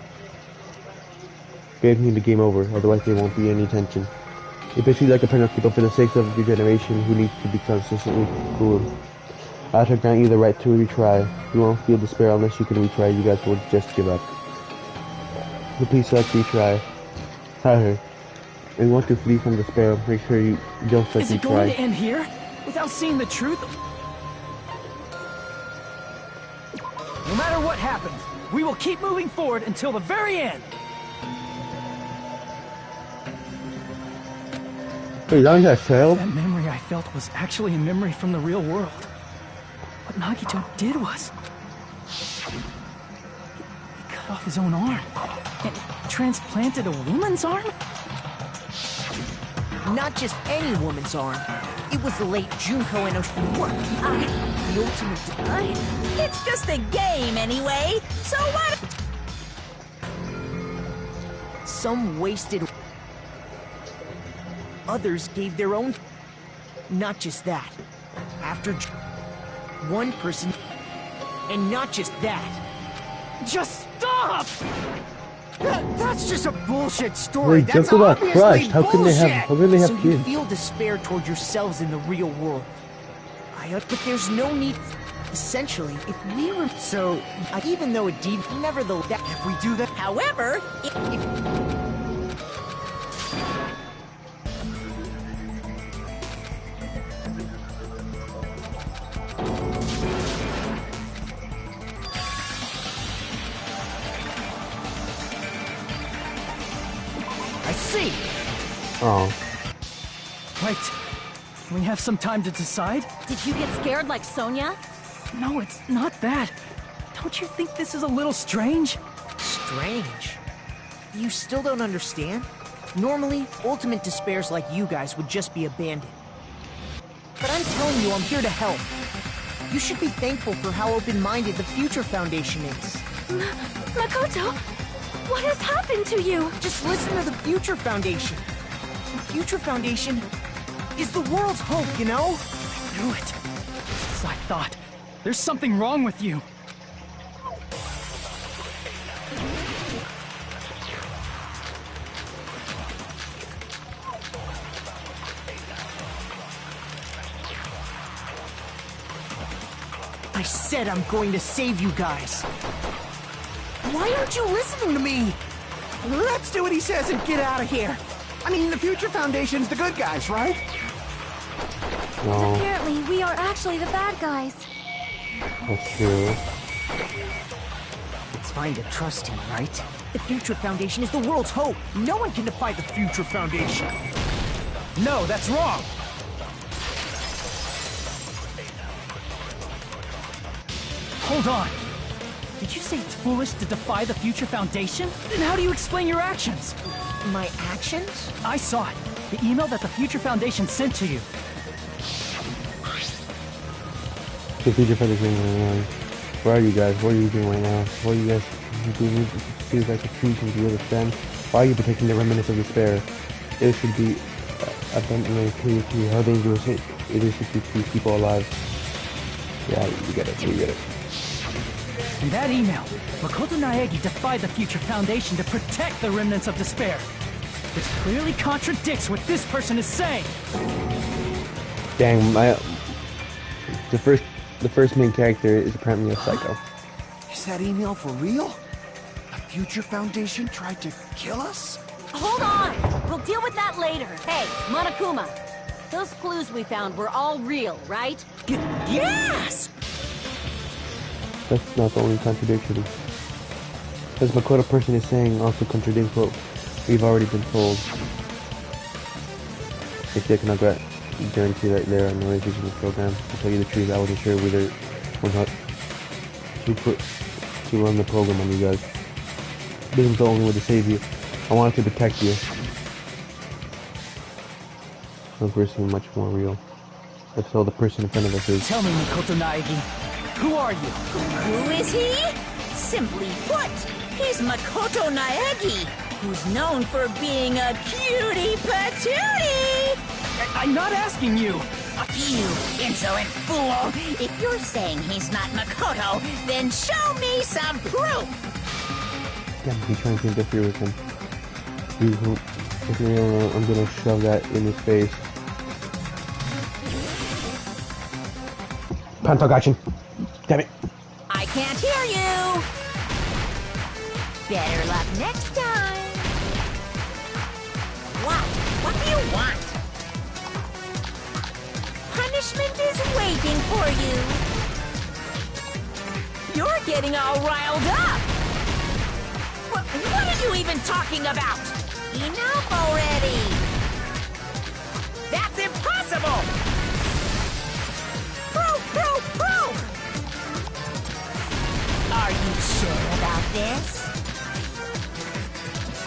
They need the game over, otherwise there won't be any tension. It's basically like a penalty, for the sake of your generation who needs to be consistently cruel. I shall grant you the right to retry. You won't feel despair unless you can retry. You guys will just give up. So please select retry. Tell her. If you want to flee from despair, make sure you don't select retry. Is it going to end here? Without seeing the truth? No matter what happens, we will keep moving forward until the very end. Wait, that failed? That memory I felt was actually a memory from the real world. What Nagito did was... He cut off his own arm. And transplanted a woman's arm? Not just any woman's arm. It was the late Junko and Oshimura. The ultimate... It's just a game anyway, so what? Some wasted... Others gave their own... Not just that. After... One person... And not just that. Just stop! That's just a bullshit story. Wait, Junko got crushed. How can they have kids? So you feel despair toward yourselves in the real world. But there's no need... Essentially, if we were... So, even though it nevertheless... If we do that... However, if... I see. Oh. Right. We have some time to decide. Did you get scared like Sonia? No, it's not that. Don't you think this is a little strange? Strange? You still don't understand? Normally, ultimate despairs like you guys would just be abandoned. But I'm telling you, I'm here to help. You should be thankful for how open-minded the Future Foundation is. Makoto, what has happened to you? Just listen to the Future Foundation. The Future Foundation is the world's hope, you know? Knew it. As I thought. There's something wrong with you. I said I'm going to save you guys. Why aren't you listening to me? Let's do what he says and get out of here. I mean, the Future Foundation's the good guys, right? No. Apparently, we are actually the bad guys. That's true. It's fine to trust him, right? The Future Foundation is the world's hope. No one can defy the Future Foundation. No, that's wrong. Hold on. Did you say it's foolish to defy the Future Foundation? Then how do you explain your actions? My actions? I saw it. The email that the Future Foundation sent to you. The Future Foundation, where are you guys? What are you doing right now? What are you guys doing? Feels like a treason, do you understand? Why are you protecting the remnants of despair? It should be abundantly clear to you how dangerous it is to keep these people alive. Yeah, you get it, you get it. In that email, Makoto Naegi defied the Future Foundation to protect the remnants of despair. This clearly contradicts what this person is saying. Dang, the first main character is apparently a psycho. Is that email for real? The Future Foundation tried to kill us? Hold on! We'll deal with that later. Hey, Monokuma. Those clues we found were all real, right? Yes! That's not the only contradiction. This Makoto person is saying also contradicts what we've already been told. If they cannot guarantee that there are no issues in the program, to tell you the truth, I wasn't sure whether or not to run the program on you guys. This was the only way to save you. I wanted to protect you. Of course, seem much more real. If so, the person in front of us is. Tell me, Makoto Naegi, who are you? Who is he? Simply put, he's Makoto Naegi, who's known for being a cutie patootie! I'm not asking you! You insolent fool! If you're saying he's not Makoto, then show me some proof! Damn, he's trying to interfere with him. If you don't, I'm gonna shove that in his face. Pantogachin! Damn it! I can't hear you! Better luck next time! What? What do you want? Punishment is waiting for you! You're getting all riled up! What are you even talking about? Enough already! That's impossible! Proof! Are you sure about this?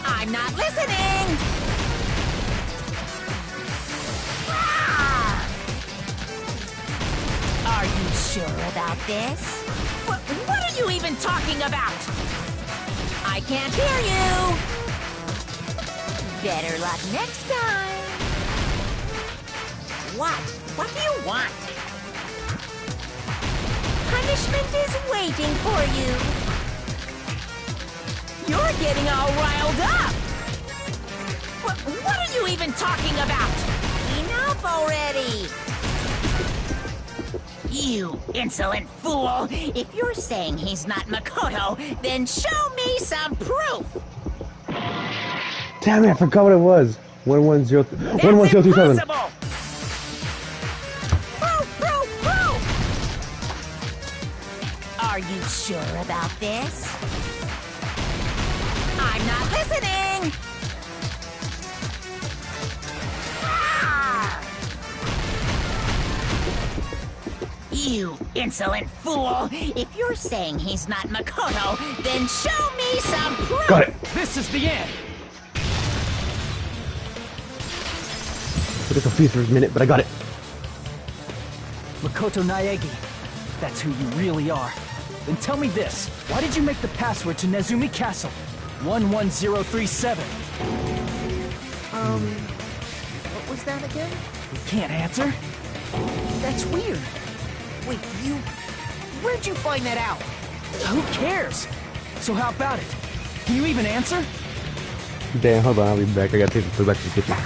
I'm not listening! Ah! Are you sure about this? What are you even talking about? I can't hear you! Better luck next time! What do you want? Punishment is waiting for you! You're getting all riled up! What are you even talking about? Enough already! You insolent fool! If you're saying he's not Makoto, then show me some proof! Damn it, I forgot what it was. 11027. Proof! Are you sure about this? I'm not listening! Ah! You insolent fool! If you're saying he's not Makoto, then show me some proof! Got it! This is the end! I was confused for a minute, but I got it. Makoto Naegi, that's who you really are. Then tell me this, why did you make the password to Nezumi Castle? 11037. What was that again? You can't answer? That's weird. Wait, where'd you find that out? Who cares? So how about it? Can you even answer? Damn, hold on, I'll be back. I gotta take the food back to the kitchen.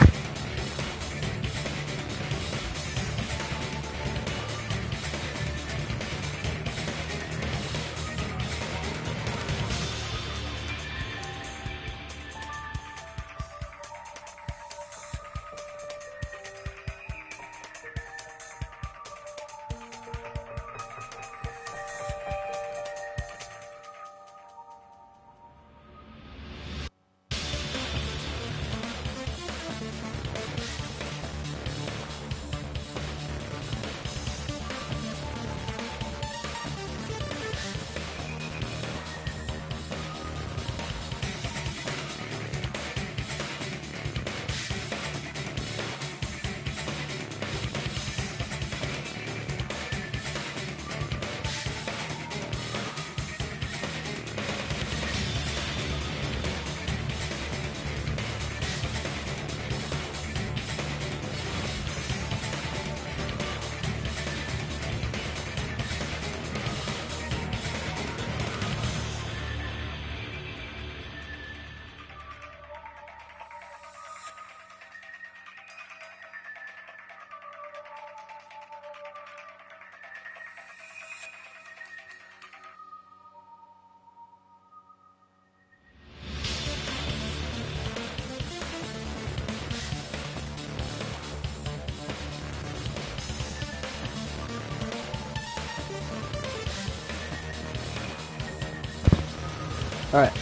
Alright,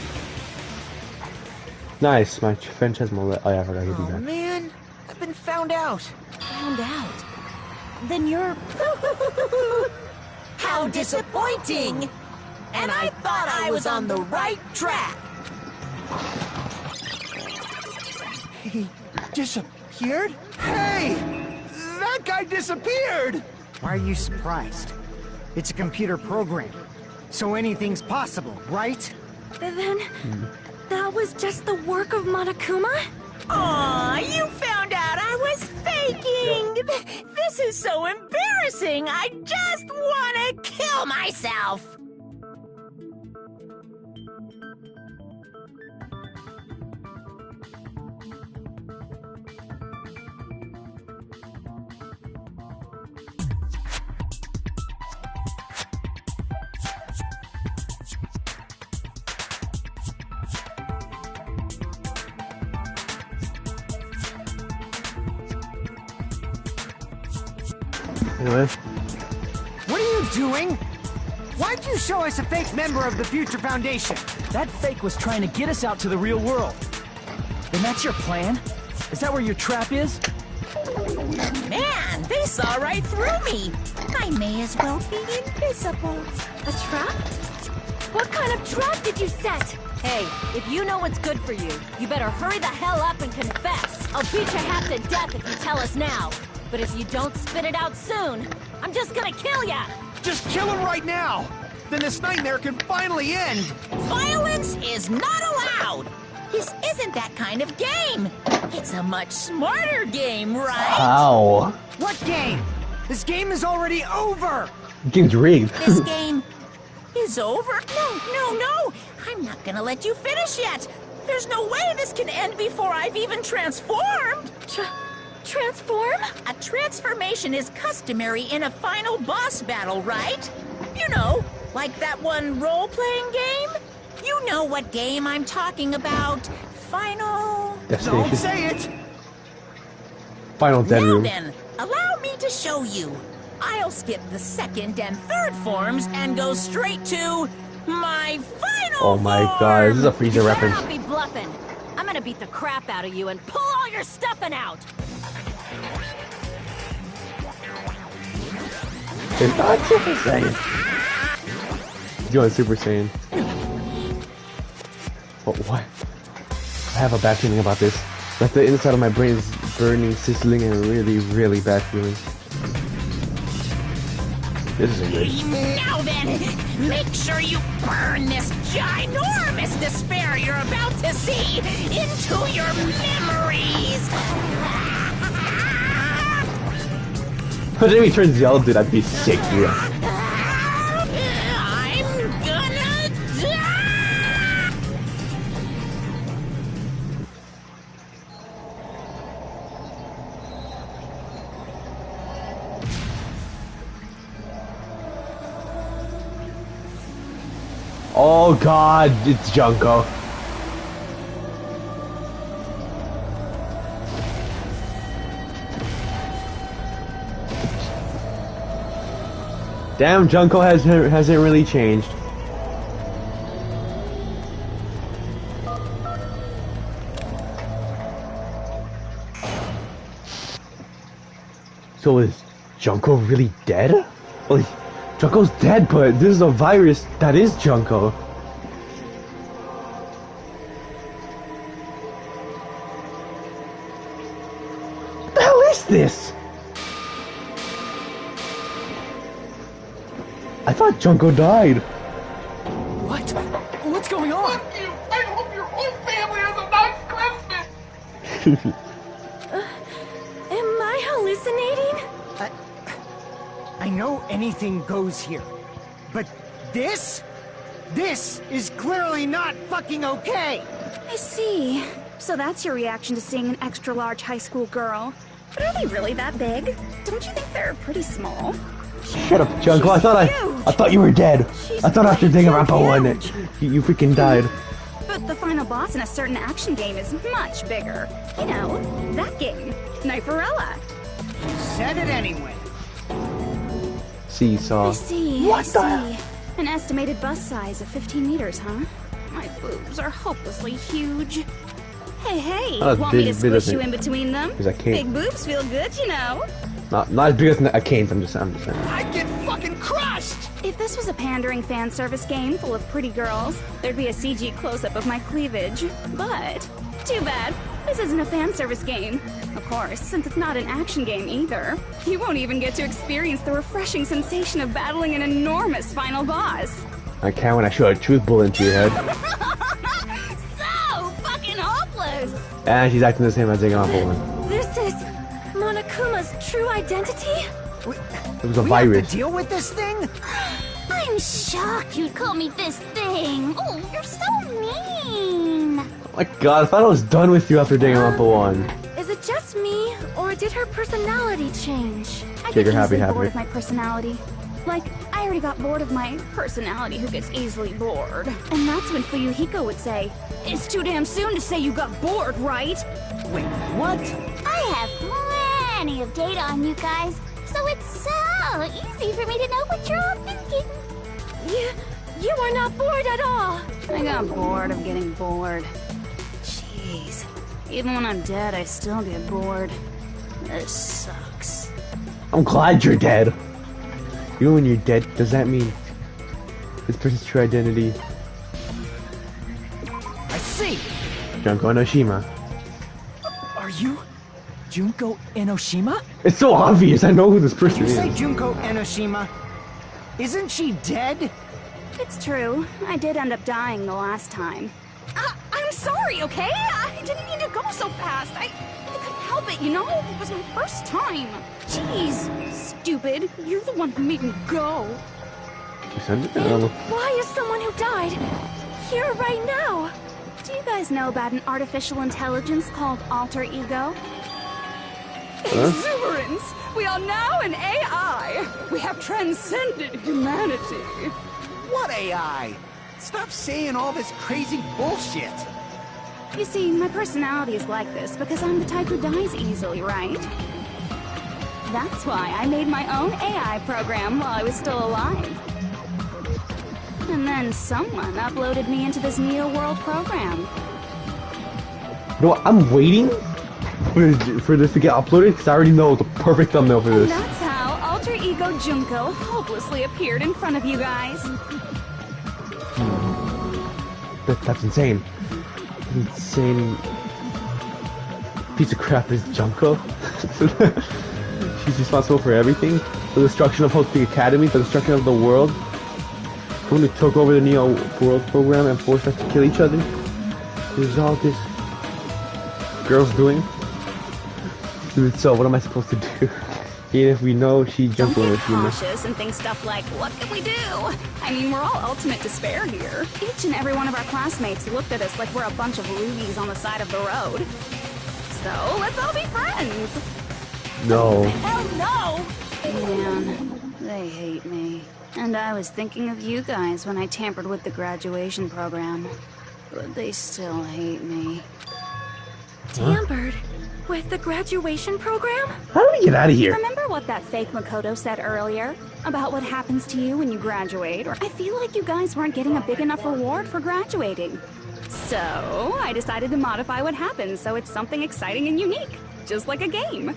Nice, my French has mullet. Oh yeah, I forgot to do Oh that. man, I've been found out. Found out. Then you're... How disappointing! And I thought I was on the right track. He disappeared? Hey! That guy disappeared! Why are you surprised? It's a computer program, so anything's possible, right? Then, that was just the work of Monokuma? Aw, you found out I was faking! This is so embarrassing! I just wanna kill myself! Anyway, What are you doing? Why'd you show us a fake member of the Future Foundation? That fake was trying to get us out to the real world. And that's your plan? Is that where your trap is? Man, they saw right through me! I may as well be invisible. A trap? What kind of trap did you set? Hey, if you know what's good for you, you better hurry the hell up and confess. I'll beat you half to death if you tell us now. But if you don't spit it out soon, I'm just gonna kill ya! Just kill him right now! Then this nightmare can finally end! Violence is not allowed! This isn't that kind of game! It's a much smarter game, right? how? What game? This game is already over! Game's rigged. This game is over? No! I'm not gonna let you finish yet! There's no way this can end before I've even transformed! Transform? A transformation is customary in a final boss battle, right? You know, like that one role-playing game? You know what game I'm talking about. Final... Don't Destination. say it! Final dead Now room. then, allow me to show you. I'll skip the second and third forms and go straight to my final Oh my form. god, this is a Frieza You better reference. not be bluffing. I'm gonna beat the crap out of you and pull all your stuffing out. It's not Super Saiyan. You want Super Saiyan? What? I have a bad feeling about this. Like the inside of my brain is burning, sizzling, and a really, really bad feeling. This isn't good. Now then, make sure you burn this ginormous despair you're about to see into your memories. But if he turns yellow, dude, that'd be sick, dude. I'm gonna die. Oh god, it's Junko. Damn, Junko hasn't really changed. So is Junko really dead? Well, Junko's dead, but this is a virus that is Junko. What the hell is this? I thought Junko died. What? What's going on? Fuck you! I hope your whole family has a nice Christmas! Am I hallucinating? I know anything goes here, but this is clearly not fucking okay! I see. So that's your reaction to seeing an extra-large high school girl. But are they really that big? Don't you think they're pretty small? Shut up, Junko. I thought you were dead. I thought after Danganrompa 1, you freaking died. But the final boss in a certain action game is much bigger. You know, that game. Kniferella. Said it anyway. Seesaw. I see, What I the? see. An estimated bust size of 15 meters, huh? My boobs are hopelessly huge. Hey, Not as want me to big squish as you it- in between them? as a cane. Big boobs feel good, you know. Not as big as a canes. I'm just saying. I'd get fucking crushed! If this was a pandering fan service game full of pretty girls, there'd be a CG close-up of my cleavage. But, too bad, this isn't a fan service game. Of course, since it's not an action game either, you won't even get to experience the refreshing sensation of battling an enormous final boss. I can when I shoot a truth bullet into your head. So fucking hopeless! And she's acting the same as Danganronpa one. This is Monokuma's true identity? It was a We virus. have to deal with this thing? I'm shocked you'd call me this thing. Oh, you're so mean. Oh my god, I thought I was done with you after Danganronpa 1. Is it just me, or did her personality change? I Take get her happy, easily happy. bored of my personality. Like, I already got bored of my personality who gets easily bored. And that's when Fuyuhiko would say, "It's too damn soon to say you got bored, right?" Wait, what? I have plenty of data on you guys, so it's so easy for me to know what you're all thinking. You are not bored at all. I got bored of getting bored. Jeez. Even when I'm dead, I still get bored. This sucks. I'm glad you're dead. Even when you're dead, does that mean this person's true identity? I see. Junko Enoshima. Are you Junko Enoshima? It's so obvious. I know who this Did person you is. say Junko Enoshima? Isn't she dead? It's true. I did end up dying the last time. I'm sorry, okay? I didn't mean to go so fast. I couldn't help it, you know? It was my first time. Jeez. Stupid. You're the one who made me go. Why is someone who died here right now? Do you guys know about an artificial intelligence called alter ego? Exuberance! We are now an AI! We have transcended humanity! What AI? Stop saying all this crazy bullshit! You see, my personality is like this because I'm the type who dies easily, right? That's why I made my own AI program while I was still alive. And then someone uploaded me into this neo-world program. You know what? I'm waiting for this to get uploaded because I already know the perfect thumbnail for And this. that's how Alter Ego Junko hopelessly appeared in front of you guys. That's insane. Insane piece of crap is Junko. She's responsible for everything. The destruction of Hope Academy, the destruction of the world. Someone who took over the Neo World program and forced us to kill each other. There's all this girl's doing. Dude, so what am I supposed to do? Even if we know she jumped Don't over get human. cautious and think stuff like, what can we do? I mean, we're all ultimate despair here. Each and every one of our classmates looked at us like we're a bunch of loogies on the side of the road. So, let's all be friends. No. Hell no! Man, they hate me. And I was thinking of you guys when I tampered with the graduation program. But they still hate me. Tampered with the graduation program? How do we get out of here? Remember what that fake Makoto said earlier? About what happens to you when you graduate? I feel like you guys weren't getting a big enough reward for graduating. So, I decided to modify what happens so it's something exciting and unique. Just like a game.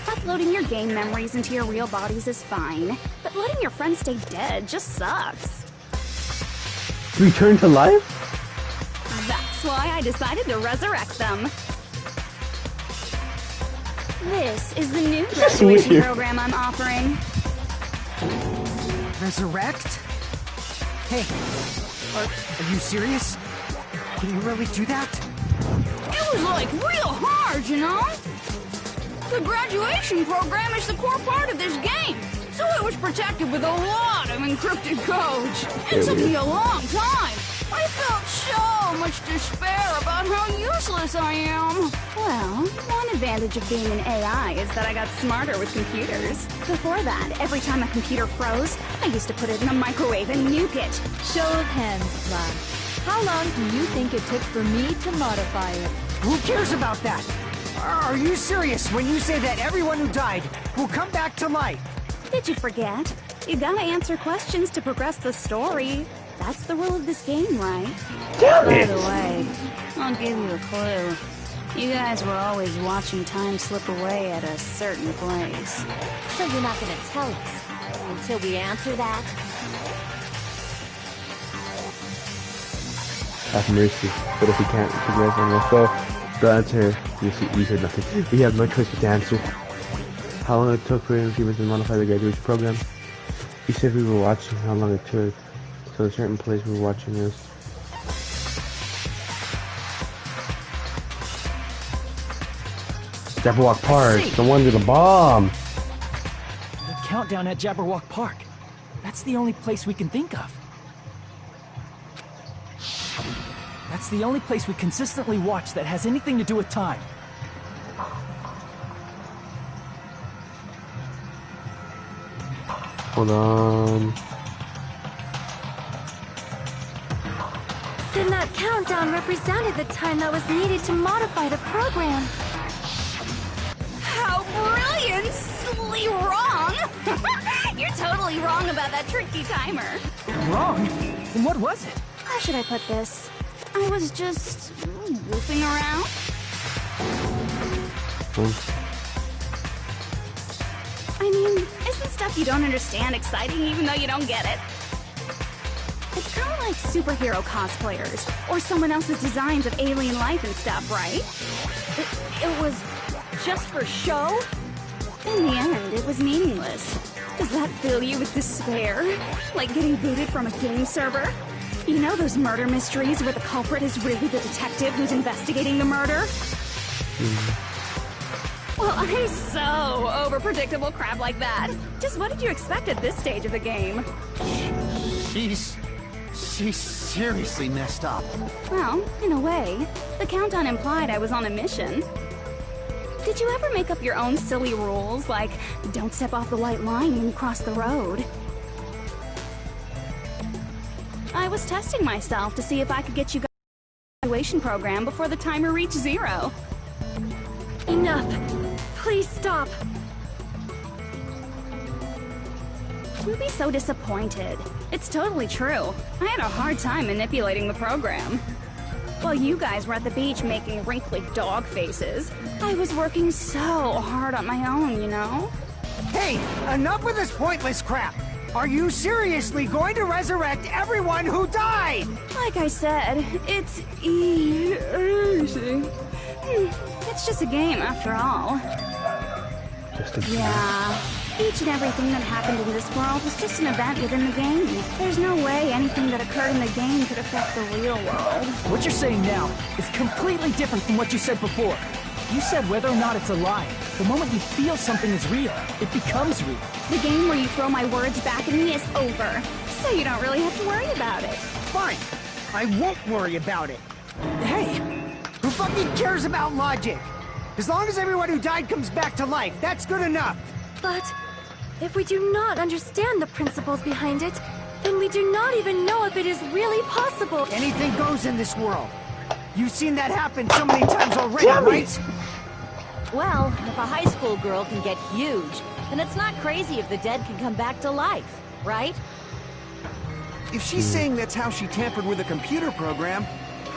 Uploading your game memories into your real bodies is fine, but letting your friends stay dead just sucks. Return to life? That's why I decided to resurrect them. This is the new graduation weird. program I'm offering. Resurrect? Hey, are you serious? Can you really do that? It was like real hard, you know? The graduation program is the core part of this game, so it was protected with a lot of encrypted codes. It took me a long time. I felt so much despair about how useless I am. Well, one advantage of being an AI is that I got smarter with computers. Before that, every time a computer froze, I used to put it in a microwave and nuke it. Show of hands, class. How long do you think it took for me to modify it? Who cares about that? Are you serious when you say that everyone who died will come back to life? Did you forget? You gotta answer questions to progress the story. That's the rule of this game, right? Damn By it! the way, I'll give you a clue. You guys were always watching time slip away at a certain place. So you're not gonna tell us until we answer that? Have mercy. But if we can't, we can rest on us. So, the answer, you said nothing. We have no choice but to answer. How long it took for humans to modify the graduation program? You said we were watching how long it took. So a certain place we were watching this. Jabberwock Park, the one with the bomb! The countdown at Jabberwock Park. That's the only place we can think of. That's the only place we consistently watch that has anything to do with time. Hold on. Then that countdown represented the time that was needed to modify the program. How brilliantly wrong! You're totally wrong about that tricky timer. Wrong? Then what was it? How should I put this? I was just goofing around. I mean, isn't stuff you don't understand exciting even though you don't get it? It's kind of like superhero cosplayers, or someone else's designs of alien life and stuff, right? It was just for show? In the end, it was meaningless. Does that fill you with despair? Like getting booted from a game server? You know those murder mysteries where the culprit is really the detective who's investigating the murder? Well, I'm so over predictable crap like that. Just what did you expect at this stage of the game? She's seriously messed up. Well, in a way, the countdown implied I was on a mission. Did you ever make up your own silly rules, like don't step off the white line when you cross the road? I was testing myself to see if I could get you guys a graduation program before the timer reached 0. Enough. Please stop. You'll be so disappointed. It's totally true. I had a hard time manipulating the program. While you guys were at the beach making wrinkly dog faces, I was working so hard on my own, you know? Hey, enough with this pointless crap! Are you seriously going to resurrect everyone who died? Like I said, it's easy. It's just a game after all. Yeah, each and everything that happened in this world was just an event within the game. There's no way anything that occurred in the game could affect the real world. What you're saying now is completely different from what you said before. You said whether or not it's a lie. The moment you feel something is real, it becomes real. The game where you throw my words back at me is over, so you don't really have to worry about it. Fine. I won't worry about it. Hey! Who fucking cares about logic? As long as everyone who died comes back to life, that's good enough. But if we do not understand the principles behind it, then we do not even know if it is really possible. Anything goes in this world. You've seen that happen so many times already, right? Well, if a high school girl can get huge, then it's not crazy if the dead can come back to life, right? If she's saying that's how she tampered with a computer program,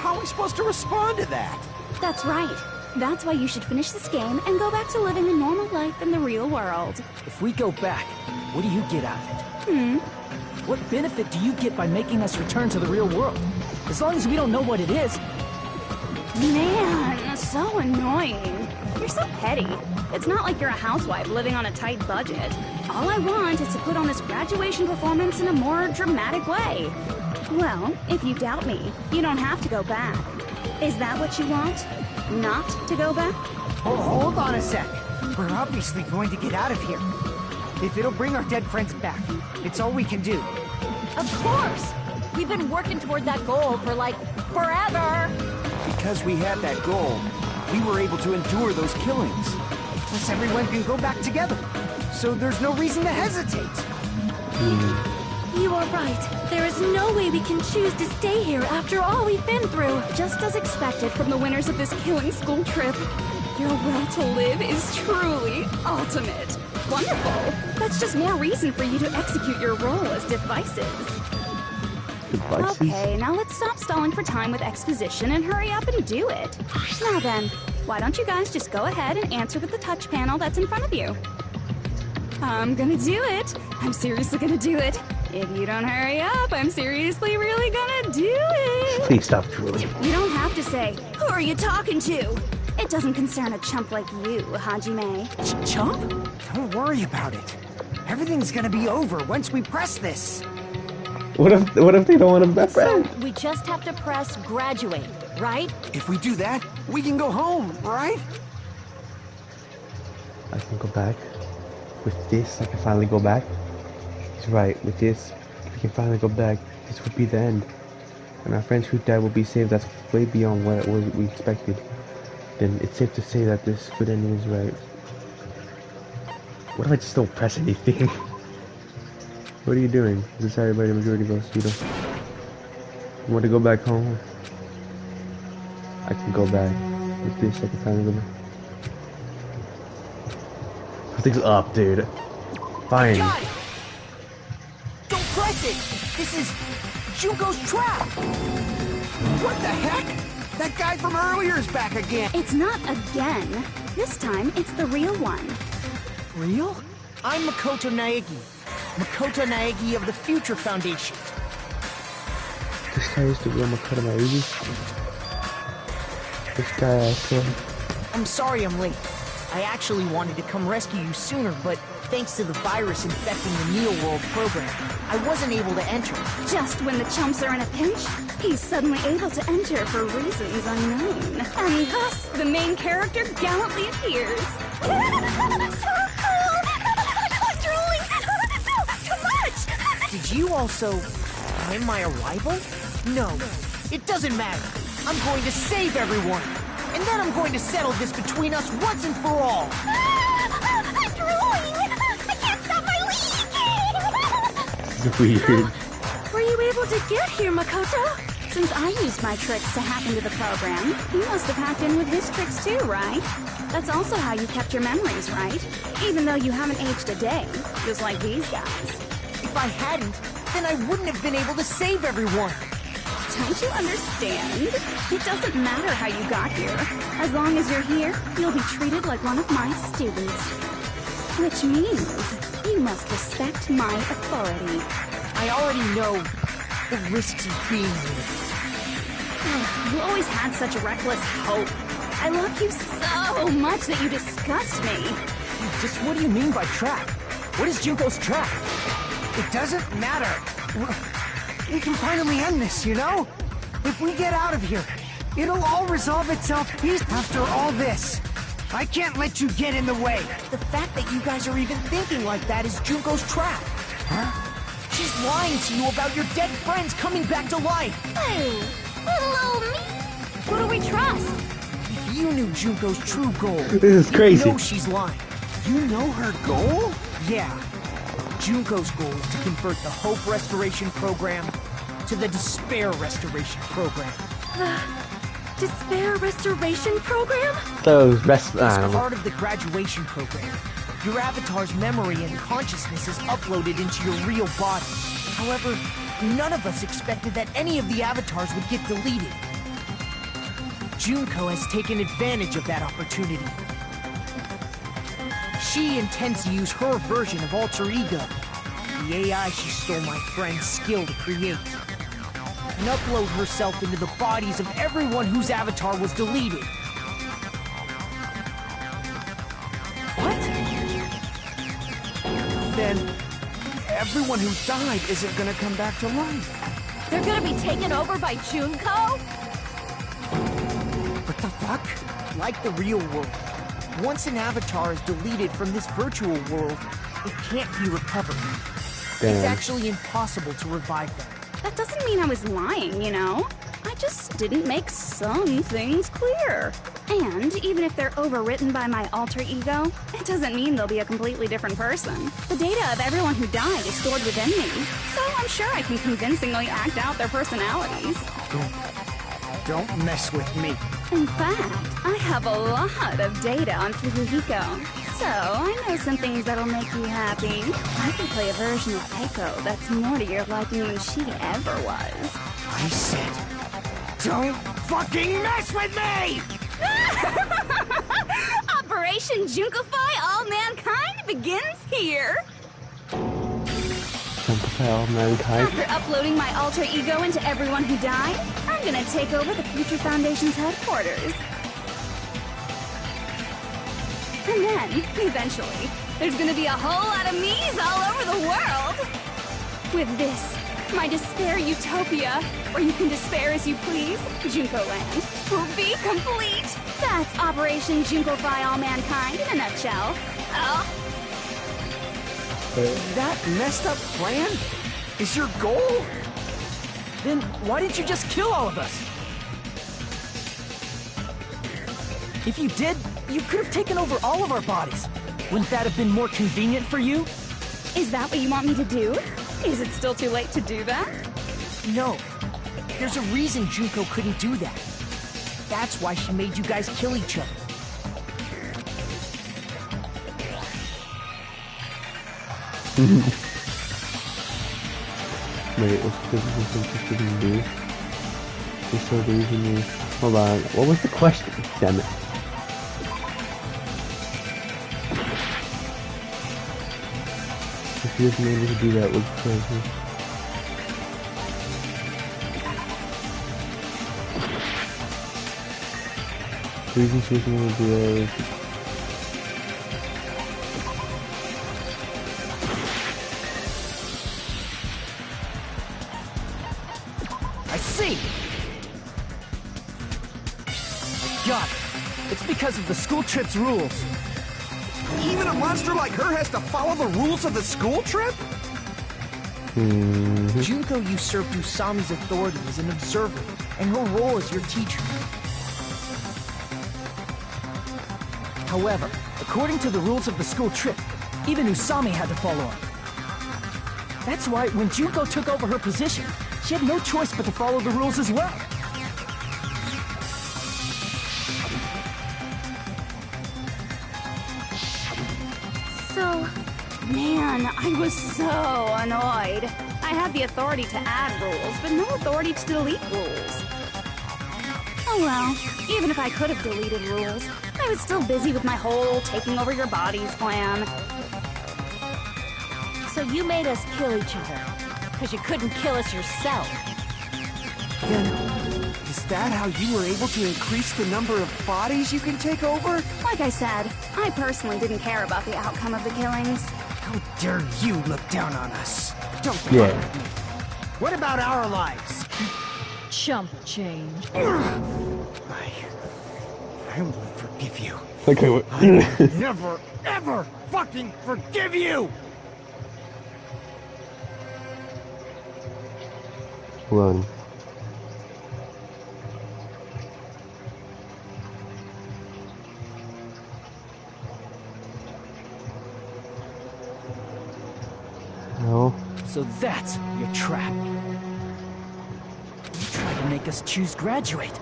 how are we supposed to respond to that? That's right. That's why you should finish this game and go back to living a normal life in the real world. If we go back, what do you get out of it? What benefit do you get by making us return to the real world? As long as we don't know what it is. Man, so annoying. You're so petty. It's not like you're a housewife living on a tight budget. All I want is to put on this graduation performance in a more dramatic way. Well, if you doubt me, you don't have to go back. Is that what you want? Not to go back? Oh, hold on a sec. We're obviously going to get out of here. If it'll bring our dead friends back, it's all we can do. Of course! We've been working toward that goal for, like, forever! Because we had that goal, we were able to endure those killings. Plus everyone can go back together. So there's no reason to hesitate. You are right. There is no way we can choose to stay here after all we've been through. Just as expected from the winners of this killing school trip, your will to live is truly ultimate. Wonderful. That's just more reason for you to execute your role as devices. Devices? Okay, now let's stop stalling for time with exposition and hurry up and do it. Now then, why don't you guys just go ahead and answer with the touch panel that's in front of you? I'm gonna do it. I'm seriously gonna do it. If you don't hurry up, I'm seriously really gonna do it. Please stop drooling. You don't have to say, who are you talking to? It doesn't concern a chump like you, Hajime. Chump? Don't worry about it. Everything's gonna be over once we press this. What if they don't want to be So, friends? we just have to press graduate, right? If we do that, we can go home, right? I can go back. With this, I can finally go back. He's right. With this, we can finally go back. This would be the end. And our friends who died will be saved. That's way beyond what we expected. Then it's safe to say that this good ending is right. What if I just don't press anything? What are you doing? This is how everybody majority votes. You don't. You want to go back home? I can go back. With this, I can finally go back. Everything's up, dude. Fine. Got it! Don't press it! This is Junko's trap! What the heck? That guy from earlier is back again. It's not again. This time, it's the real one. Real? I'm Makoto Naegi. Makoto Naegi of the Future Foundation. This guy is the real Makoto Naegi. This guy actually. I'm sorry I'm late. I actually wanted to come rescue you sooner, but thanks to the virus infecting the Neo World program, I wasn't able to enter. Just when the chumps are in a pinch, he's suddenly able to enter for reasons unknown. And thus, the main character gallantly appears. So cool! I'm drooling! So much! Did you also time my arrival? No, it doesn't matter. I'm going to save everyone. And then I'm going to settle this between us once and for all. I'm drooling! I can't stop my leak! Weird. Were you able to get here, Makoto? Since I used my tricks to hack into the program, you must have hacked in with his tricks too, right? That's also how you kept your memories, right? Even though you haven't aged a day, just like these guys. If I hadn't, then I wouldn't have been able to save everyone. Don't you understand? It doesn't matter how you got here. As long as you're here, you'll be treated like one of my students. Which means you must respect my authority. I already know the risks of being here. You always had such reckless hope. I love you so much that you disgust me. Just what do you mean by trap? What is Junko's trap? It doesn't matter. We can finally end this, you know? If we get out of here, it'll all resolve itself peacefully. After all this, I can't let you get in the way. The fact that you guys are even thinking like that is Junko's trap. Huh? She's lying to you about your dead friends coming back to life. Oh, hello, me. Who do we trust? If you knew Junko's true goal, This is crazy. you know she's lying. You know her goal? Yeah. Junko's goal is to convert the Hope Restoration Program to the Despair Restoration Program. The Despair Restoration Program? Those rest. I As don't know. part of the graduation program, your avatar's memory and consciousness is uploaded into your real body. However, none of us expected that any of the avatars would get deleted. Junko has taken advantage of that opportunity. She intends to use her version of Alter Ego, the AI she stole my friend's skill to create, and upload herself into the bodies of everyone whose avatar was deleted. What? Then everyone who died isn't gonna come back to life. They're gonna be taken over by Junko? What the fuck? Like the real world, once an avatar is deleted from this virtual world, it can't be recovered. It's Damn. actually impossible to revive them. That doesn't mean I was lying, you know? I just didn't make some things clear. And even if they're overwritten by my alter ego, it doesn't mean they'll be a completely different person. The data of everyone who died is stored within me, so I'm sure I can convincingly act out their personalities. Don't mess with me. In fact, I have a lot of data on Furuhiko, So, I know some things that'll make you happy. I can play a version of Keiko that's more to your liking than she ever was. I said, don't fucking mess with me! Operation Junkify All Mankind begins here. Simplify all mankind. After uploading my alter ego into everyone who died, I'm gonna take over the Future Foundation's headquarters. And then, eventually, there's gonna be a whole lot of me's all over the world! With this, my despair utopia, where you can despair as you please, Junko Land, will be complete! That's Operation Junkify All Mankind in a nutshell. Oh. That messed up plan is your goal? Then why didn't you just kill all of us? If you did, you could have taken over all of our bodies. Wouldn't that have been more convenient for you? Is that what you want me to do? Is it still too late to do that? No. There's a reason Junko couldn't do that. That's why she made you guys kill each other. Wait, what's the interested in do? Just so the reason is... Hold on, what was the question? Damn it. If he wasn't able to do that, what's the question? The reason she wasn't able to do that was... Got it. It's because of the school trip's rules. Even a monster like her has to follow the rules of the school trip? Junko usurped Usami's authority as an observer, and her role as your teacher. However, according to the rules of the school trip, even Usami had to follow them. That's why when Junko took over her position, she had no choice but to follow the rules as well. Man, I was so annoyed. I had the authority to add rules, but no authority to delete rules. Oh well, even if I could have deleted rules, I was still busy with my whole taking over your bodies plan. So you made us kill each other, because you couldn't kill us yourself. Then, is that how you were able to increase the number of bodies you can take over? Like I said, I personally didn't care about the outcome of the killings. How dare you look down on us? Don't Yeah. What about our lives? Chump change. I won't forgive you. Okay, what? Never, ever fucking forgive you! Run. No. So that's your trap. You try to make us choose graduate,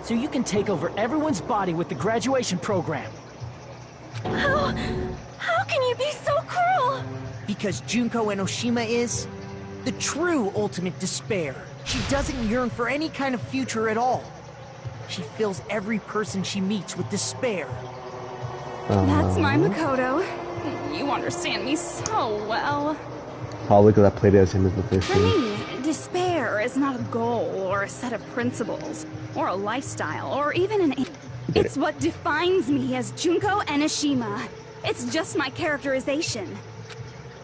so you can take over everyone's body with the graduation program. How can you be so cruel? Because Junko Enoshima is the true ultimate despair. She doesn't yearn for any kind of future at all. She fills every person she meets with despair. That's my Makoto. You understand me so well. Probably because I played as him as the first For game. me, despair is not a goal or a set of principles or a lifestyle or even an... It's what defines me as Junko Enoshima. It's just my characterization.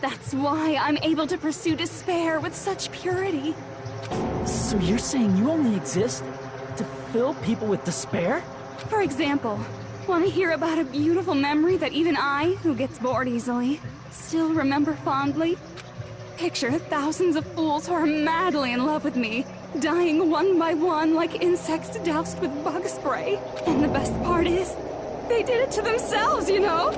That's why I'm able to pursue despair with such purity. So you're saying you only exist to fill people with despair? For example, want to hear about a beautiful memory that even I, who gets bored easily, still remember fondly? Picture thousands of fools who are madly in love with me, dying one by one like insects doused with bug spray. And the best part is, they did it to themselves, you know?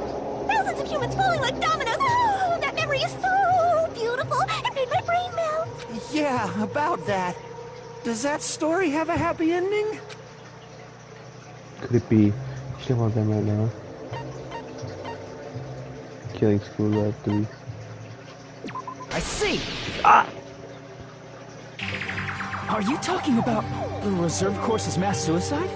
Thousands of humans falling like dominoes. Oh, that memory is so beautiful. It made my brain melt. Yeah, about that. Does that story have a happy ending? Could it be? She want them right now. killing school after we... I see! Are you talking about the reserve course's mass suicide?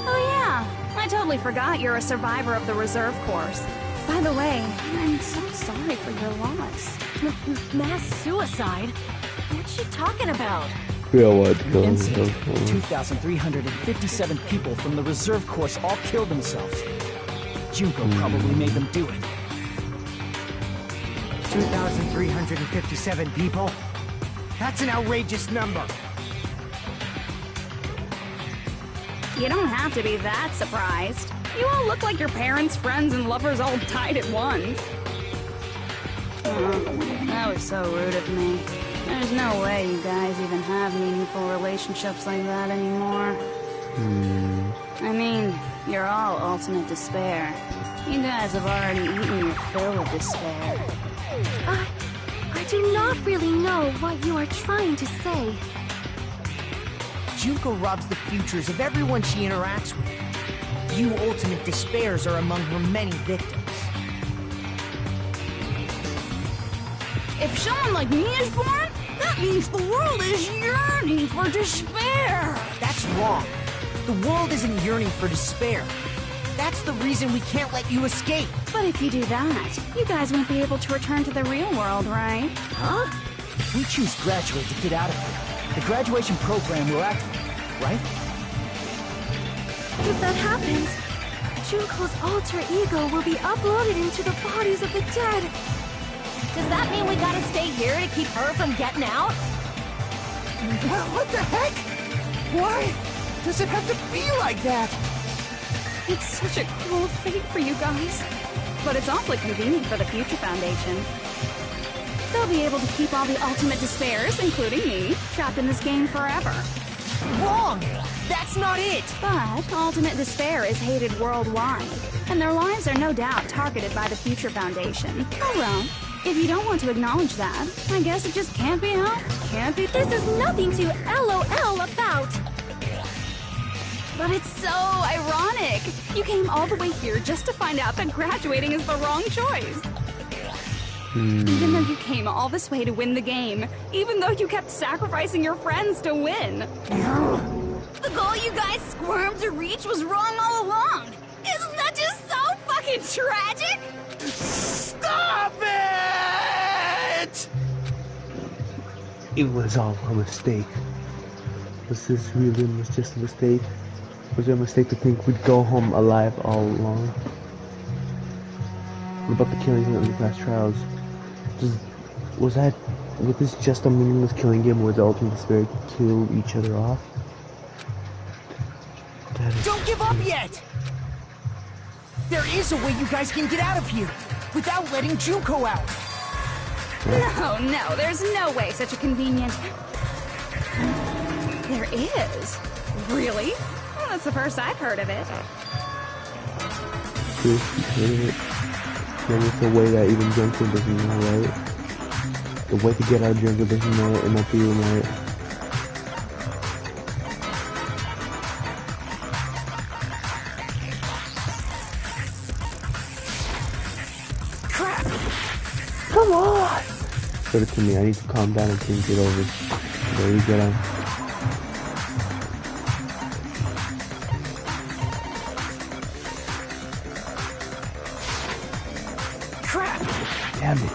Oh yeah, I totally forgot you're a survivor of the reserve course. By the way, I'm so sorry for your loss. Mass suicide? What's she talking about? Yeah, what? The incident, 2,357 people from the reserve course all killed themselves. Junko probably made them do it. 2,357 people? That's an outrageous number. You don't have to be that surprised. You all look like your parents, friends, and lovers all died at once. Oh, that was so rude of me. There's no way you guys even have meaningful relationships like that anymore. I mean, you're all ultimate despair. You guys have already eaten your fill of despair. I do not really know what you are trying to say. Junko robs the futures of everyone she interacts with. You ultimate despairs are among her many victims. If someone like me is born, that means the world is yearning for despair. That's wrong. The world isn't yearning for despair. That's the reason we can't let you escape. But if you do that, you guys won't be able to return to the real world, right? Huh? If we choose graduate to get out of here, the graduation program will activate, right? If that happens, Junko's alter ego will be uploaded into the bodies of the dead. Does that mean we gotta stay here to keep her from getting out? What the heck? Why does it have to be like that? It's such a cruel fate for you guys. But it's awfully convenient for the Future Foundation. They'll be able to keep all the ultimate despairs, including me, trapped in this game forever. Wrong! That's not it! But ultimate despair is hated worldwide, and their lives are no doubt targeted by the Future Foundation. Oh well, if you don't want to acknowledge that, I guess it just can't be helped. Can't be. This is nothing to LOL about. But it's so ironic. You came all the way here just to find out that graduating is the wrong choice. Even though you came all this way to win the game, even though you kept sacrificing your friends to win. The goal you guys squirmed to reach was wrong all along. Isn't that just so fucking tragic? Stop it! It was all a mistake. Was this really just a mistake? Was it a mistake to think we'd go home alive all along? What about the killings in the underclass trials? Was this just a meaningless killing game where the ultimate despair killed each other off? Don't give up yet! There is a way you guys can get out of here without letting Junko out. No, there's no way such a convenient... There is? Really? Well, that's the first I've heard of it. Maybe it's a way that even Junko doesn't know, right? The way to get out of Junko doesn't know it might be right. Crap! Come on! Put it to me, I need to calm down and think it over. There you go. Crap! Damn it.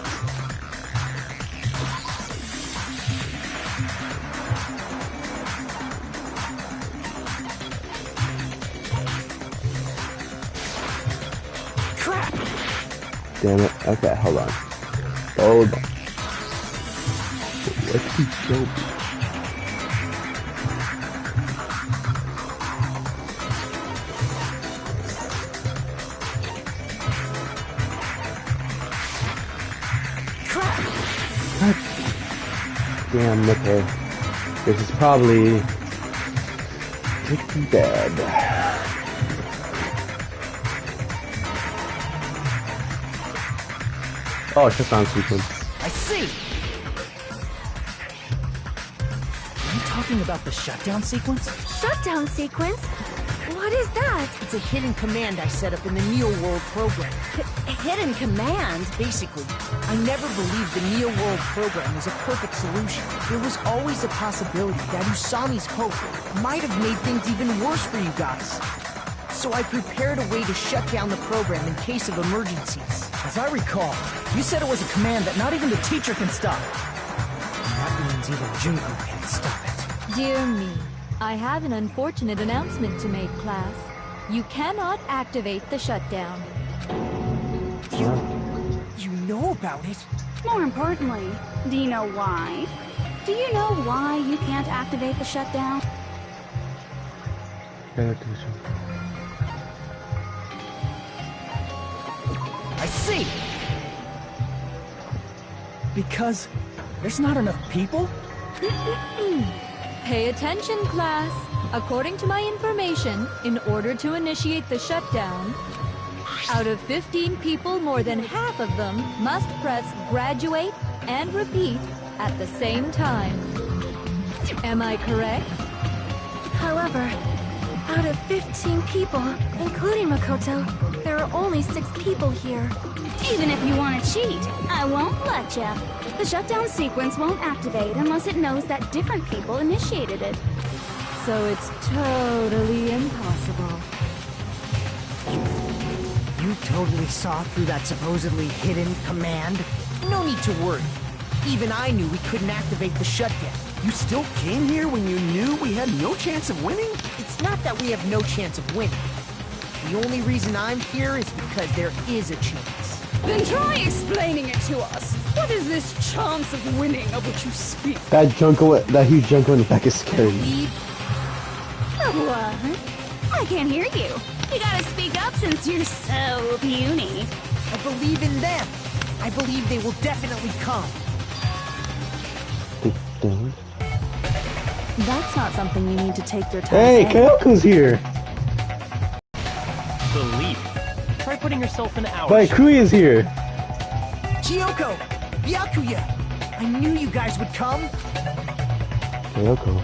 Crap! Damn it. Okay, hold on. Hold on. Let's keep going. Damn, okay. This is probably pretty bad. Oh, shutdown sequence. I see! Are you talking about the shutdown sequence? Shutdown sequence? What is that? It's a hidden command I set up in the Neo World program. Hidden command? Basically, I never believed the Neo World program was a perfect solution. There was always a possibility that Usami's hope might have made things even worse for you guys. So I prepared a way to shut down the program in case of emergencies. As I recall, you said it was a command that not even the teacher can stop. And that means even Junko can't stop it. Dear me, I have an unfortunate announcement to make, class. You cannot activate the shutdown. You know about it? More importantly, do you know why? Do you know why you can't activate the shutdown? I see! Because there's not enough people? Pay attention, class. According to my information, in order to initiate the shutdown, out of 15 people, more than half of them must press graduate and repeat at the same time. Am I correct? However, out of 15 people, including Makoto, there are only 6 people here. Even if you want to cheat, I won't let ya. The shutdown sequence won't activate unless it knows that different people initiated it. So it's totally impossible. You totally saw through that supposedly hidden command? No need to worry. Even I knew we couldn't activate the shutdown. You still came here when you knew we had no chance of winning? It's not that we have no chance of winning. The only reason I'm here is because there is a chance. Then try explaining it to us. What is this chance of winning of which you speak? That huge Junko in the back is scary. What? I can't hear you. You gotta speak up since you're so puny. I believe in them. I believe they will definitely come. That's not something you need to take your time. Hey, Kyoko's here! Believe. Try putting yourself in our But Kuya's here! Kyoko! Byakuya! I knew you guys would come! Kyoko.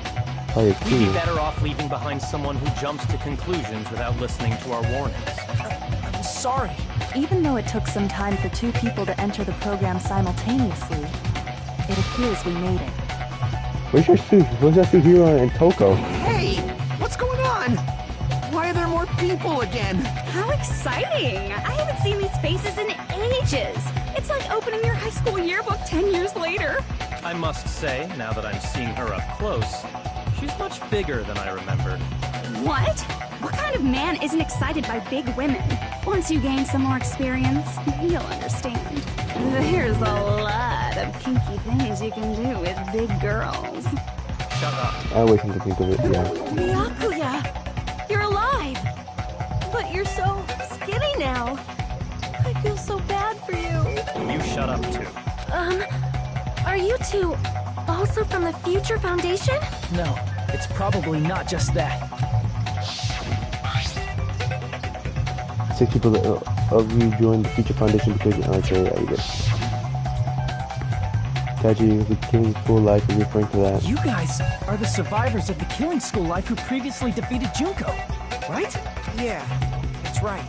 We'd be better off leaving behind someone who jumps to conclusions without listening to our warnings. I'm sorry. Even though it took some time for 2 people to enter the program simultaneously, it appears we made it. Where's your Suhiro and Toko? Hey! What's going on? Why are there more people again? How exciting! I haven't seen these faces in ages. It's like opening your high school yearbook 10 years later. I must say, now that I'm seeing her up close, she's much bigger than I remembered. What? What kind of man isn't excited by big women? Once you gain some more experience, you'll understand. There's a lot of kinky things you can do with big girls. Shut up. I wait to think of it, yeah. Byakuya! You're alive! But you're so skinny now. I feel so bad for you. You shut up, too. Are you 2 also from the Future Foundation? No, it's probably not just that. 6 people of you joined the Future Foundation because okay, I get it. Taji, the Killing School Life is referring to that. You guys are the survivors of the Killing School Life who previously defeated Junko, right? Yeah, that's right.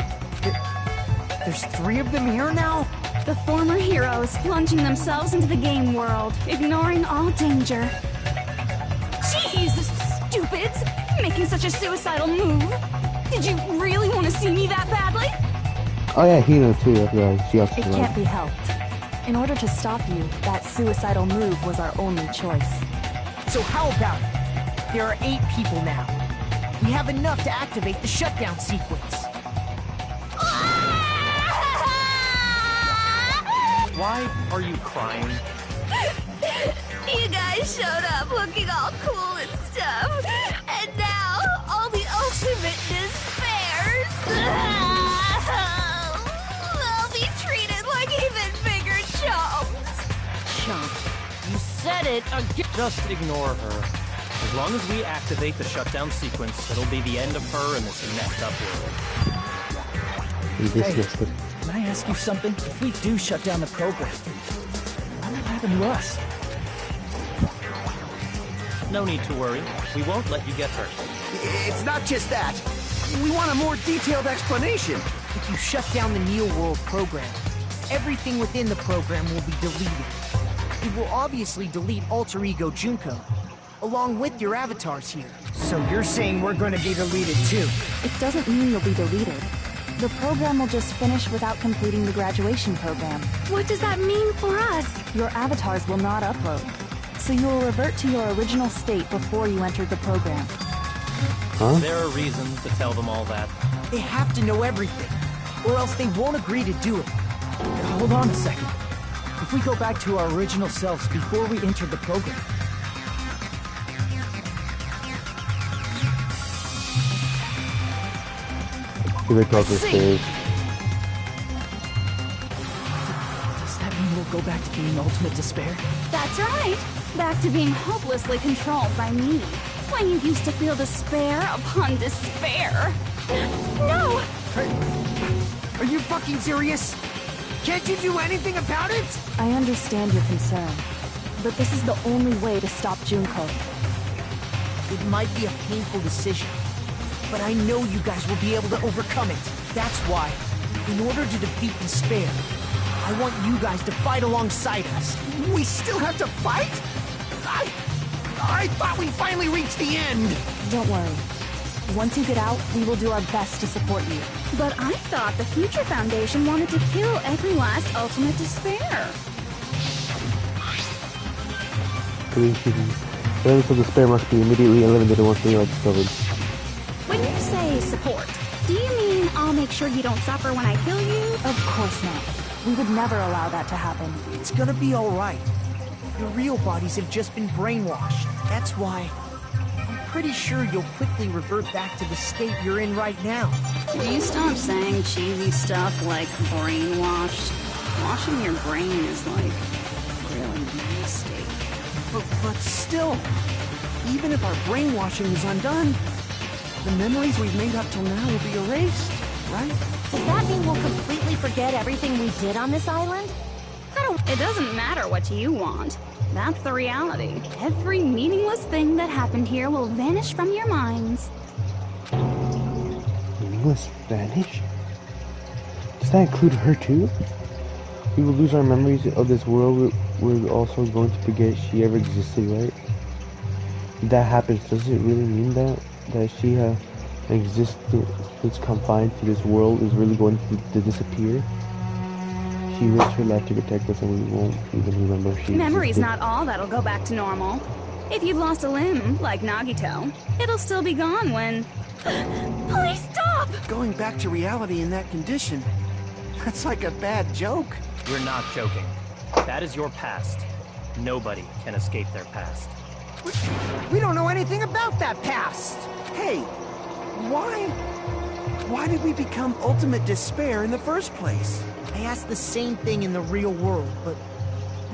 There's 3 of them here now? The former heroes plunging themselves into the game world, ignoring all danger. Jeez, stupids! Making such a suicidal move. Did you really want to see me that badly? Oh yeah, Hino too, yeah, she also It can't be helped. In order to stop you, that suicidal move was our only choice. So how about it? There are 8 people now. We have enough to activate the shutdown sequence. Why are you crying? You guys showed up looking all cool and stuff, and now all the ultimate despairs. They'll be treated like even bigger chumps. Chump. You said it again. Just ignore her. As long as we activate the shutdown sequence, it'll be the end of her in this messed up world. Hey, can I ask you something? If we do shut down the program, what will happen to us? No need to worry. We won't let you get hurt. It's not just that. We want a more detailed explanation. If you shut down the Neo World program, everything within the program will be deleted. It will obviously delete Alter Ego Junko, along with your avatars here. So you're saying we're gonna be deleted too? It doesn't mean you'll be deleted. The program will just finish without completing the graduation program. What does that mean for us? Your avatars will not upload, so you will revert to your original state before you entered the program. Is there a reason to tell them all that? They have to know everything, or else they won't agree to do it. Hold on a second. If we go back to our original selves before we entered the program, Does that mean we'll go back to being ultimate despair? That's right. Back to being hopelessly controlled by me. When you used to feel despair upon despair. No! Are you fucking serious? Can't you do anything about it? I understand your concern, but this is the only way to stop Junko. It might be a painful decision, but I know you guys will be able to overcome it. That's why, in order to defeat despair, I want you guys to fight alongside us. We still have to fight? I thought we finally reached the end. Don't worry. Once you get out, we will do our best to support you. But I thought the Future Foundation wanted to kill every last ultimate despair. Elements of despair must be immediately eliminated once they are discovered. When you say support, do you mean I'll make sure you don't suffer when I kill you? Of course not. We would never allow that to happen. It's gonna be alright. Your real bodies have just been brainwashed. That's why I'm pretty sure you'll quickly revert back to the state you're in right now. Will you stop saying cheesy stuff like brainwashed? Washing your brain is like really nasty. But still, even if our brainwashing is undone, the memories we've made up till now will be erased, right? Does that mean we'll completely forget everything we did on this island? It doesn't matter what you want. That's the reality. Every meaningless thing that happened here will vanish from your minds. Meaningless vanish? Does that include her too? We will lose our memories of this world. We're also going to forget she ever existed, right? If that happens, does it really mean that she existence confined to this world is really going to disappear? She risks her life to protect us, and we won't even remember she Memory's existed. not all that'll go back to normal. If you've lost a limb, like Nagito, it'll still be gone when... Please stop! Going back to reality in that condition, that's like a bad joke. We're not joking. That is your past. Nobody can escape their past. We don't know anything about that past! Hey, why did we become ultimate despair in the first place? I asked the same thing in the real world, but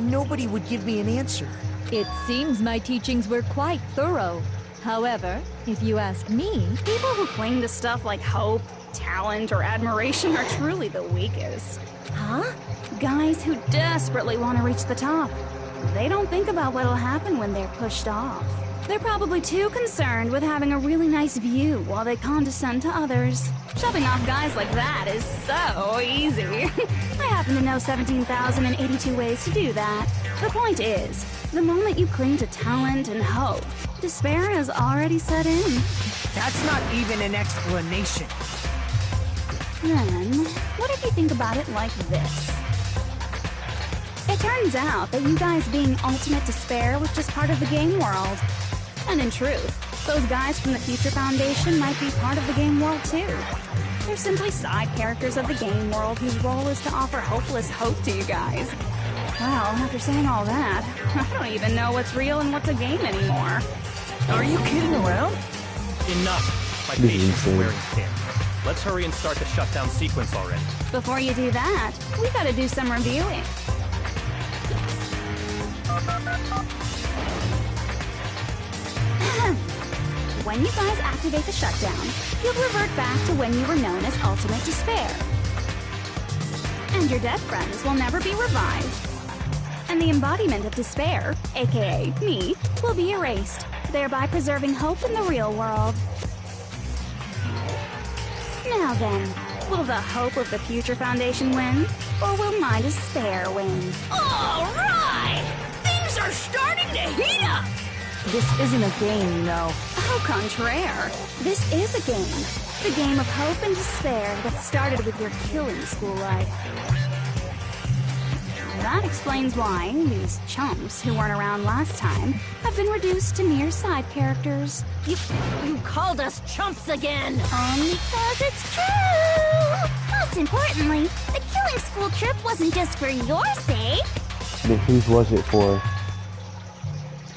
nobody would give me an answer. It seems my teachings were quite thorough. However, if you ask me... People who cling to stuff like hope, talent, or admiration are truly the weakest. Huh? Guys who desperately want to reach the top. They don't think about what'll happen when they're pushed off. They're probably too concerned with having a really nice view while they condescend to others. Shoving off guys like that is so easy. I happen to know 17,082 ways to do that. The point is, the moment you cling to talent and hope, despair has already set in. That's not even an explanation. Then, what if you think about it like this? It turns out that you guys being ultimate despair was just part of the game world. And in truth, those guys from the Future Foundation might be part of the game world too. They're simply side characters of the game world whose role is to offer hopeless hope to you guys. Well, after saying all that, I don't even know what's real and what's a game anymore. Are you kidding around? Enough! My patience is wearing thin. Let's hurry and start the shutdown sequence already. Before you do that, we gotta do some reviewing. When you guys activate the shutdown, you'll revert back to when you were known as Ultimate Despair. And your dead friends will never be revived. And the embodiment of despair, aka me, will be erased, thereby preserving hope in the real world. Now then, will the hope of the Future Foundation win? Or will my despair win? All right! Things are starting to heat up! This isn't a game, you know. Au contraire. This is a game. The game of hope and despair that started with your killing school life. That explains why these chumps who weren't around last time have been reduced to mere side characters. You called us chumps again! Because it's true! Most importantly, the killing school trip wasn't just for your sake. Then whose was it for?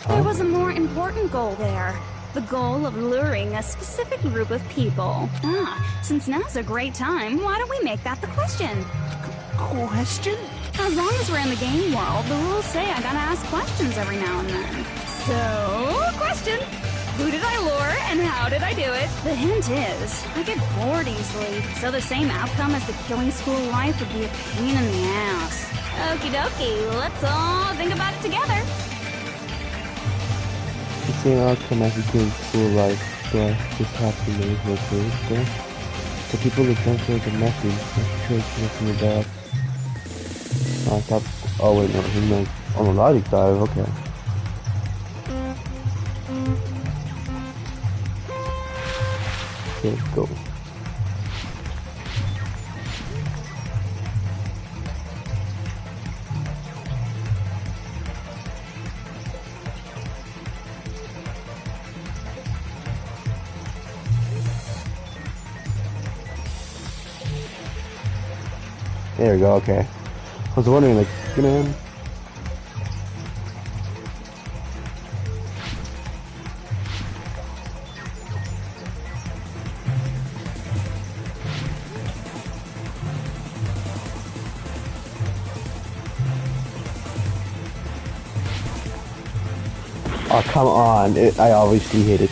There was a more important goal there. The goal of luring a specific group of people. Since now's a great time, why don't we make that the question? Question? As long as we're in the game world, the rules say I gotta ask questions every now and then. So, question. Who did I lure and how did I do it? The hint is, I get bored easily, so the same outcome as the killing school life would be a pain in the ass. Okie dokie, let's all think about it together. The same outcome as the killing school life, but just happened to be okay. The people that transferred the message, concentration from the back. I thought, oh wait, no, he meant on the logic dive, okay. Okay, go. There we go, okay. I was wondering, like, you know... Oh, come on. I obviously hate it.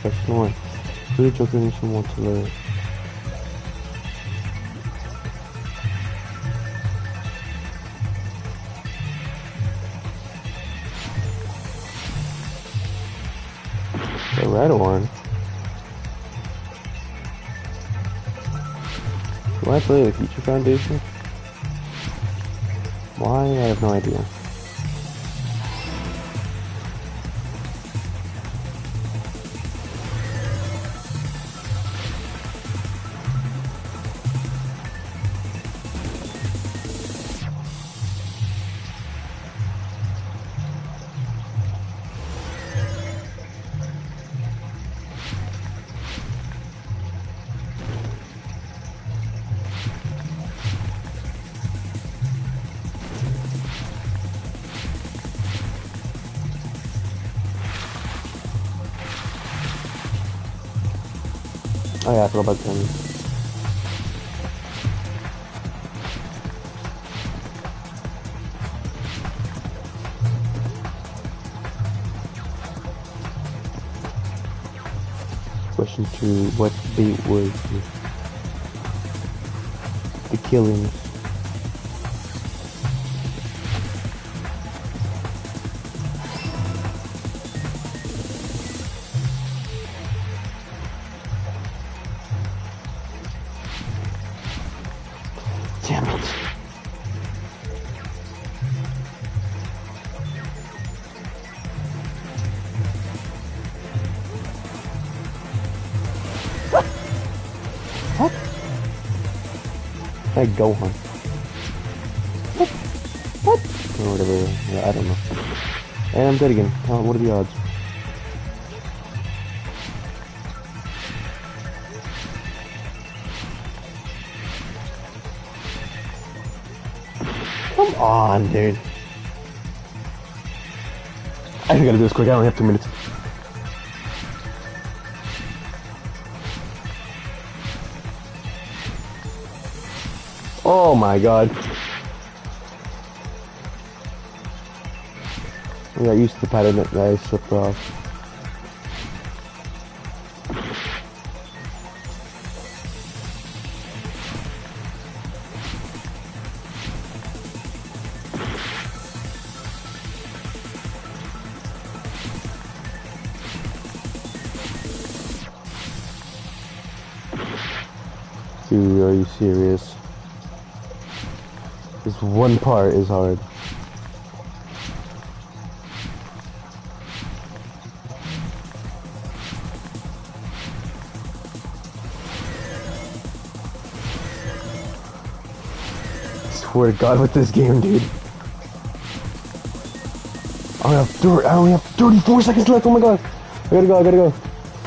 Question 1. Who did your clinician want to learn? The red one. Do I play the Future Foundation? Why? I have no idea. Oh yeah, I forgot about them. Question 2, what bait was the killings? Damn it. What? Hey, go on. What? What? Or whatever. Yeah, I don't know. And I'm dead again. What are the odds? Come on, dude. I gotta do this quick. I only have 2 minutes. Oh my god. I got used to the pattern that I slipped off. Dude, are you serious? This one part is hard. Swear to God with this game, dude. I only have 34 seconds left. Oh my God. I gotta go.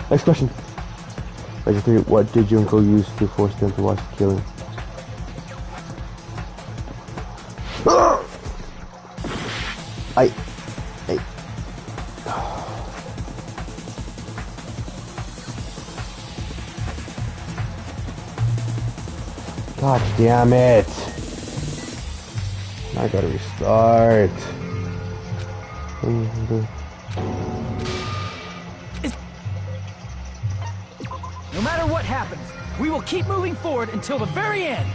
Next question. Question 3. What did Junko use to force them to watch the killing? I God damn it. I gotta restart. No matter what happens, we will keep moving forward until the very end.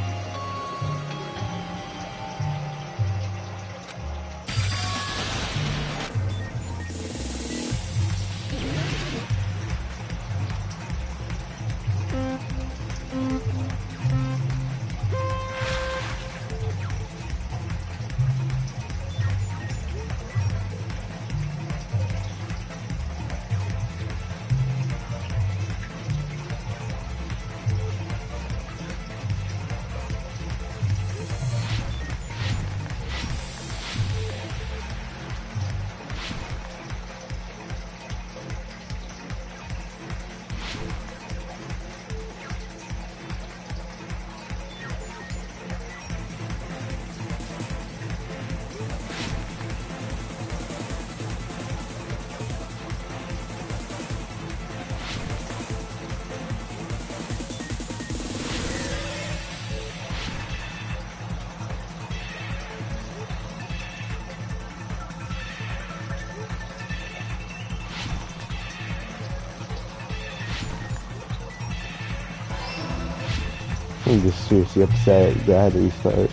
I'm just seriously upset that I had to restart.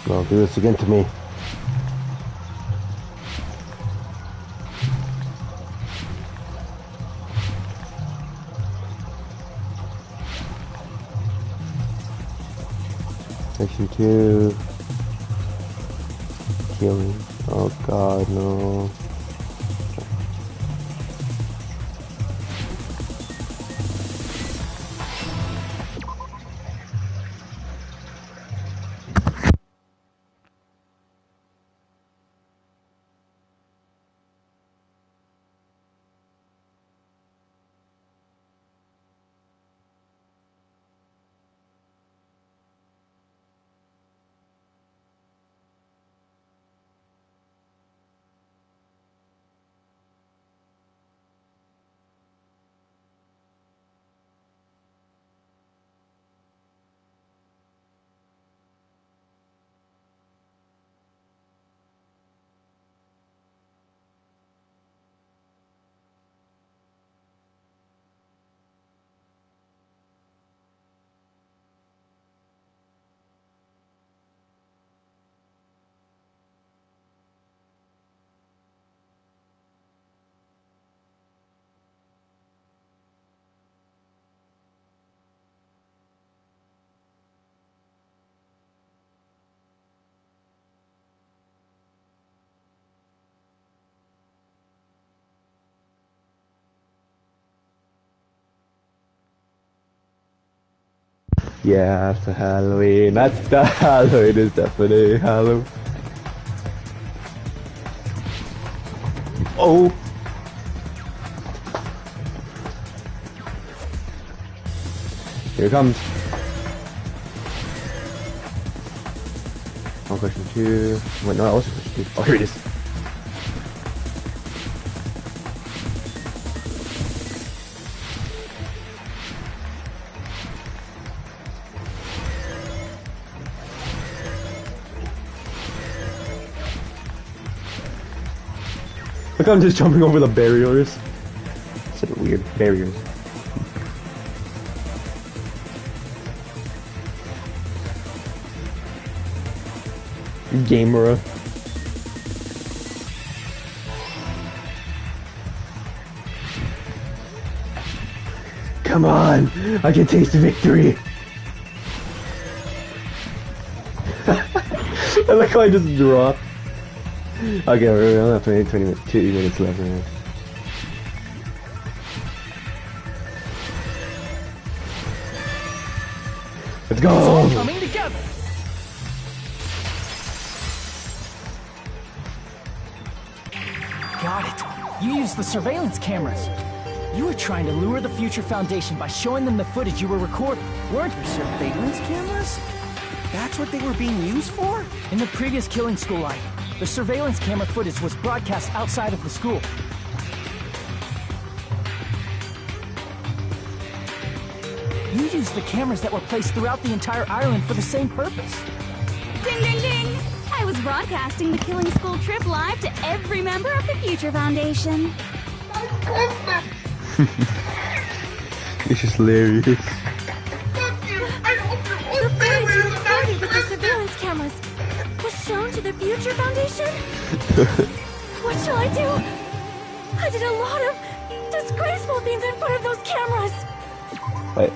Don't do this again to me. Section 2. Killing. Oh God, no. Yeah, it's a Halloween. That's the Halloween. It's definitely Halloween. Oh. Here it comes. Oh, question 2. Wait, no, that wasn't question 2. Oh, here it is. Look, I'm just jumping over the barriers. Such weird barriers. Gamer. Come on! I can taste victory! I like how I just dropped. Okay, we only have 20 minutes left right now. Let's go! It's all coming together! Got it. You used the surveillance cameras. You were trying to lure the Future Foundation by showing them the footage you were recording, weren't you? Surveillance cameras? That's what they were being used for? In the previous Killing School life, the surveillance camera footage was broadcast outside of the school. You used the cameras that were placed throughout the entire island for the same purpose. Ding, ding, ding! I was broadcasting the Killing School trip live to every member of the Future Foundation. It's just hilarious. The footage you recorded with the surveillance cameras was shown to the Future Foundation? What shall I do? I did a lot of disgraceful things in front of those cameras. Right.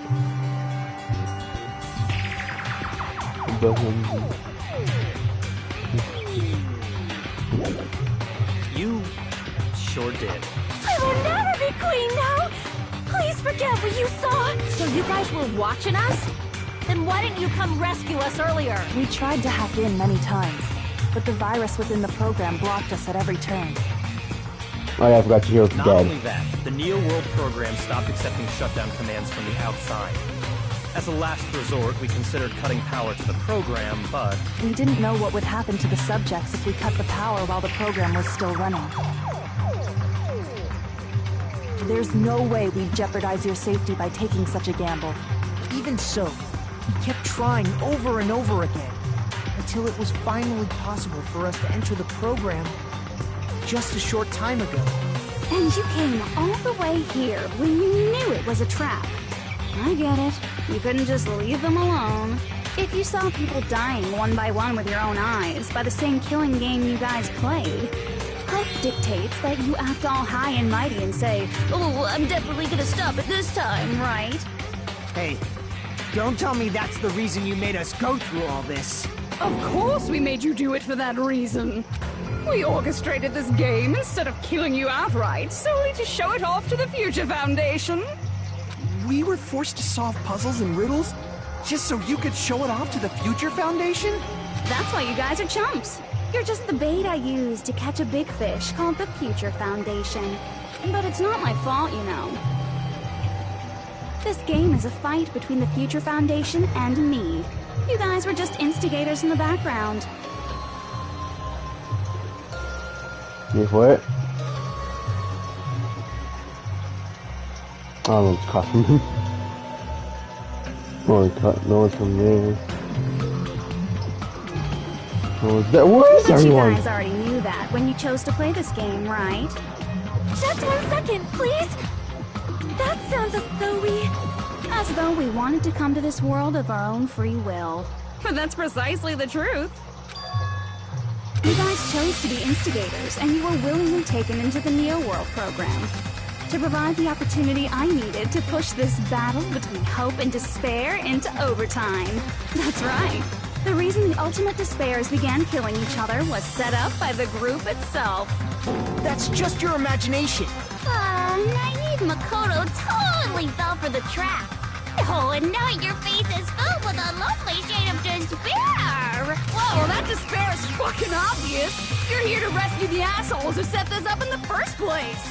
You sure did. I will never be queen now! Please forget what you saw! So you guys were watching us? Then why didn't you come rescue us earlier? We tried to hack in many times, but the virus within the program blocked us at every turn. Oh yeah, I forgot your hero's Not dead. only that, the Neo World program stopped accepting shutdown commands from the outside. As a last resort, we considered cutting power to the program, but... We didn't know what would happen to the subjects if we cut the power while the program was still running. There's no way we'd jeopardize your safety by taking such a gamble. Even so, we kept trying over and over again, until it was finally possible for us to enter the program just a short time ago. And you came all the way here when you knew it was a trap. I get it. You couldn't just leave them alone. If you saw people dying one by one with your own eyes by the same killing game you guys played, hope dictates that you act all high and mighty and say, "Oh, I'm definitely gonna stop it this time, right?" Hey, don't tell me that's the reason you made us go through all this. Of course we made you do it for that reason. We orchestrated this game instead of killing you outright, solely to show it off to the Future Foundation. We were forced to solve puzzles and riddles just so you could show it off to the Future Foundation? That's why you guys are chumps. You're just the bait I used to catch a big fish called the Future Foundation. But it's not my fault, you know. This game is a fight between the Future Foundation and me. You guys were just instigators in the background. Wait for it. Oh, no, it's cut from him. No one's cut. No one's from there. No one's there. Where is But everyone? you guys already knew that when you chose to play this game, right? Just 1 second, please! That sounds as though we wanted to come to this world of our own free will. But that's precisely the truth. You guys chose to be instigators, and you were willingly taken into the Neo World program to provide the opportunity I needed to push this battle between hope and despair into overtime. That's right. The reason the Ultimate Despairs began killing each other was set up by the group itself. That's just your imagination. Naive Makoto totally fell for the trap. Oh, and now your face is filled with a lovely shade of despair. Whoa, that despair is fucking obvious. You're here to rescue the assholes who set this up in the first place.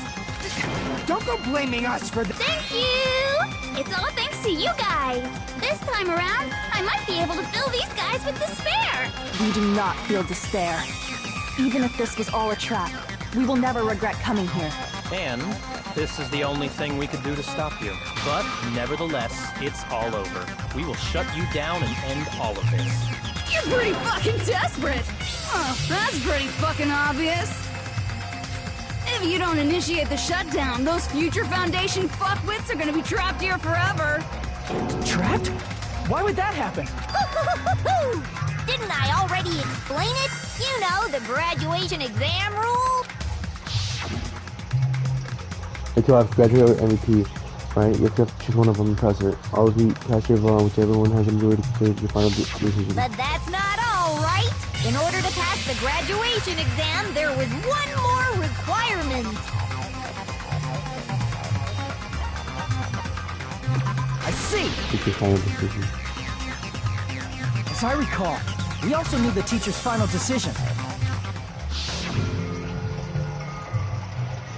Don't go blaming us for the— Thank you! It's all thanks to you guys. This time around, I might be able to fill these guys with despair. We do not feel despair. Even if this was all a trap, we will never regret coming here. And this is the only thing we could do to stop you. But nevertheless, it's all over. We will shut you down and end all of this. You're pretty fucking desperate. Oh, that's pretty fucking obvious. If you don't initiate the shutdown, those future Foundation fuckwits are gonna be trapped here forever. Trapped? Why would that happen? Didn't I already explain it? You know, the graduation exam rule. Until I've graduated MVP, right? You have to choose one of them and press it. All of you cast your vote, whichever one has a majority to your final decision. But that's not all, right? In order to pass the graduation exam, there was one more requirement. I see. It's your final decision. As I recall, we also need the teacher's final decision.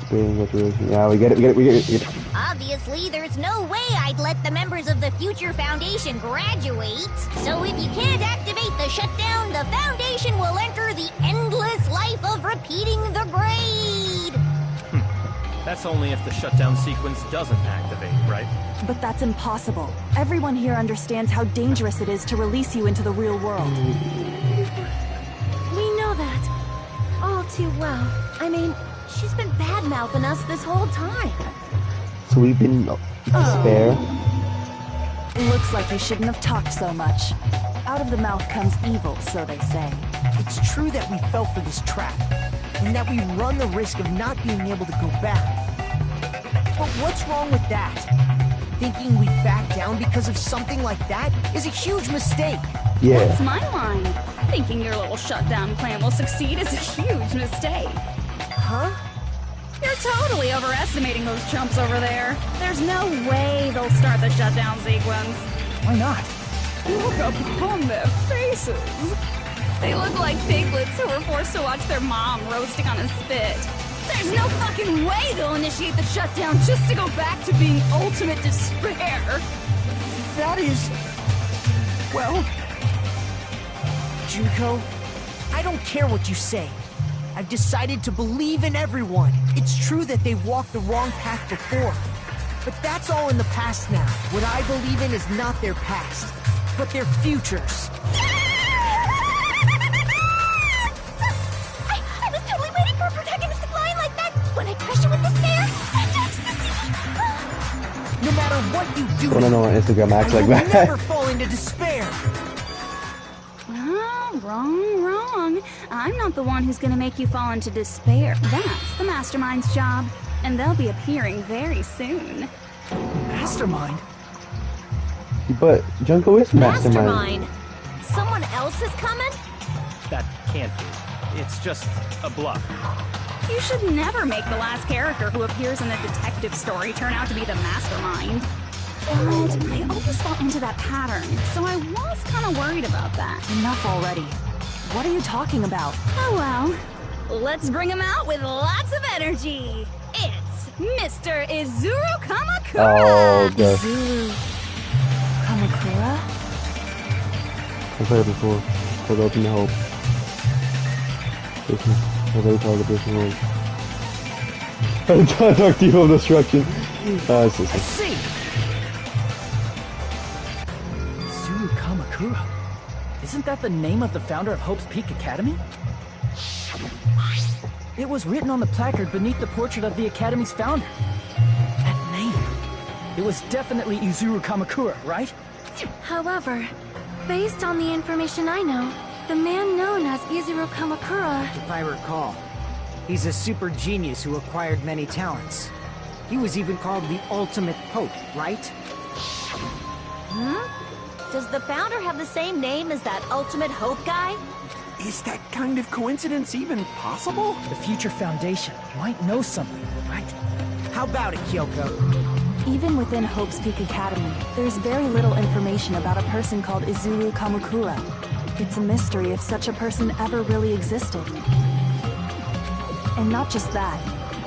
Graduation. Yeah, we get it. Obviously, there's no way I'd let the members of the Future Foundation graduate. So if you can't activate the shutdown, the Foundation will enter the endless life of repeating the grade. That's only if the shutdown sequence doesn't activate, right? But that's impossible. Everyone here understands how dangerous it is to release you into the real world. We know that. All too well. I mean, she's been bad-mouthing us this whole time. So we've been despair. Looks like you shouldn't have talked so much. Out of the mouth comes evil, so they say. It's true that we fell for this trap, and that we run the risk of not being able to go back. But what's wrong with that? Thinking we back down because of something like that is a huge mistake. Yeah. What's my line? Thinking your little shutdown plan will succeed is a huge mistake. Huh? You're totally overestimating those chumps over there. There's no way they'll start the shutdown sequence. Why not? Look upon their faces. They look like piglets who were forced to watch their mom roasting on a spit. There's no fucking way they'll initiate the shutdown just to go back to being ultimate despair. That is... well... Junko, I don't care what you say. I've decided to believe in everyone. It's true that they walked the wrong path before. But that's all in the past now. What I believe in is not their past, but their futures. I was totally waiting for a protagonist to fly like that. When I crush you with despair, such ecstasy. No matter what you do, I don't know on Instagram acts I like will that. never fall into despair. Oh, wrong. I'm not the one who's gonna make you fall into despair. That's the Mastermind's job. And they'll be appearing very soon. Mastermind? But Junko is mastermind. Mastermind? Someone else is coming? That can't be. It's just a bluff. You should never make the last character who appears in a detective story turn out to be the Mastermind. But I always fall into that pattern, so I was kind of worried about that. Enough already. What are you talking about? Oh well. Let's bring him out with lots of energy. It's Mr. Izuru Kamakura! Oh, the... Izuru Kamakura? I've heard it before. For the Ultimate Hope. What they call the Vision World. I'm trying to talk to you of destruction. I see! Izuru Kamakura? Isn't that the name of the founder of Hope's Peak Academy? It was written on the placard beneath the portrait of the Academy's founder. That name. It was definitely Izuru Kamakura, right? However, based on the information I know, the man known as Izuru Kamakura... If I recall, he's a super genius who acquired many talents. He was even called the Ultimate Hope, right? Does the founder have the same name as that Ultimate Hope guy? Is that kind of coincidence even possible? The Future Foundation might know something, right? How about it, Kyoko? Even within Hope's Peak Academy, there's very little information about a person called Izuru Kamakura. It's a mystery if such a person ever really existed. And not just that,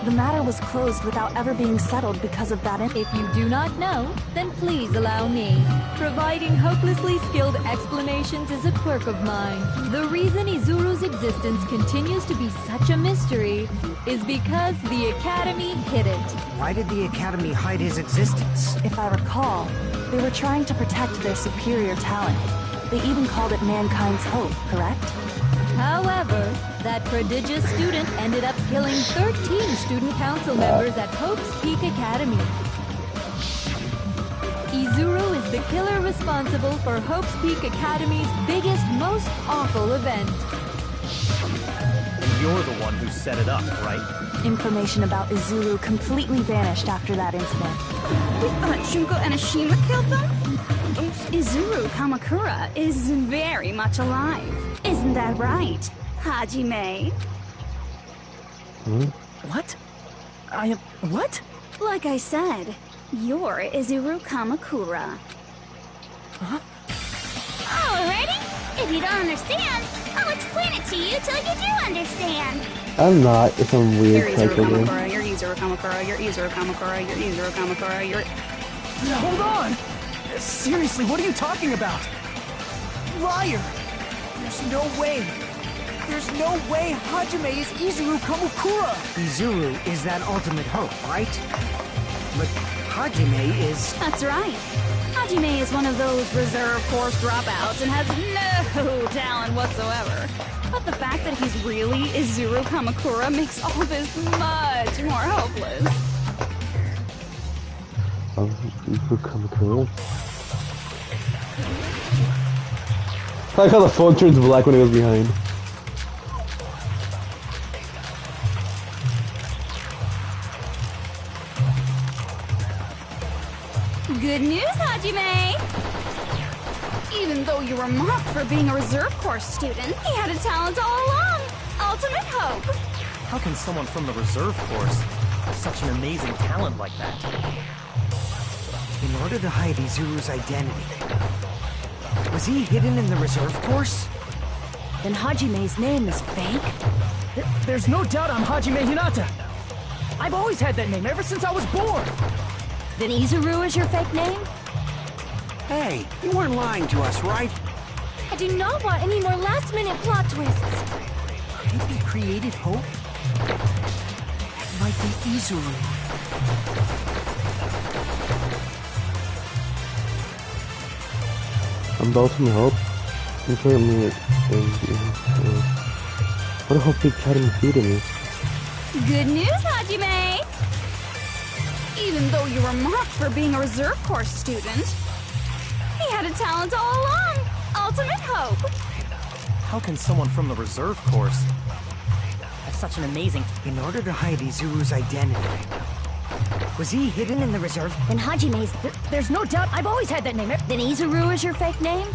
the matter was closed without ever being settled because of that. If you do not know, then please allow me. Providing hopelessly skilled explanations is a quirk of mine. The reason Izuru's existence continues to be such a mystery is because the Academy hid it. Why did the Academy hide his existence? If I recall, they were trying to protect their superior talent. They even called it mankind's hope, correct? However, that prodigious student ended up killing 13 student council members at Hope's Peak Academy. Izuru is the killer responsible for Hope's Peak Academy's biggest, most awful event. And you're the one who set it up, right? Information about Izuru completely vanished after that incident. We thought Junko and Ashima killed them? Izuru Kamakura is very much alive. Isn't that right, Hajime? What? What? Like I said, you're Izuru Kamakura. Huh? Alrighty. If you don't understand, I'll explain it to you till you do understand. I'm not. It's some weird You're type Izuru of game. Kamakura, you're Izuru Kamakura, you're Izuru Kamakura, you're Izuru Kamakura, you're... Hold on! Seriously, what are you talking about? Liar! There's no way! There's no way Hajime is Izuru Kamakura! Izuru is that ultimate hope, right? But Hajime is... That's right. Hajime is one of those reserve course dropouts and has no talent whatsoever. But the fact that he's really Izuru Kamakura makes all this much more hopeless. Izuru Kamakura. I like how the phone turns black when it goes behind. Good news, Hajime! Even though you were mocked for being a reserve course student, he had a talent all along! Ultimate hope! How can someone from the reserve course have such an amazing talent like that? In order to hide Izuru's identity, was he hidden in the reserve course? Then Hajime's name is fake? There's no doubt I'm Hajime Hinata. I've always had that name ever since I was born. Then Izuru is your fake name? Hey, you weren't lying to us, right? I do not want any more last-minute plot twists. Could it be created hope? That might be Izuru. I'm the ultimate hope. What a hope Academy feeding me. Good news, Hajime! Even though you were mocked for being a reserve course student, he had a talent all along! Ultimate hope! How can someone from the reserve course have such an amazing... In order to hide Izuru's identity, was he hidden in the reserve? Then Hajime's... There's no doubt I've always had that name. Then Izuru is your fake name?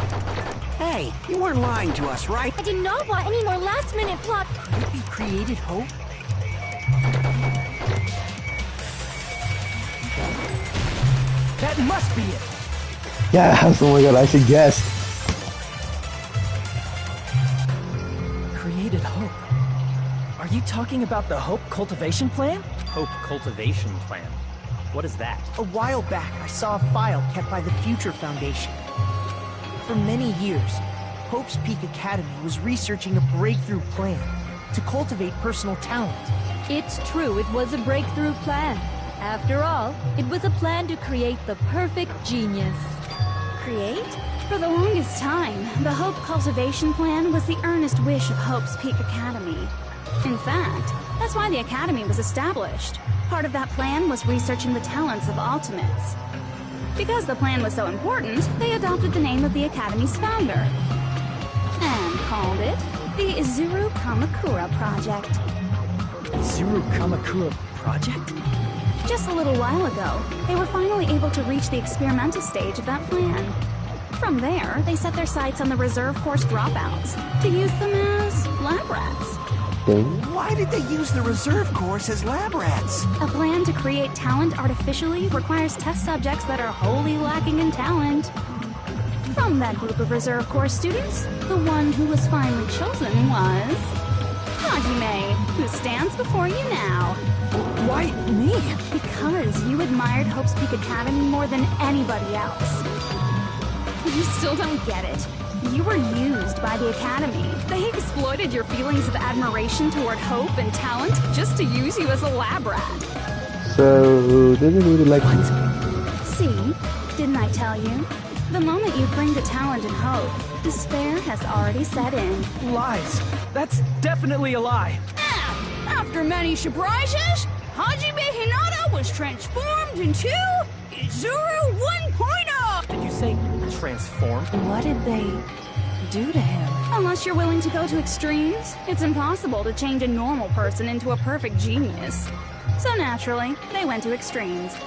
Hey, you weren't lying to us, right? I do not want any more last-minute plot. Could it be created hope? That must be it. Yes, oh my god, I should guess. Created hope. Are you talking about the Hope Cultivation Plan? Hope cultivation plan? What is that? A while back, I saw a file kept by the Future Foundation. For many years, Hope's Peak Academy was researching a breakthrough plan to cultivate personal talent. It's true, it was a breakthrough plan. After all, it was a plan to create the perfect genius. Create? For the longest time, the Hope Cultivation Plan was the earnest wish of Hope's Peak Academy. In fact, that's why the Academy was established. Part of that plan was researching the talents of Ultimates. Because the plan was so important, they adopted the name of the Academy's founder. And called it the Izuru Kamakura Project. Izuru Kamakura Project? Just a little while ago, they were finally able to reach the experimental stage of that plan. From there, they set their sights on the reserve course dropouts to use them as lab rats. Why did they use the reserve course as lab rats? A plan to create talent artificially requires test subjects that are wholly lacking in talent. From that group of reserve course students, the one who was finally chosen was... Hajime, who stands before you now. Why me? Because you admired Hope's Peak Academy more than anybody else. You still don't get it. You were used by the Academy. They exploited your feelings of admiration toward hope and talent just to use you as a lab rat. So, they didn't really like me. See? Didn't I tell you? The moment you cling to talent and hope, despair has already set in. Lies. That's definitely a lie. After many surprises, Hajime Hinata was transformed into Izuru 1.0! Did you say transformed? What did they do to him? Unless you're willing to go to extremes, it's impossible to change a normal person into a perfect genius. So naturally, they went to extremes.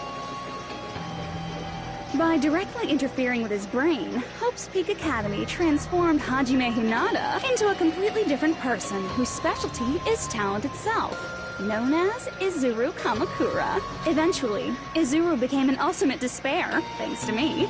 By directly interfering with his brain, Hope's Peak Academy transformed Hajime Hinata into a completely different person whose specialty is talent itself, known as Izuru Kamakura. Eventually, Izuru became an ultimate despair, thanks to me.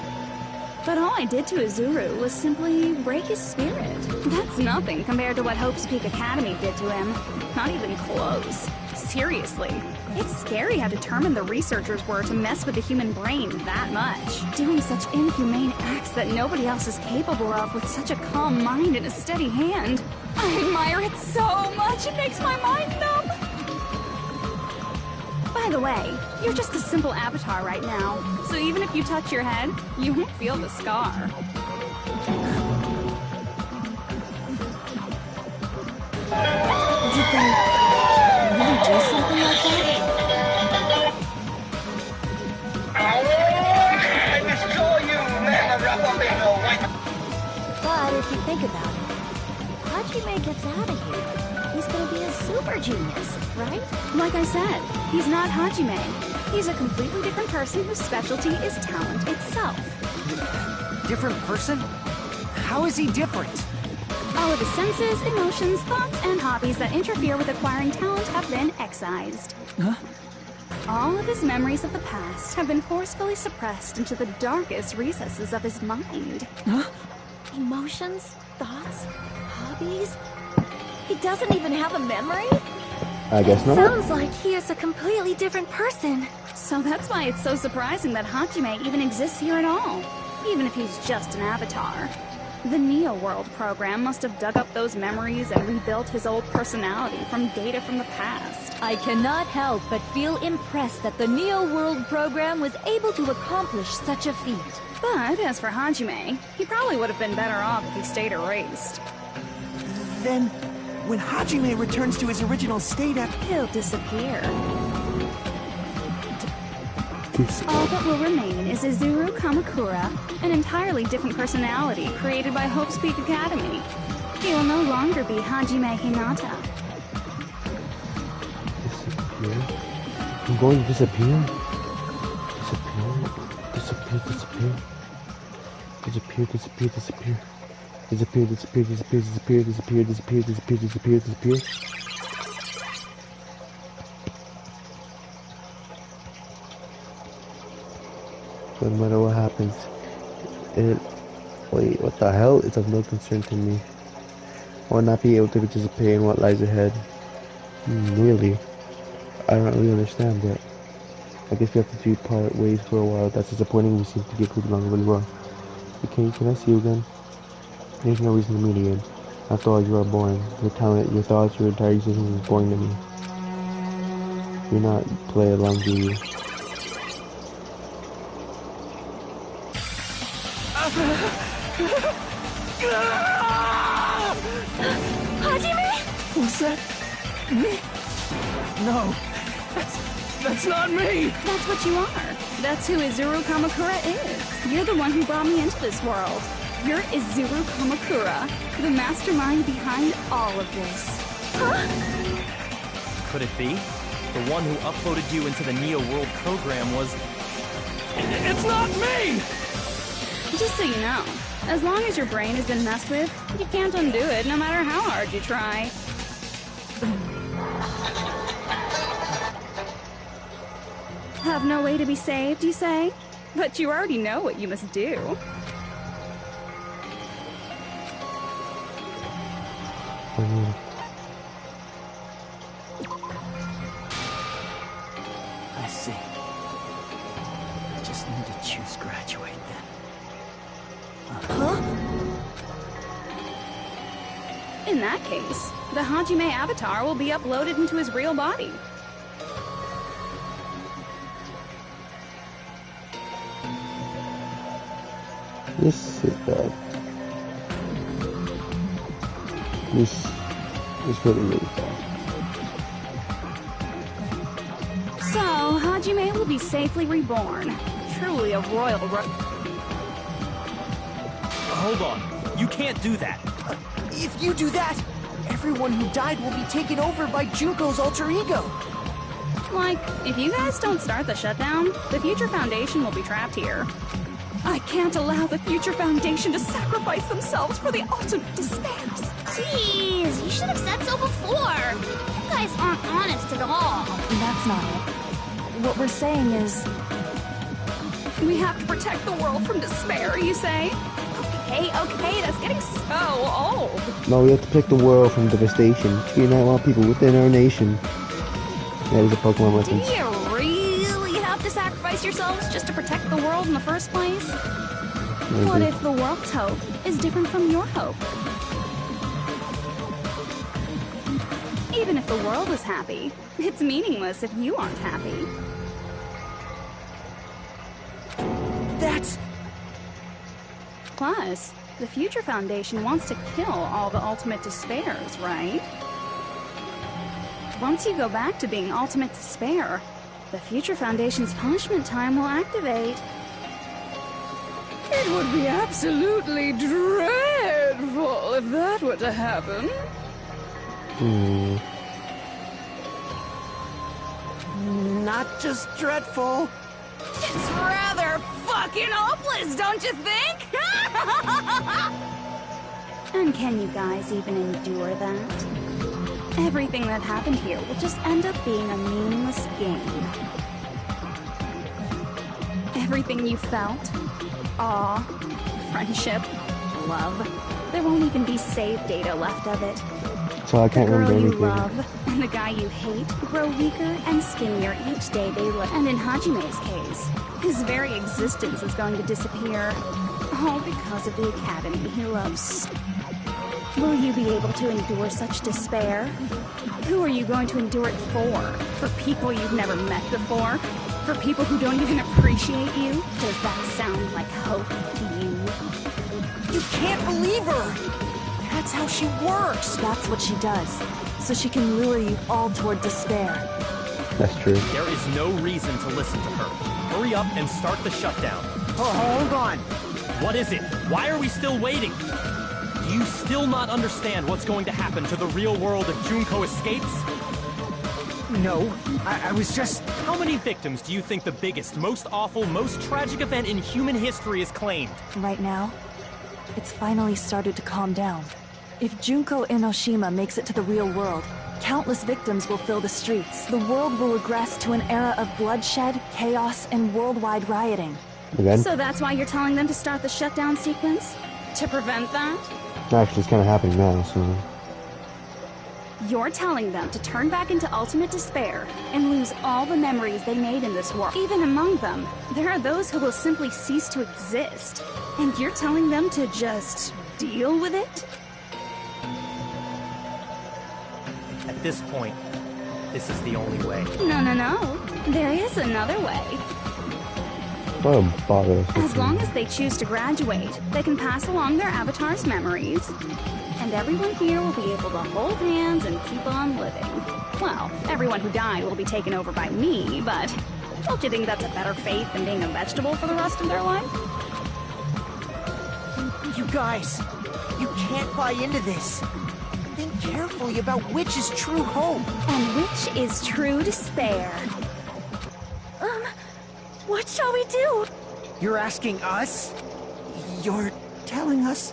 But all I did to Izuru was simply break his spirit. That's nothing compared to what Hope's Peak Academy did to him. Not even close. Seriously, it's scary how determined the researchers were to mess with the human brain that much. Doing such inhumane acts that nobody else is capable of with such a calm mind and a steady hand. I admire it so much, it makes my mind numb. By the way, you're just a simple avatar right now, so even if you touch your head, you won't feel the scar. Did they really do something like that? But if you think about it, Hajime gets out of here. He's gonna be a super genius, right? Like I said, he's not Hajime. He's a completely different person whose specialty is talent itself. Different person? How is he different? All of his senses, emotions, thoughts, and hobbies that interfere with acquiring talent have been excised. Huh? All of his memories of the past have been forcefully suppressed into the darkest recesses of his mind. Huh? Emotions, thoughts, hobbies? He doesn't even have a memory? I guess not. Sounds like he is a completely different person. So that's why it's so surprising that Hajime even exists here at all, even if he's just an avatar. The Neo World program must have dug up those memories and rebuilt his old personality from data from the past. I cannot help but feel impressed that the Neo World program was able to accomplish such a feat. But as for Hajime, he probably would have been better off if he stayed erased. Then, when Hajime returns to his original state he'll disappear. All that will remain is Izuru Kamakura, an entirely different personality created by Hope's Peak Academy. He will no longer be Hajime Hinata. Disappear? I'm going to disappear? Disappear? Disappear? Disappear? Disappear? Disappear? Disappear? Disappear? Disappear? Disappear? Disappear? Disappear? Disappear? Disappear? Disappear? No matter what happens, wait, what the hell? It's of no concern to me. I will not be able to participate in what lies ahead. Really? I don't really understand that. I guess we have to part ways for a while. That's disappointing. We seem to get along really well. Okay, can I see you again? There's no reason to meet again. After all, you are boring. Your talent, your thoughts, your entire existence is boring to me. You're not play along, do you? Hajime? Was that me? No, that's not me! That's what you are. That's who Izuru Kamakura is. You're the one who brought me into this world. You're Izuru Kamakura, the mastermind behind all of this. Huh? Could it be? The one who uploaded you into the Neo World program was... It's not me! Just so you know, as long as your brain has been messed with, you can't undo it no matter how hard you try. Have no way to be saved, you say? But you already know what you must do. I see. I just need to choose graduate then. Huh? In that case, the Hajime avatar will be uploaded into his real body. This is bad. This is really bad. So, Hajime will be safely reborn. Truly a royal Hold on. You can't do that. If you do that, everyone who died will be taken over by Junko's alter ego. Like, if you guys don't start the shutdown, the Future Foundation will be trapped here. I can't allow the Future Foundation to sacrifice themselves for the ultimate despairs. Jeez, you should have said so before. You guys aren't honest at all. That's not it. What we're saying is... We have to protect the world from despair, you say? Okay, that's getting so old. No, we have to protect the world from devastation. Unite all people within our nation. That is a Pokemon Do reference. you really have to sacrifice yourselves just to protect the world in the first place? Maybe. What if the world's hope is different from your hope? Even if the world is happy, it's meaningless if you aren't happy. That's... Plus, the Future Foundation wants to kill all the ultimate despairs, right? Once you go back to being ultimate despair, the Future Foundation's punishment time will activate. It would be absolutely dreadful if that were to happen. Not just dreadful. It's rather fucking hopeless, don't you think? And can you guys even endure that? Everything that happened here will just end up being a meaningless game. Everything you felt, awe, friendship, love, there won't even be save data left of it. So I can't remember anything. The girl you love and the guy you hate grow weaker and skinnier each day they live. And in Hajime's case, his very existence is going to disappear. All because of the academy he loves. Will you be able to endure such despair? Who are you going to endure it for? For people you've never met before? For people who don't even appreciate you? Does that sound like hope to you? You can't believe her! That's how she works! That's what she does. So she can lure you all toward despair. That's true. There is no reason to listen to her. Hurry up and start the shutdown. Hold on. What is it? Why are we still waiting? Do you still not understand what's going to happen to the real world if Junko escapes? No, I was just... How many victims do you think the biggest, most awful, most tragic event in human history has claimed? Right now, it's finally started to calm down. If Junko Enoshima makes it to the real world, countless victims will fill the streets. The world will regress to an era of bloodshed, chaos, and worldwide rioting. Again? So that's why you're telling them to start the shutdown sequence? To prevent that? Actually, it's kind of happening now, so... You're telling them to turn back into ultimate despair and lose all the memories they made in this world. Even among them, there are those who will simply cease to exist. And you're telling them to just deal with it? At this point, this is the only way. No. There is another way. Don't bother. As long as they choose to graduate, they can pass along their avatar's memories. And everyone here will be able to hold hands and keep on living. Well, everyone who died will be taken over by me, but don't you think that's a better fate than being a vegetable for the rest of their life? You guys, you can't buy into this. Think carefully about which is true hope. And which is true despair. What shall we do? You're asking us? You're telling us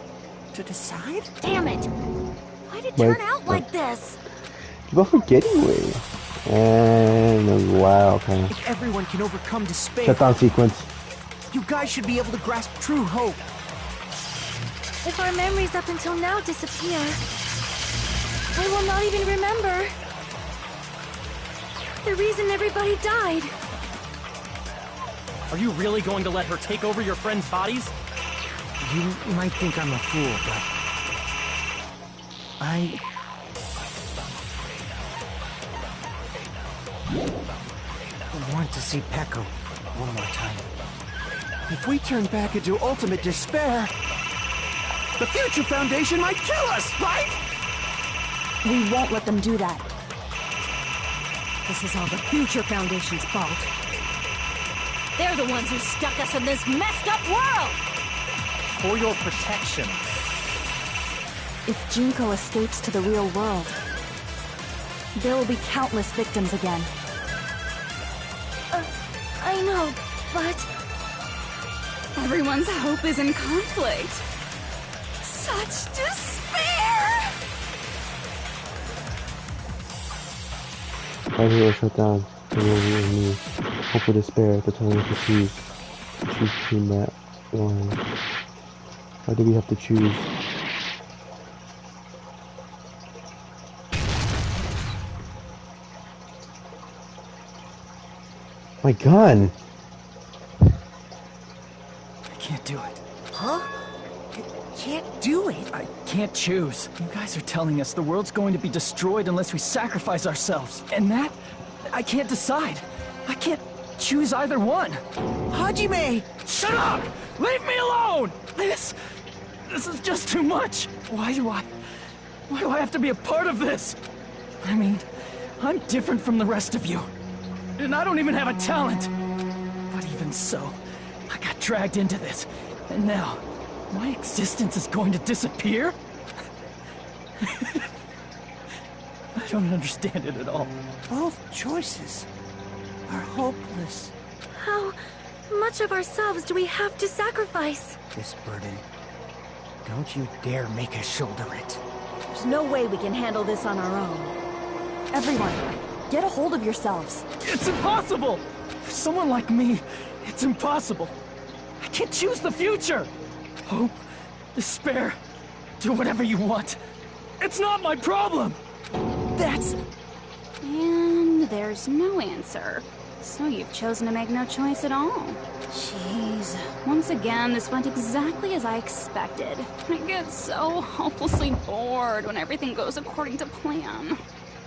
to decide? Damn it! Why'd it Wait, turn out like this? Keep on forgetting me. And wow, okay. If everyone can overcome despair, Shutdown sequence. you guys should be able to grasp true hope. If our memories up until now disappear, I will not even remember the reason everybody died. Are you really going to let her take over your friends' bodies? You might think I'm a fool, but... I want to see Peko one more time. If we turn back into ultimate despair, the Future Foundation might kill us, right? We won't let them do that. This is all the Future Foundation's fault. They're the ones who stuck us in this messed up world! For your protection. If Junko escapes to the real world, there will be countless victims again. I know, but... Everyone's hope is in conflict. Such despair! Right here, shut down. The world will me. Hope or despair. The time to choose. Choose between that one. Why do we have to choose? My gun! I can't do it. Huh? You can't do it? I can't choose. You guys are telling us the world's going to be destroyed unless we sacrifice ourselves. And that, I can't decide. I can't choose either one. Hajime! Shut up! Leave me alone! This is just too much. Why do I have to be a part of this? I mean, I'm different from the rest of you. And I don't even have a talent. But even so, I got dragged into this. And now, my existence is going to disappear? I don't understand it at all. Both choices are hopeless. How much of ourselves do we have to sacrifice? This burden, don't you dare make us shoulder it. There's no way we can handle this on our own. Everyone, get a hold of yourselves. It's impossible! For someone like me, it's impossible. I can't choose the future! Hope, despair, do whatever you want. It's not my problem! That's... And there's no answer. So you've chosen to make no choice at all. Jeez. Once again, this went exactly as I expected. I get so hopelessly bored when everything goes according to plan.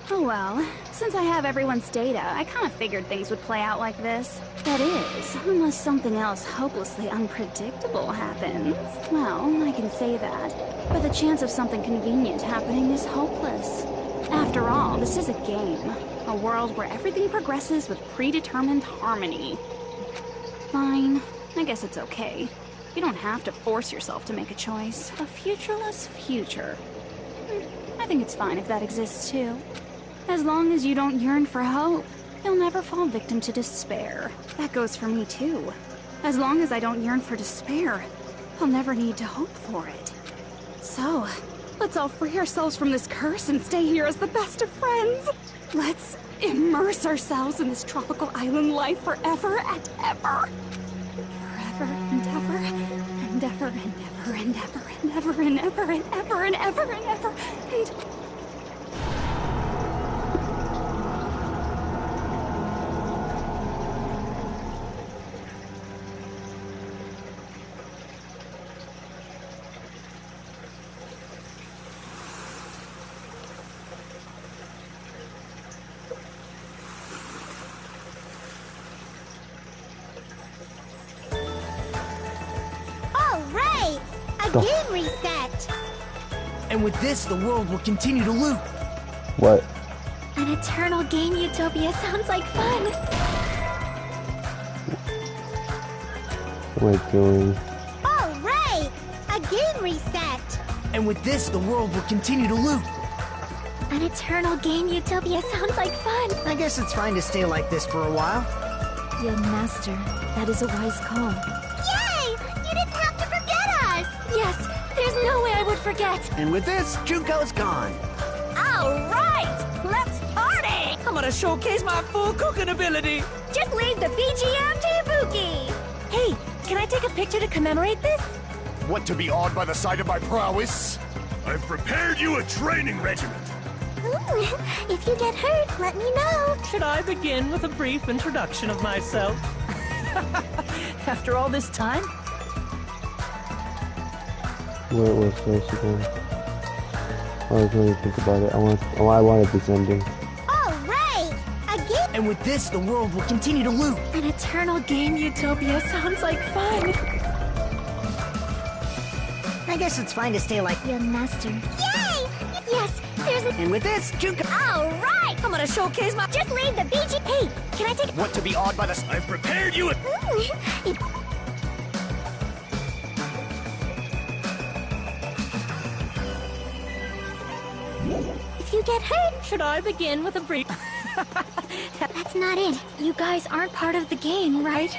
Oh well, since I have everyone's data, I kind of figured things would play out like this. That is, unless something else hopelessly unpredictable happens. Well, I can say that, but the chance of something convenient happening is hopeless. After all, this is a game. A world where everything progresses with predetermined harmony. Fine, I guess it's okay. You don't have to force yourself to make a choice. A futureless future. I think it's fine if that exists too. As long as you don't yearn for hope, you'll never fall victim to despair. That goes for me too. As long as I don't yearn for despair, I'll never need to hope for it. So, let's all free ourselves from this curse and stay here as the best of friends. Let's immerse ourselves in this tropical island life forever and ever. Forever and ever, and ever and ever and ever and ever and ever and ever and ever and ever and... Game reset! And with this, the world will continue to loop. What? An eternal game utopia sounds like fun! What am I doing? Alright! A game reset! And with this, the world will continue to loop. An eternal game utopia sounds like fun! I guess it's fine to stay like this for a while. Young master, that is a wise call. Yay! You didn't have to forget us! Yes, there's no way I would forget! And with this, Junko's gone. Alright! Let's party! I'm gonna showcase my full cooking ability! Just leave the BGM to Ibuki! Hey, can I take a picture to commemorate this? Want to be awed by the sight of my prowess? I've prepared you a training regiment. Ooh, if you get hurt, let me know. Should I begin with a brief introduction of myself? After all this time? Where it was first again. I was really think about it. I wanted this ending. Alright! A game And with this, the world will continue to loop. An eternal game utopia sounds like fun. I guess it's fine to stay like Your master. Yay! Yes, there's a... And with this, Junko... All right! I'm gonna showcase my... Just leave the BG... Hey, can I take... What to be awed by the... I've prepared you a... If you get hurt... Should I begin with a brief... That's not it. You guys aren't part of the game, right?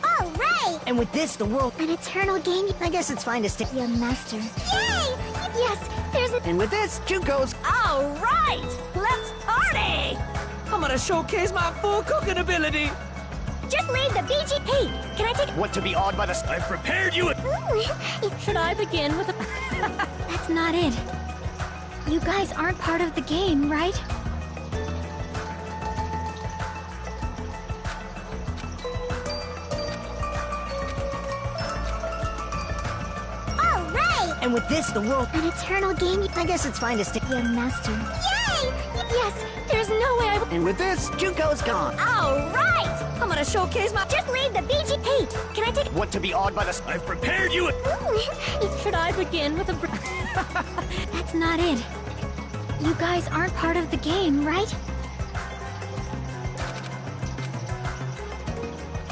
All right! And with this, the world... An eternal game... I guess it's fine to stay... Your master. Yay! Yes, there's a... And with this, Junko's... All right! Let's party! I'm gonna showcase my full cooking ability. Just leave the BG... Hey, can I take... What to be awed by the... I've prepared you a... Should I begin with a... That's not it. You guys aren't part of the game, right? All right! And with this, the world... An eternal game... I guess it's fine to stay... Your master. Yay! Yes, there's no way I... And with this, Junko's gone. All right! I'm gonna showcase my... Just leave the BG... Hey, can I take... What to be awed by the... I've prepared you a... Should I begin with a... That's not it. You guys aren't part of the game, right?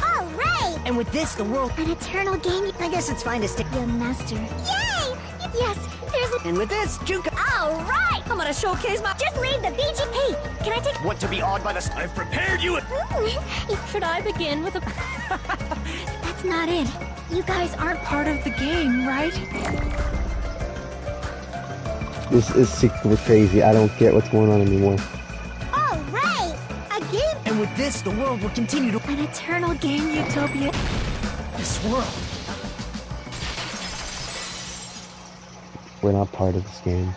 All right! And with this, the world... An eternal game... I guess it's fine to stay... Your master. Yay! Yes, there's a... And with this, Junko... All right! I'm gonna showcase my... Just leave the BG... Hey, can I take... What to be awed by the... I've prepared you a... Should I begin with a... That's not it. You guys aren't part of the game, right? This is super crazy. I don't get what's going on anymore. All right! A game... And with this, the world will continue to... An eternal game utopia. This world... We're not part of this game.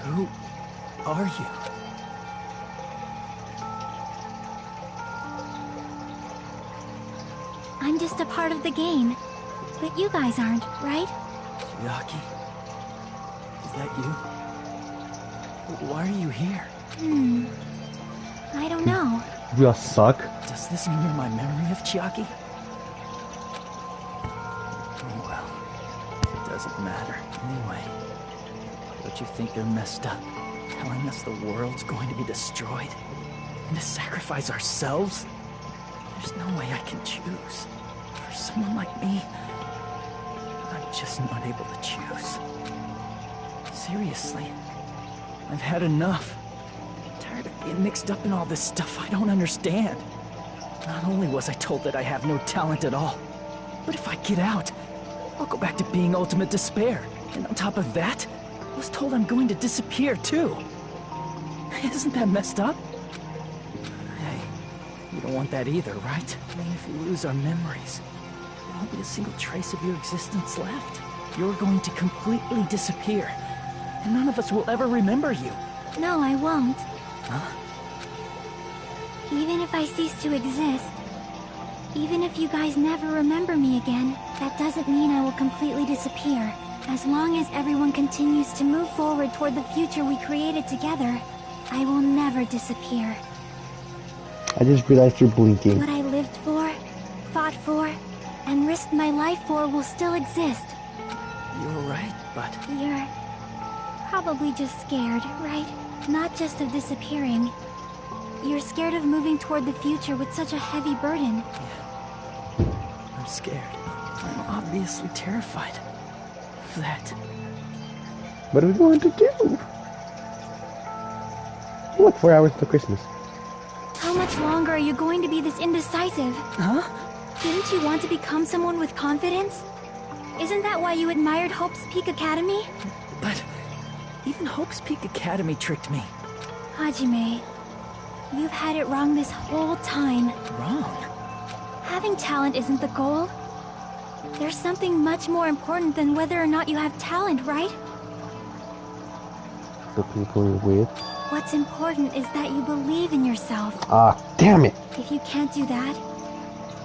Who are you? I'm just a part of the game. But you guys aren't, right? Chiaki? Is that you? Why are you here? I don't know. You all suck. Does this mean you're my memory of Chiaki? Oh well. It doesn't matter. Anyway, don't you think they're messed up? Telling us the world's going to be destroyed? And to sacrifice ourselves? There's no way I can choose. For someone like me, I'm just not able to choose. Seriously, I've had enough. I'm tired of being mixed up in all this stuff I don't understand. Not only was I told that I have no talent at all, but if I get out, I'll go back to being ultimate despair. And on top of that, I was told I'm going to disappear too. Isn't that messed up? Hey, you don't want that either, right? I mean, if we lose our memories, there won't be a single trace of your existence left. You're going to completely disappear, and none of us will ever remember you. No, I won't. Huh? Even if I cease to exist, even if you guys never remember me again, that doesn't mean I will completely disappear. As long as everyone continues to move forward toward the future we created together, I will never disappear. I just realized you're blinking. What I lived for, fought for, and risked my life for will still exist. You're right, but... You're probably just scared, right? Not just of disappearing. You're scared of moving toward the future with such a heavy burden. I'm scared. I'm obviously terrified of that. What are we going to do? Look, 4 hours till Christmas. How much longer are you going to be this indecisive? Huh? Didn't you want to become someone with confidence? Isn't that why you admired Hope's Peak Academy? But even Hope's Peak Academy tricked me. Hajime, you've had it wrong this whole time. Wrong? Having talent isn't the goal. There's something much more important than whether or not you have talent, right? The people you're with. What's important is that you believe in yourself. Ah, damn it! If you can't do that,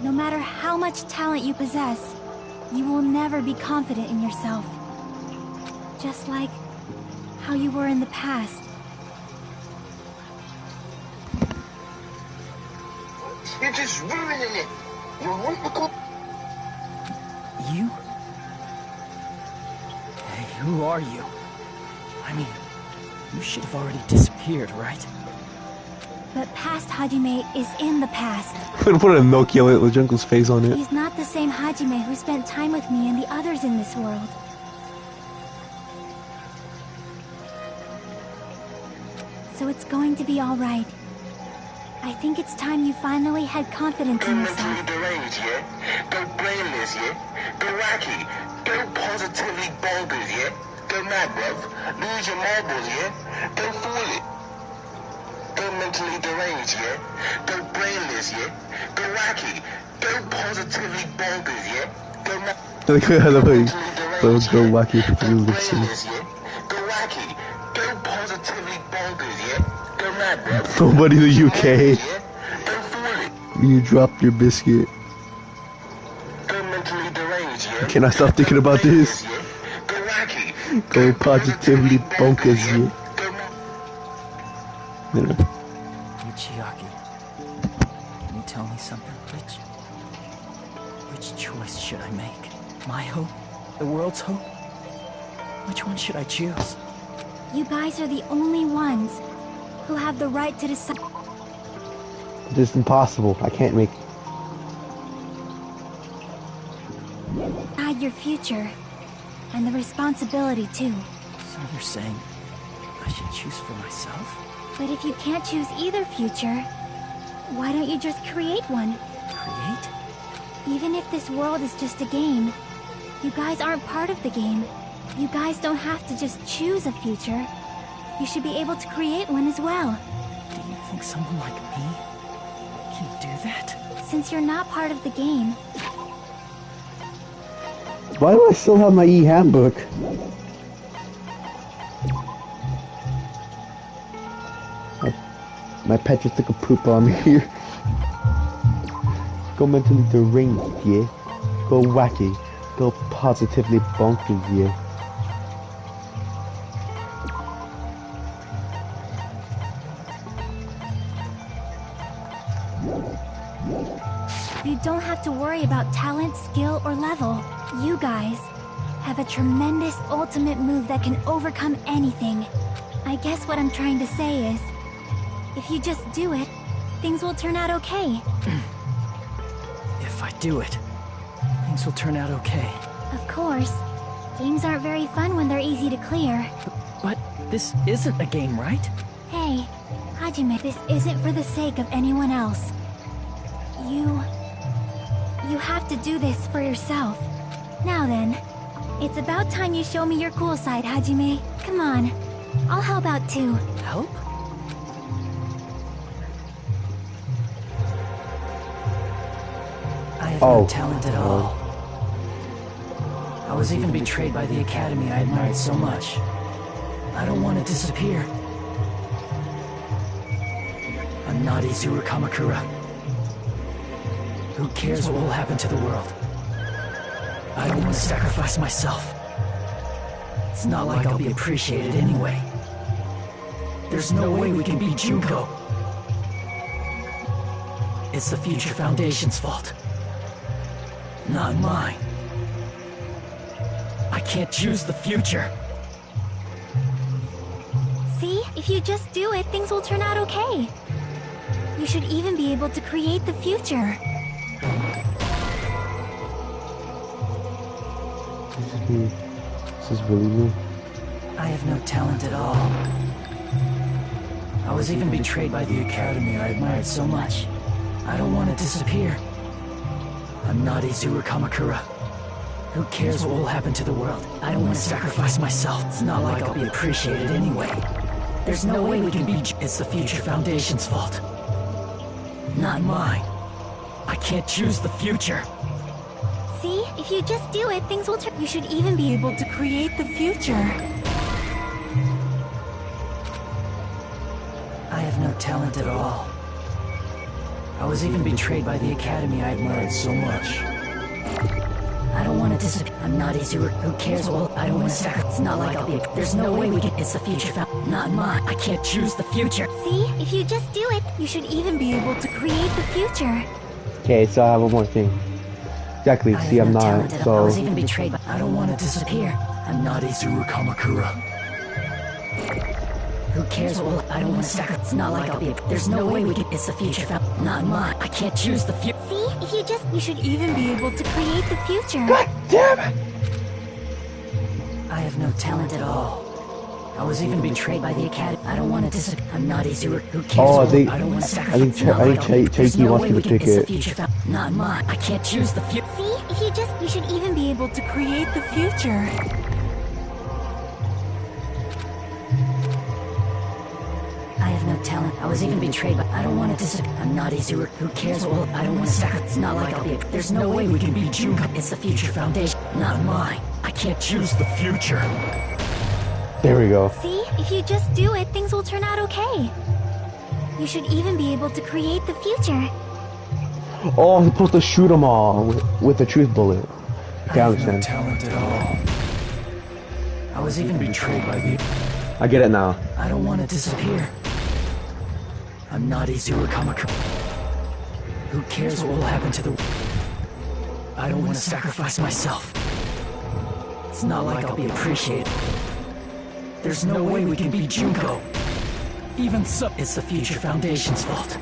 no matter how much talent you possess, you will never be confident in yourself. Just like how you were in the past. You're just ruining it. You're wonderful. You? Hey, who are you? I mean, you should have already disappeared, right? But past Hajime is in the past. Put a Nokia with Junkle's face on it. He's not the same Hajime who spent time with me and the others in this world. So it's going to be alright. I think it's time you finally had confidence in yourself. Go mentally deranged, yeah? Go brainless, yeah? Go wacky. Go positively bonkers, yeah? Go mad, bruv. Lose your marbles, yeah? Go fool it. Go mentally deranged, yeah? Go brainless, yeah? Go wacky. Go positively bonkers, yeah? Go mad. I love how you go wacky for the lips. Go wacky. Go positively bonkers, yeah? Go mad, bruv. Nobody in the UK. You dropped your biscuit. Go mentally deranged, yeah? Can I stop thinking about this? Go wacky. Go positively bonkers, yeah. Michiaki, can you tell me something? Which choice should I make? My hope? The world's hope? Which one should I choose? You guys are the only ones who have the right to decide. It's impossible. I can't make. Your future and the responsibility too. So you're saying I should choose for myself? But if you can't choose either future, why don't you just create one? Create? Even if this world is just a game, you guys aren't part of the game. You guys don't have to just choose a future. You should be able to create one as well. Do you think someone like me can do that? Since you're not part of the game. Why do I still have my e-handbook? My pet just took a poop on me here. Go mentally deranged, yeah. Go wacky. Go positively bonkers, yeah. You don't have to worry about talent, skill, or level. You guys have a tremendous ultimate move that can overcome anything. I guess what I'm trying to say is, if you just do it, things will turn out okay. If I do it, things will turn out okay. Of course. Games aren't very fun when they're easy to clear. But this isn't a game, right? Hey, Hajime, this isn't for the sake of anyone else. You have to do this for yourself. Now then, it's about time you show me your cool side, Hajime. Come on, I'll help out too. Help? I have no talent at all. I was even betrayed by the academy I admired so much. I don't want to disappear. I'm not Izuru Kamakura. Who cares what will happen to the world? I don't want to sacrifice myself. It's not like I'll be appreciated anyway. There's no way we can beat Junko. It's the Future Foundation's fault. Not mine. I can't choose the future. See? If you just do it, things will turn out okay. You should even be able to create the future. This is really new. I have no talent at all. I was even betrayed by the academy I admired so much. I don't want to disappear. I'm not Izuru Kamakura. Who cares what will happen to the world? I don't want to sacrifice myself. It's not like I'll be appreciated anyway. There's no way we can beat. It's the Future Foundation's fault. Not mine. I can't choose the future. See? If you just do it, things will turn. You should even be able to create the future. I have no talent at all. I was even betrayed by the academy I admired so much. I don't want to disappear. I'm not Azure. Who cares? Well, I don't want to sacrifice. It's not like I'll be. There's no way we can. It's the future. Not mine. I can't choose the future. See? If you just do it, you should even be able to create the future. Okay, so I have one more thing. Exactly. See, I'm not. So. I was even betrayed, but I don't want to disappear. I'm not Azure Kamakura. Who cares? Well, I don't want to sacrifice. It's not like I'll be. There's no way we can. It's the future. Not mine. I can't choose the future. See? If you just. You should even be able to create the future. God damn it! I have no talent at all. I was even betrayed by the Academy. I don't want to disappear. I'm not Azure. Who cares? Oh, I think Chaiky wants me to pick it. Not mine. I can't choose the future. See? If you just. You should even be able to create the future. I have no talent. I was even betrayed, but I don't want to disappear. I'm not Azure. Who cares? Well, I don't want to sacrifice. It's not like I'll be. There's no way we can beat Junko. It's the Future Foundation, not mine. I can't choose the future. There we go. See? If you just do it, things will turn out okay. You should even be able to create the future. Oh, I'm supposed to shoot them all with the truth bullet. Okay, I understand. No talent at all. I was even betrayed by the. I get it now. I don't want to disappear. I'm not Azure Kamakura. Who cares what will happen to the. I don't want to sacrifice myself. It's not like I'll be appreciated. There's no way we can beat Junko. Even so, it's the Future Foundation's fault.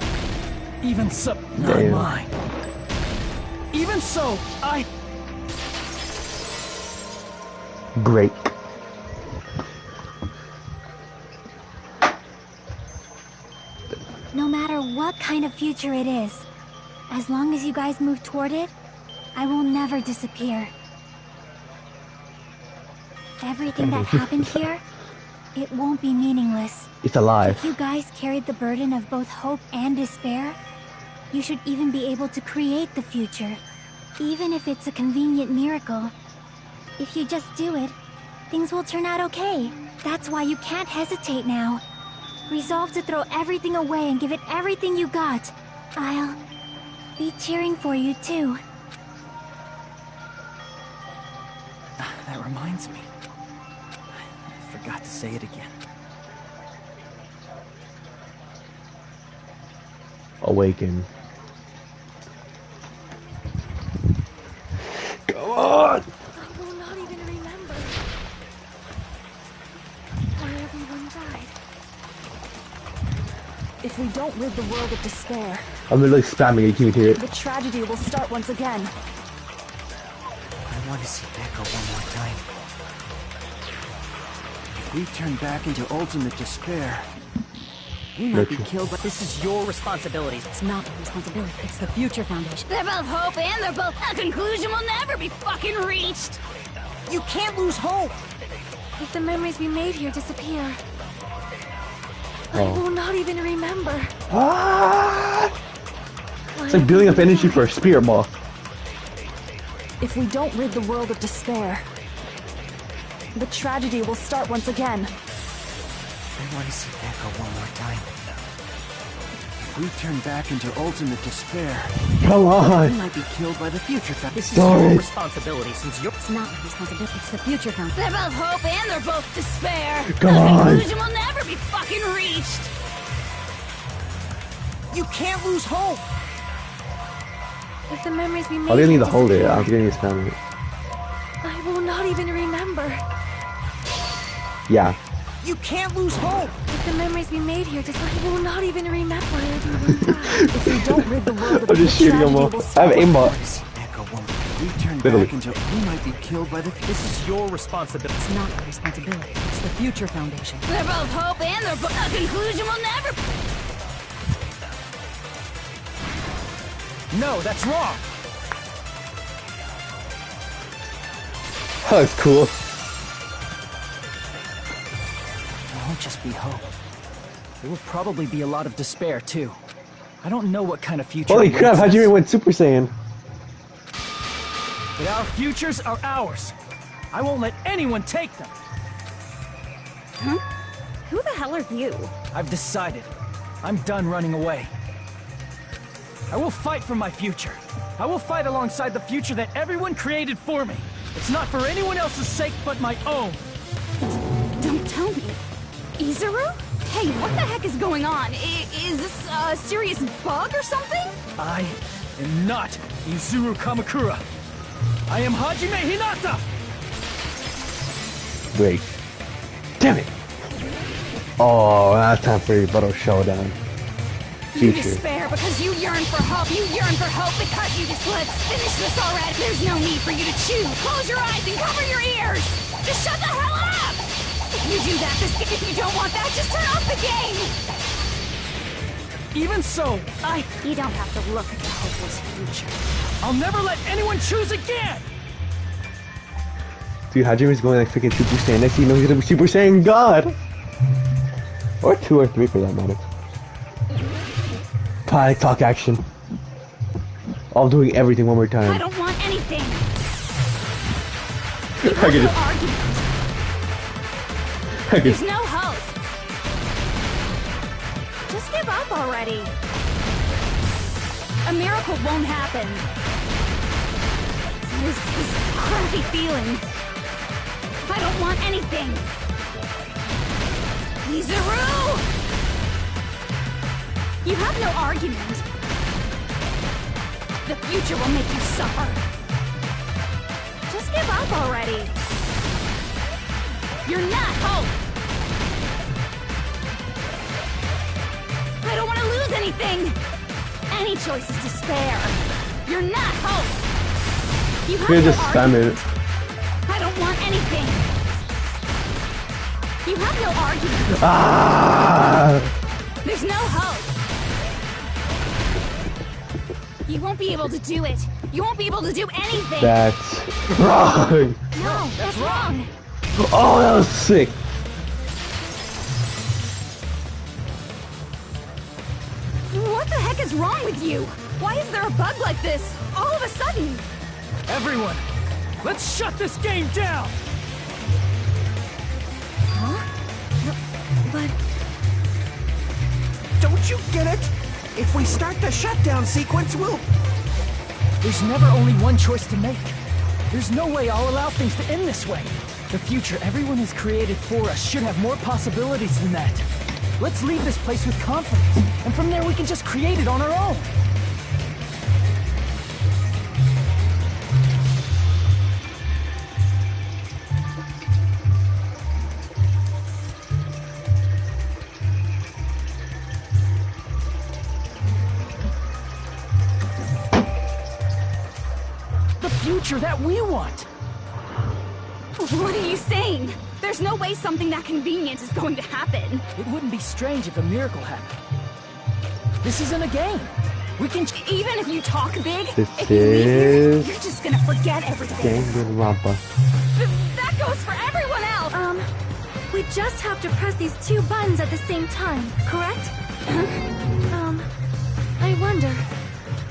Even so, not Damn. mine. Even so, I. Great. No matter what kind of future it is, as long as you guys move toward it, I will never disappear. Everything that happened here, it won't be meaningless. It's alive. If you guys carried the burden of both hope and despair, you should even be able to create the future, even if it's a convenient miracle. If you just do it, things will turn out okay. That's why you can't hesitate now. Resolve to throw everything away and give it everything you got. I'll be cheering for you too. That reminds me. I forgot to say it again. Awaken. Come on! I will not even remember why everyone died. If we don't rid the world of despair, I'm literally spamming it, you can hear it. the tragedy will start once again. I want to see Echo one more time. If we turn back into ultimate despair, we might be killed, but This is your responsibility. It's not my responsibility. It's the Future Foundation. They're both hope and they're both. A conclusion will never be fucking reached. You can't lose hope. If the memories we made here disappear, I Oh. will not even remember. Ah! It's like building up energy for a spirit ball. If we don't rid the world of despair, the tragedy will start once again. I want to see Echo one more time. If we turn back into ultimate despair, Come on. we might be killed by the future. This is Darn your it. responsibility since you're. It's not my responsibility. It's the Future Foundation. They're both hope and they're both despair. Come A on. conclusion will never be fucking reached. You can't lose hope. If the memories we made Oh, they need here to hold it. disappear, I think they need to spam it. I will not even remember. Yeah. You can't lose hope. If the memories we made here I will not even remember where everyone died. If we don't rid the world of I'm just shooting them all. I have aimbot. Echo one. If we turn Literally. back into, we might be killed by the future. This is your responsibility. It's not my responsibility. It's the Future Foundation. They're both hope and they're both. A conclusion will never. No, that's wrong! That was cool. It won't just be hope. There will probably be a lot of despair, too. I don't know what kind of future Holy awaits crap, how'd you us, even went Super Saiyan? but our futures are ours. I won't let anyone take them. Huh? Who the hell are you? I've decided. I'm done running away. I will fight for my future. I will fight alongside the future that everyone created for me. It's not for anyone else's sake but my own. Don't tell me. Izuru? Hey, what the heck is going on? Is this a serious bug or something? I am not Izuru Kamakura. I am Hajime Hinata! Wait. Damn it! Oh, now it's time for your battle showdown. You Future. despair because you yearn for hope. You yearn for hope because you just let's finish this already. There's no need for you to choose. Close your eyes and cover your ears. Just shut the hell up! If you do that, if you don't want that, just turn off the game. Even so, You don't have to look at the hopeless future. I'll never let anyone choose again! Dude, Hajime's going like freaking Super Saiyan. Next thing you know, he's gonna be Super Saiyan God! Or 2 or 3 for that matter. Panic talk action. All doing everything one more time. I don't want anything. I could There's no hope. Just give up already. A miracle won't happen. This crappy feeling. I don't want anything. Izuru! You have no argument. The future will make you suffer. Just give up already. You're not hope. I don't want to lose anything. Any choice is despair. You're not hope. You have You're no just argument. I don't want anything. You have no argument. Ah! There's no hope. You won't be able to do it. You won't be able to do anything. That's wrong! No, that's wrong. Oh, that was sick! What the heck is wrong with you? Why is there a bug like this all of a sudden? Everyone, let's shut this game down! Huh? But... Don't you get it? If we start the shutdown sequence, we'll... There's never only one choice to make. There's no way I'll allow things to end this way. The future everyone has created for us should have more possibilities than that. Let's leave this place with confidence, and from there we can just create it on our own. The future that we want! What are you saying? There's no way something that convenient is going to happen. It wouldn't be strange if a miracle happened. This isn't a game. We can... Even if you talk big, This if you leave here, is... you're just gonna forget everything. Danganrompa. That goes for everyone else! We just have to press these 2 buttons at the same time, correct? I wonder.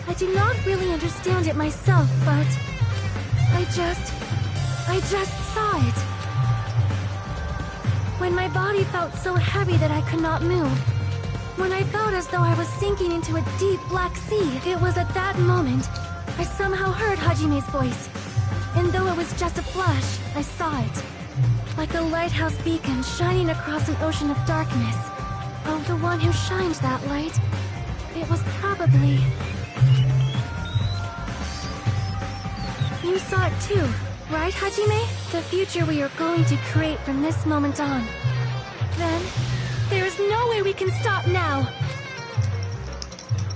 I do not really understand it myself, but... I just saw it. When my body felt so heavy that I could not move. When I felt as though I was sinking into a deep black sea. It was at that moment I somehow heard Hajime's voice. And though it was just a flash, I saw it. Like a lighthouse beacon shining across an ocean of darkness. Oh, the one who shined that light. It was probably... You saw it too, right, Hajime? The future we are going to create from this moment on. Then, there is no way we can stop now.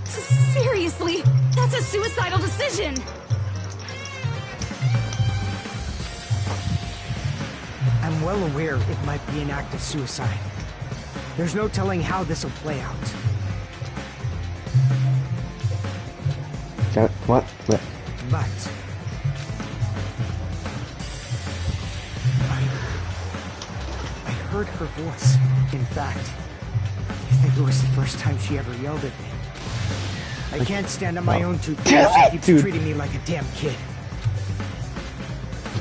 Seriously, that's a suicidal decision. I'm well aware it might be an act of suicide. There's no telling how this will play out. What? But... I heard her voice. In fact, I think it was the first time she ever yelled at me. I can't stand on my own 2 feet. She keeps treating me like a damn kid.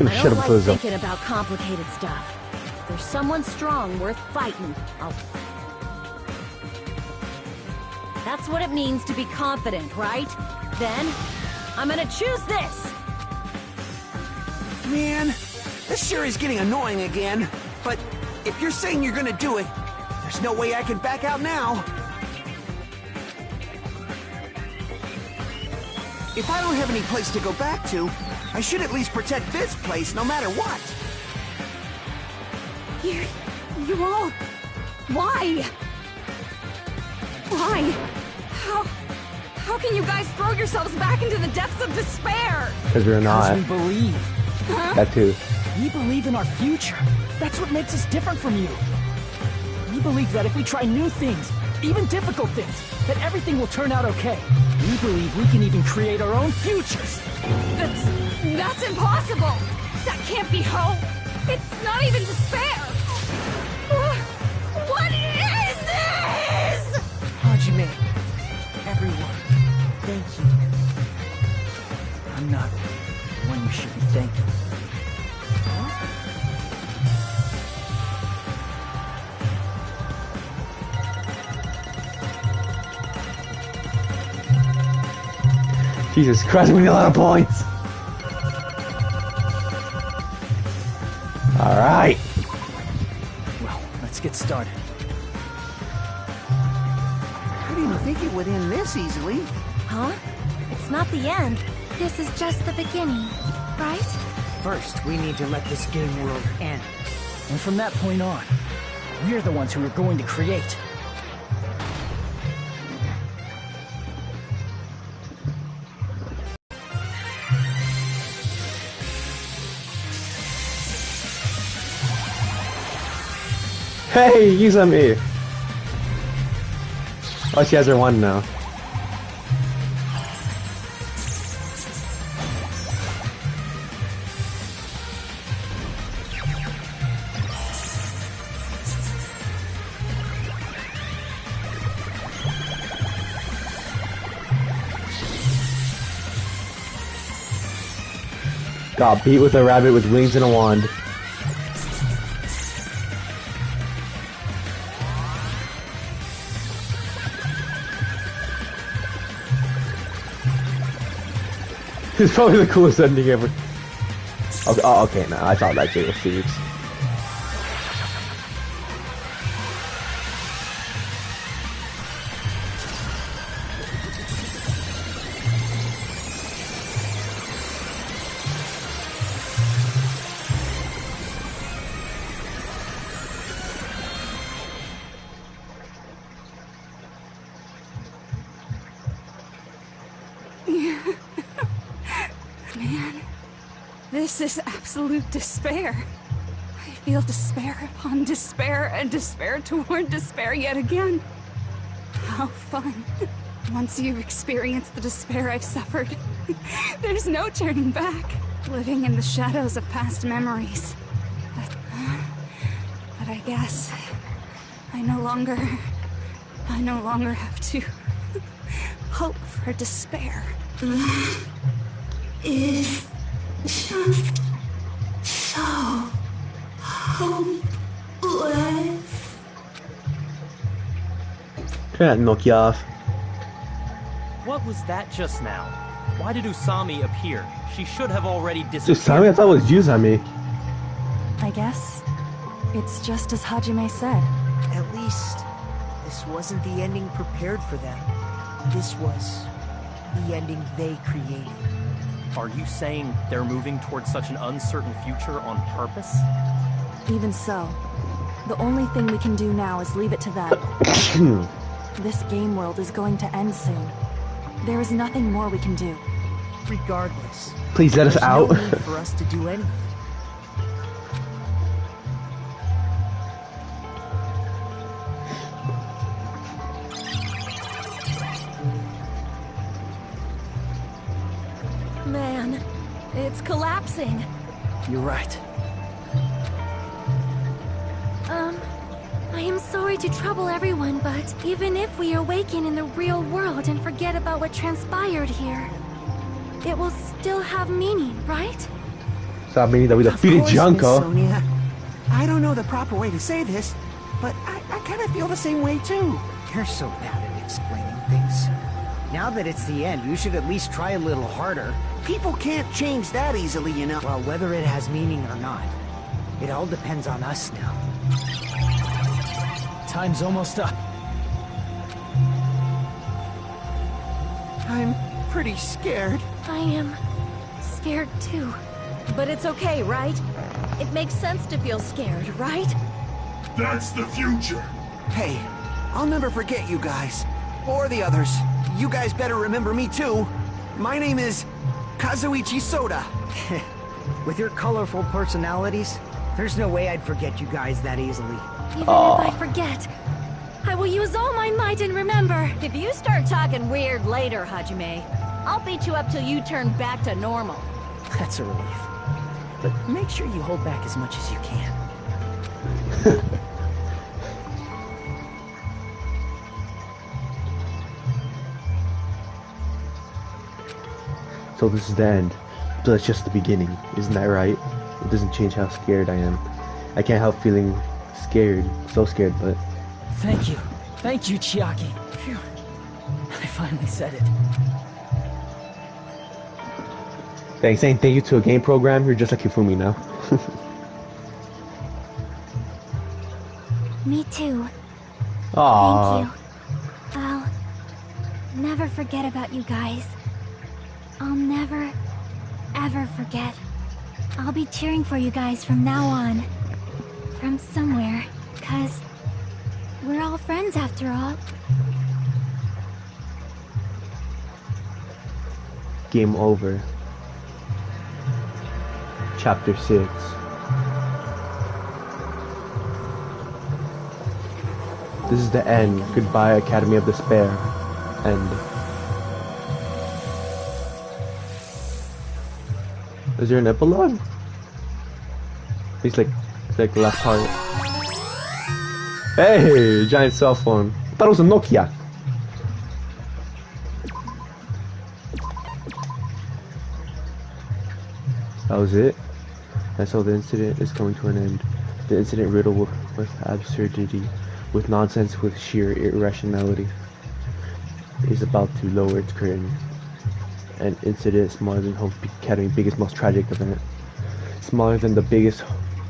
I don't like thinking about complicated stuff. If there's someone strong worth fighting, That's what it means to be confident, right? Then, I'm gonna choose this. Man, this sure is getting annoying again. But if you're saying you're gonna do it, there's no way I can back out now. If I don't have any place to go back to, I should at least protect this place no matter what. You all... Why? Why? How can you guys throw yourselves back into the depths of despair? Because we're not. Because we believe. Huh? That too. We believe in our future. That's what makes us different from you. We believe that if we try new things, even difficult things, that everything will turn out okay. We believe we can even create our own futures. That's impossible. That can't be hope. It's not even despair. What is this? Hajime, everyone, thank you. I'm not the one you should be thanking. Jesus Christ, we need a lot of points. Alright. Well, let's get started. I didn't think it would end this easily. Huh? It's not the end. This is just the beginning, right? First, we need to let this game world end. And from that point on, we're the ones who are going to create. Hey, Yuzami! Oh, she has her one now. Got beat with a rabbit with wings and a wand. It's probably the coolest ending ever. Okay, oh, okay, no, I thought that shit was serious. This is absolute despair. I feel despair upon despair and despair toward despair yet again. How fun. Once you've experienced the despair I've suffered, there's no turning back. Living in the shadows of past memories. But I guess I no longer have to hope for despair. Is just so hopeless. Try not to knock you off. What was that just now? Why did Usami appear? She should have already disappeared. Usami? I thought it was Yuzami. I guess it's just as Hajime said. At least, this wasn't the ending prepared for them. This was the ending they created. Are you saying they're moving towards such an uncertain future on purpose? Even so, the only thing we can do now is leave it to them. This game world is going to end soon. There is nothing more we can do. Regardless, Please let us there's out. no need for us to do anything. Man, it's collapsing. You're right. I am sorry to trouble everyone, but even if we awaken in the real world and forget about what transpired here, it will still have meaning, right? So meaning that we defeated Of course, Junko. Miss Sonia. I don't know the proper way to say this, but I kind of feel the same way too. You're so bad at explaining things. Now that it's the end, you should at least try a little harder. People can't change that easily, you know. Well, whether it has meaning or not, it all depends on us now. Time's almost up. I'm pretty scared. I am scared too. But it's okay, right? It makes sense to feel scared, right? That's the future. Hey, I'll never forget you guys. Or the others. You guys better remember me too. My name is Kazuichi Soda. With your colorful personalities, there's no way I'd forget you guys that easily. Even if I forget, I will use all my might and remember. If you start talking weird later, Hajime, I'll beat you up till you turn back to normal. That's a relief. But make sure you hold back as much as you can. So this is the end. But it's just the beginning. Isn't that right? It doesn't change how scared I am. I can't help feeling scared. So scared, but... Thank you. Thank you, Chiaki. Phew. I finally said it. Thanks. Saying thank you to a game program, you're just like Hifumi now. Me too. Aww. Thank you. I'll never forget about you guys. I'll never, ever forget. I'll be cheering for you guys from now on. From somewhere. 'Cause we're all friends after all. Game over. Chapter 6. This is the end. Goodbye, Academy of Despair. End. Is there an epilogue? It's like the last part. Hey, giant cell phone. I thought it was a Nokia. That was it. That's how the incident is coming to an end. The incident riddled with absurdity, with nonsense, with sheer irrationality, is about to lower its curtain. An incident smaller than Hope Academy's biggest, most tragic event. Smaller than the biggest,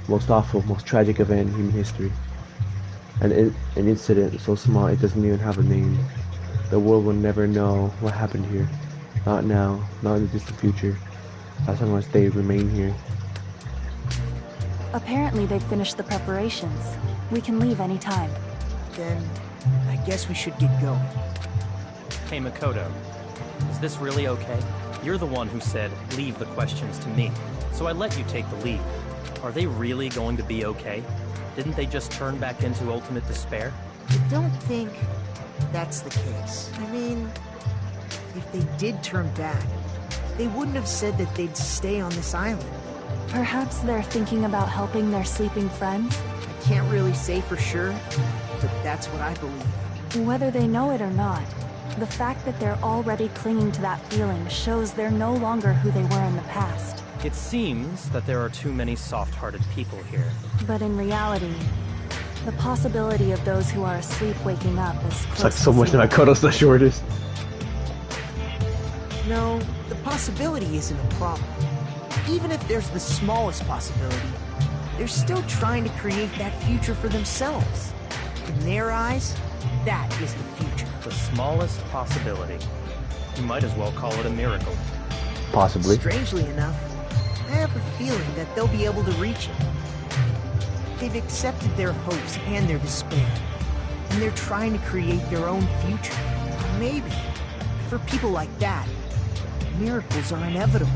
most awful, most tragic event in human history. An incident so small it doesn't even have a name. The world will never know what happened here. Not now, not in the distant future. As long as they remain here. Apparently they've finished the preparations. We can leave any time. Then, I guess we should get going. Hey, Makoto. Is this really okay? You're the one who said, leave the questions to me. So I let you take the lead. Are they really going to be okay? Didn't they just turn back into ultimate despair? I don't think that's the case. I mean, If they did turn back, they wouldn't have said that they'd stay on this island. Perhaps they're thinking about helping their sleeping friends? I can't really say for sure, but that's what I believe. Whether they know it or not, the fact that they're already clinging to that feeling shows they're no longer who they were in the past. It seems that there are too many soft-hearted people here. But in reality, the possibility of those who are asleep waking up is close. It's like so much that Makoto's the shortest. No, the possibility isn't a problem. Even if there's the smallest possibility, they're still trying to create that future for themselves. In their eyes, that is the future. The smallest possibility. You might as well call it a miracle. Possibly. Strangely enough, I have a feeling that they'll be able to reach it. They've accepted their hopes and their despair, and they're trying to create their own future. Maybe, for people like that, miracles are inevitable.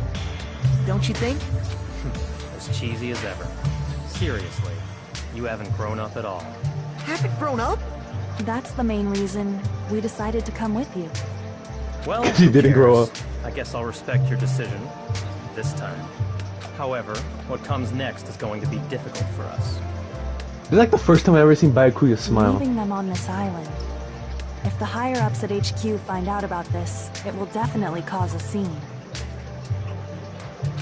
Don't you think? As cheesy as ever. Seriously, you haven't grown up at all. Haven't grown up? That's the main reason we decided to come with you. Well, you didn't grow up. I guess I'll respect your decision. This time. However, what comes next is going to be difficult for us. This is like the first time I've ever seen Byakuya smile. Leaving them on this island. If the higher-ups at HQ find out about this, it will definitely cause a scene.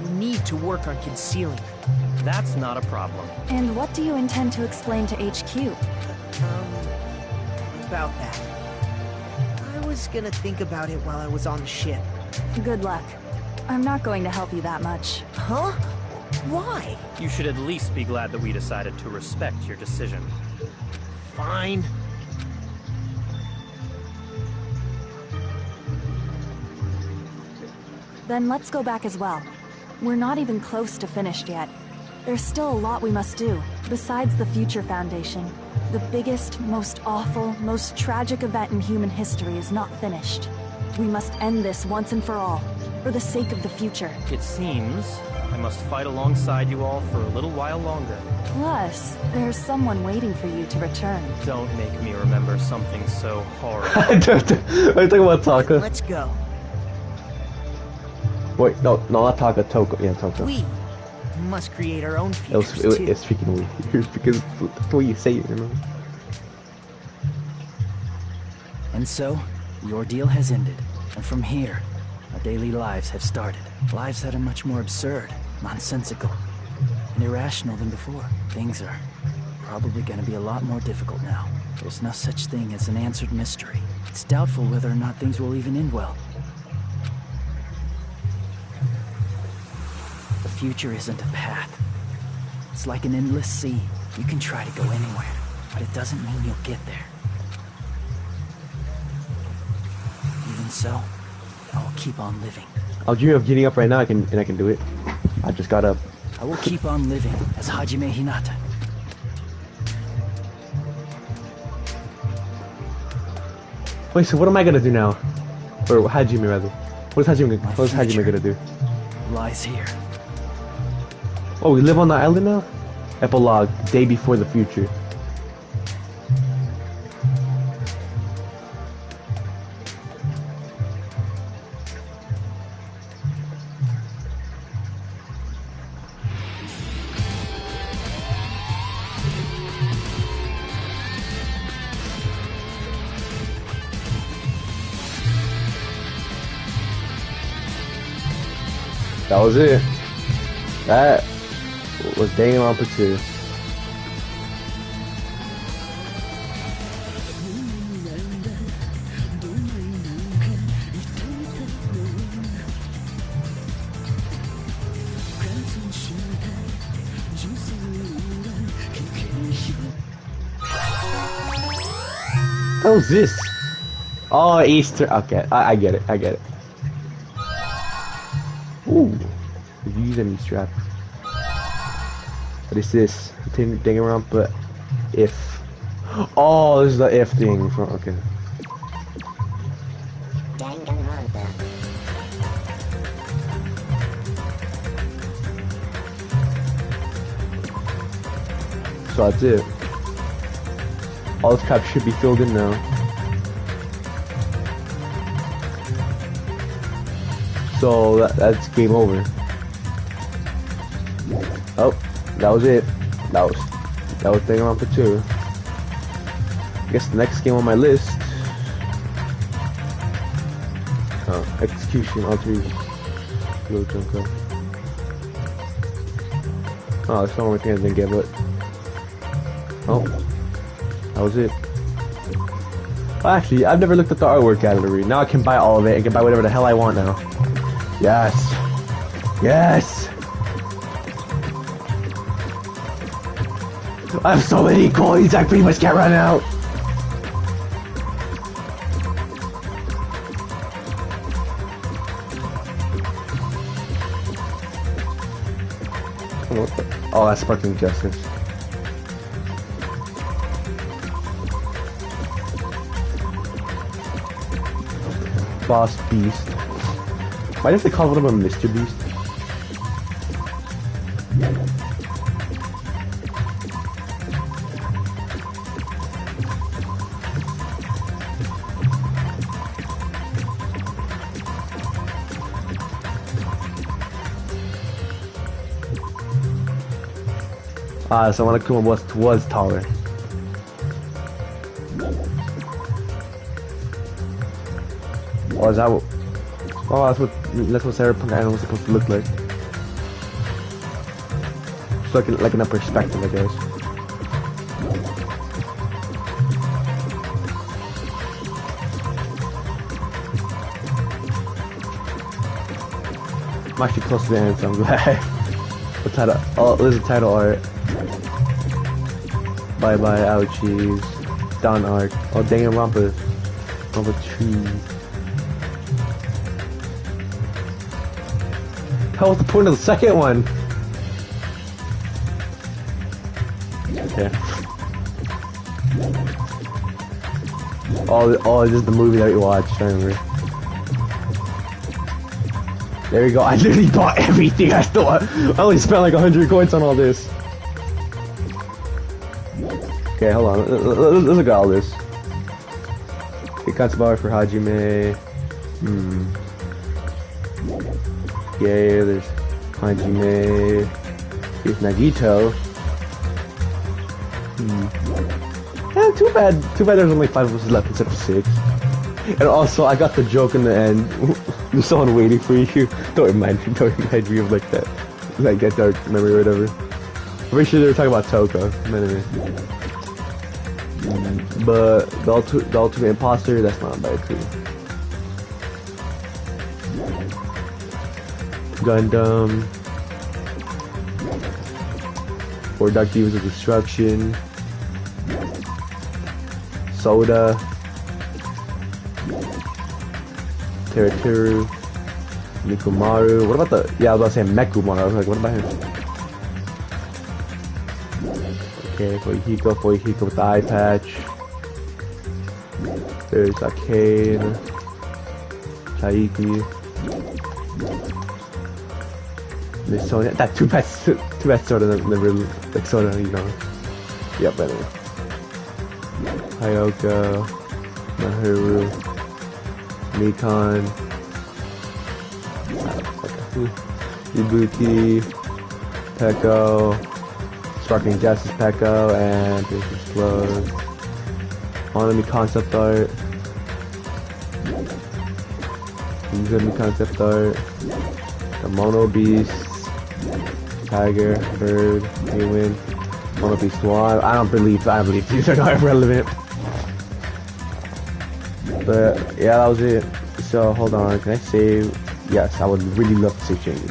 We need to work on concealing it. That's not a problem. And what do you intend to explain to HQ? About that. I was was gonna think about it while I was on the ship. Good luck. I'm not going to help you that much. Huh? Why? You should at least be glad that we decided to respect your decision. Fine. Then let's go back as well. We're not even close to finished yet. There's still a lot we must do, besides the Future Foundation. The biggest, most awful, most tragic event in human history is not finished. We must end this once and for all, for the sake of the future. It seems I must fight alongside you all for a little while longer. Plus, there's someone waiting for you to return. Don't make me remember something so horrible. I talking about Taka. Let's go. Wait, no, not Taka, Toko. Yeah, Toko. We must create our own futures, too. It's speaking weird because the way you say it, you know. And so, the ordeal has ended. And from here, our daily lives have started. Lives that are much more absurd, nonsensical, and irrational than before. Things are probably going to be a lot more difficult now. There's no such thing as an answered mystery. It's doubtful whether or not things will even end well. The future isn't a path. It's like an endless sea. You can try to go anywhere, but it doesn't mean you'll get there. Even so, I will keep on living. I'll dream of getting up right now, I can do it. I just got up. I will keep on living as Hajime Hinata. Wait, so what am I gonna do now? Or Hajime rather. What is Hajime gonna do? Lies here. Oh, we live on the island now? Epilogue, day before the future. That was it. That was Danganronpa 2. What was this? Oh, Easter. Okay, I get it. I get it. Ooh, use any strap. What is this? Danganronpa if. Oh, this is the if thing. From, okay. Danganronpa. So that's it. All this crap should be filled in now. So that's game over. Oh, that was it. That was Danganronpa 2. I guess the next game on my list. Execution Alteration. Oh, that's the only thing I didn't get, but oh, that was it. Well, actually, I've never looked at the artwork gallery. Now I can buy all of it. I can buy whatever the hell I want now. Yes. Yes. I have so many coins, I pretty much can't run out. Oh, that's Sparkling Justice. Boss Beast. Why did they call him a Mr. Beast? So Monokuma was taller. Oh, is that what? Oh, that's what Cyberpunk Island was supposed to look like. So like in a perspective, I guess. I'm actually close to the end, so I'm glad. The title, oh, there's a title art. Bye bye, ouchies. Dawn art. Oh, Danganrompa. Number 2. Hell, what's the point of the second one? Okay. Oh, this is the movie that we watched, I remember. There we go, I literally bought everything. I only spent like 100 coins on all this. Okay, hold on, let's look at all this. Okay, Katsubar for Hajime. Yeah, there's Hajime. Here's Nagito. Too bad there's only 5 of us left instead of 6. And also, I got the joke in the end. There's someone waiting for you. Don't remind me of like that. Like that dark memory or whatever. I'm pretty sure they were talking about Toko. But the ultimate imposter, that's not by true. Gundam. Or Dark Divas of Destruction. Soda. Teruteru. Nikumaru. What about the... Yeah, I was about to say Mekumaru. I was like, what about him? Okay, Foihiko with the eye patch. There's Arcane. Chaiki. There's Sonya. That too bad Soda never, like Soda, you know. Yep, anyway. Hyoko. Mahiru. Mikon. Ibuki. Peko. Sparkling Justice Peko, and this is closed. Monomi concept art. Monomi concept art. The Mono Beast. Tiger, Bird, Human, Mono Beast Swan. I don't believe these are not relevant. But yeah, that was it. So hold on, can I save? Yes, I would really love to save changes.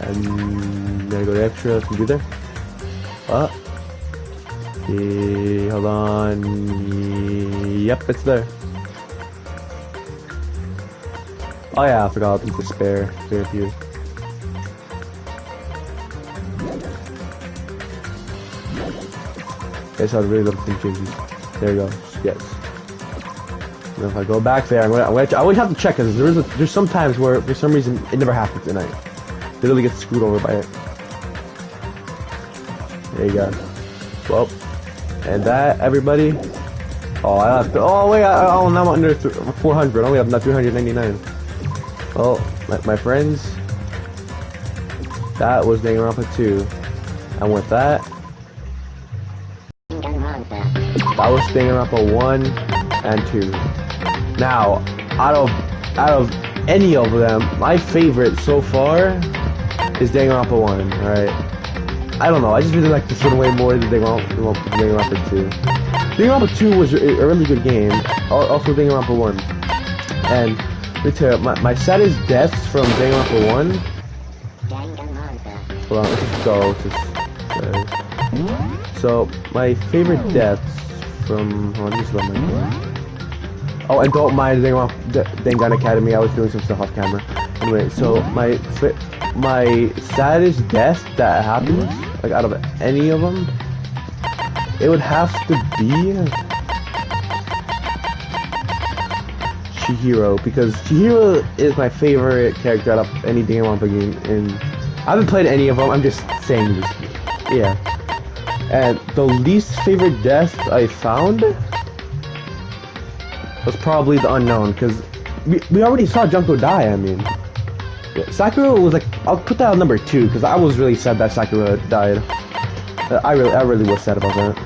And then I go to extra, can be there? Okay, hold on. Yep, it's there. Oh yeah, I forgot to put the spare view. Okay, so I'd really love to see changes. There you go. Yes. And if I go back there, I always have to check because there's some times where for some reason it never happens and I literally get screwed over by it. There you go. Well, and that everybody. Oh, I have to. Oh wait, now I'm under 400. I only have 399. Well, my friends, that was Danganronpa 2, and with that was Danganronpa 1 and 2. Now, out of any of them, my favorite so far is Danganronpa 1. All right, I don't know, I just really like this one way more than Danganronpa 2. Danganronpa 2 was a really good game. Also, Danganronpa 1, and. Let me tell you, my saddest deaths from Danganronpa 1. Hold on, let's just go. So, my favorite deaths from. Hold on, just let me go. Oh, and don't mind Dangan Academy, I was doing some stuff off camera. Anyway, so my saddest death that happened, like out of any of them, it would have to be Chihiro, because Chihiro is my favorite character out of any Danganronpa game, and I haven't played any of them, I'm just saying this. Yeah. And the least favorite death I found was probably the unknown, because we already saw Junko die, I mean. Yeah, Sakura was like, I'll put that on number 2, because I was really sad that Sakura died. I really was sad about that.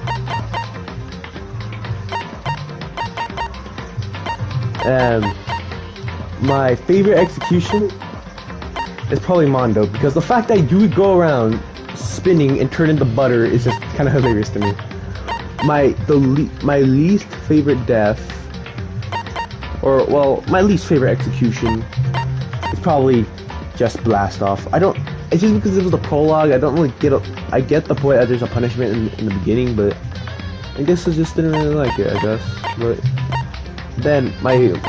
And my favorite execution is probably Mondo, because the fact that you would go around spinning and turn into butter is just kind of hilarious to me. My least favorite death or well, my least favorite execution is probably just Blast Off. I don't. It's just because it was the prologue. I don't really get. I get the point that there's a punishment in the beginning, but I guess I just didn't really like it. I guess. But then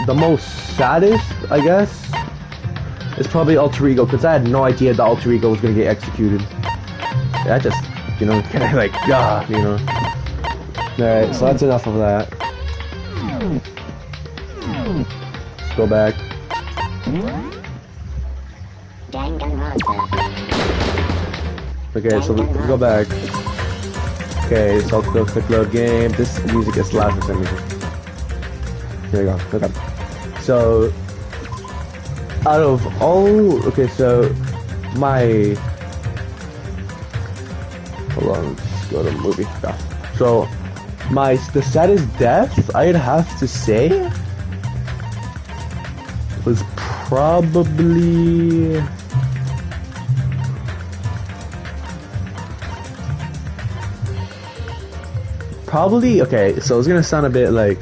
the most saddest, I guess, is probably Alter Ego, because I had no idea that Alter Ego was gonna get executed. That just, kind of like, Alright, so that's enough of that. Let's go back. Okay, so let's go back. Okay, so I'll go click load game. This music is loud for some reason. There we go. Okay. So, out of all... Okay, so, my... Hold on, let's go to movie. Yeah. So, the saddest death, I'd have to say, was probably... okay, so it's gonna sound a bit like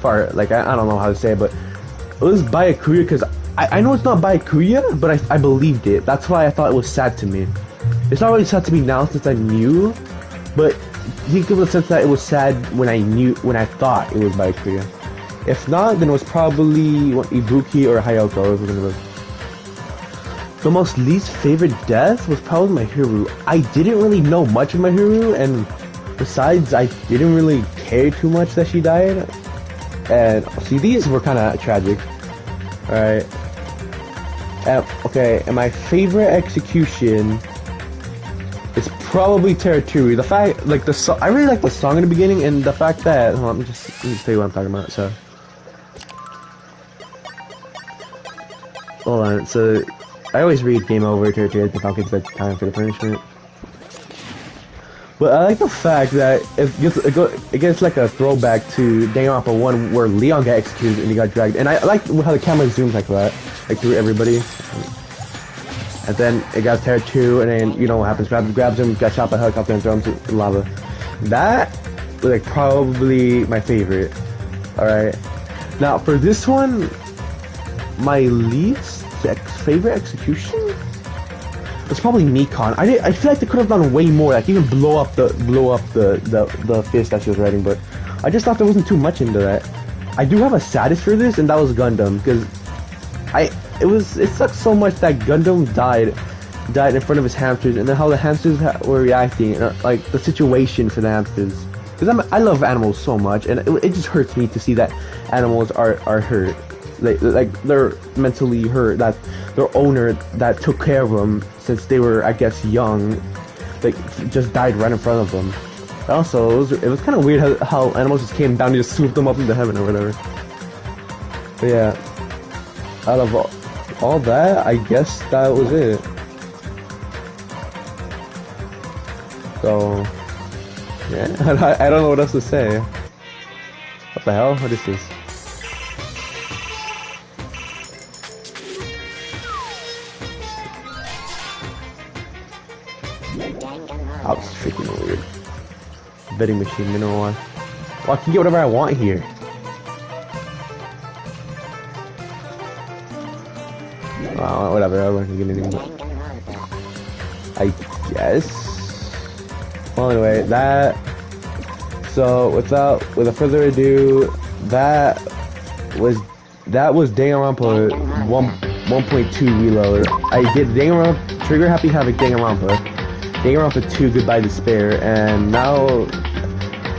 far, like I don't know how to say it, but it was Byakuya, because I know it's not Byakuya, but I believed it. That's why I thought it was sad to me. It's not really sad to me now since I knew, but you give the sense that it was sad when I thought it was Byakuya. If not, then it was probably Ibuki or Hayako. The most least favorite death was probably my Hiro. I didn't really know much of my Hiro, and besides, I didn't really care too much that she died. And see, these were kind of tragic. Alright. Okay, and my favorite execution is probably Teraturi. The fact, like I really like the song in the beginning, and the fact that let me just tell you what I'm talking about. So, hold on. So, I always read game over Teraturi at the Falcon's bedtime for the punishment. But I like the fact that it gets like a throwback to Danganronpa 1 where Leon got executed and he got dragged. And I like how the camera zooms like that, like through everybody. And then it got Terra 2, and then you know what happens, grabs him, got shot by a helicopter and throws him to lava. That was like probably my favorite. Alright. Now for this one, my least favorite execution? It's probably Nikon. I feel like they could have done way more, like even blow up the fist that she was riding, but I just thought there wasn't too much into that. I do have a saddest for this, and that was Gundam, because it sucked so much that Gundam died in front of his hamsters, and then how the hamsters were reacting, and like the situation for the hamsters. Because I love animals so much, and it just hurts me to see that animals are hurt. Like they're mentally hurt, that their owner that took care of them since they were, I guess, young, like just died right in front of them. Also, it was kind of weird how animals just came down and just swooped them up into heaven or whatever. But yeah, out of all that, I guess that was it. So yeah, I don't know what else to say. What the hell? What is this? That was freaking weird. Betting machine, mineral one. Well, I can get whatever I want here. Whatever, I wasn't gonna get anything. I guess. Well, anyway, that. So, without further ado, that was Danganronpa 1.2 Reload. I did Danganronpa Trigger Happy Havoc Danganronpa. Danganronpa 2 Goodbye Despair, and now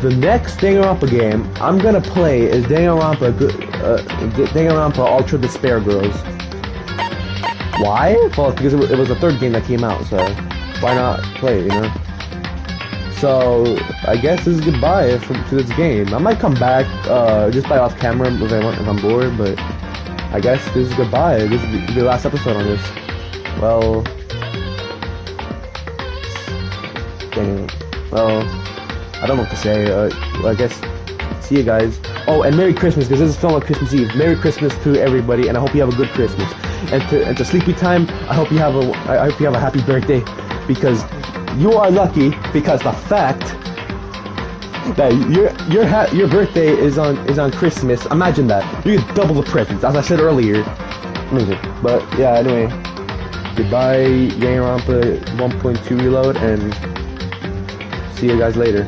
the next Danganronpa game I'm gonna play is Danganronpa Ultra Despair Girls. Why? Well, because it was the third game that came out, so why not play it, you know? So I guess this is goodbye to this game. I might come back just by off camera if I'm bored, but I guess this is goodbye. This is the last episode on this. Well. Well, I don't know what to say. I guess see you guys. Oh, and Merry Christmas, because this is filmed on Christmas Eve. Merry Christmas to everybody, and I hope you have a good Christmas. And to Sleepy Time, I hope you have a happy birthday, because you are lucky. Because the fact that your birthday is on Christmas. Imagine that. You get double the presents, as I said earlier. Amazing. But yeah, anyway. Goodbye, Danganronpa 1.2 Reload, and see you guys later.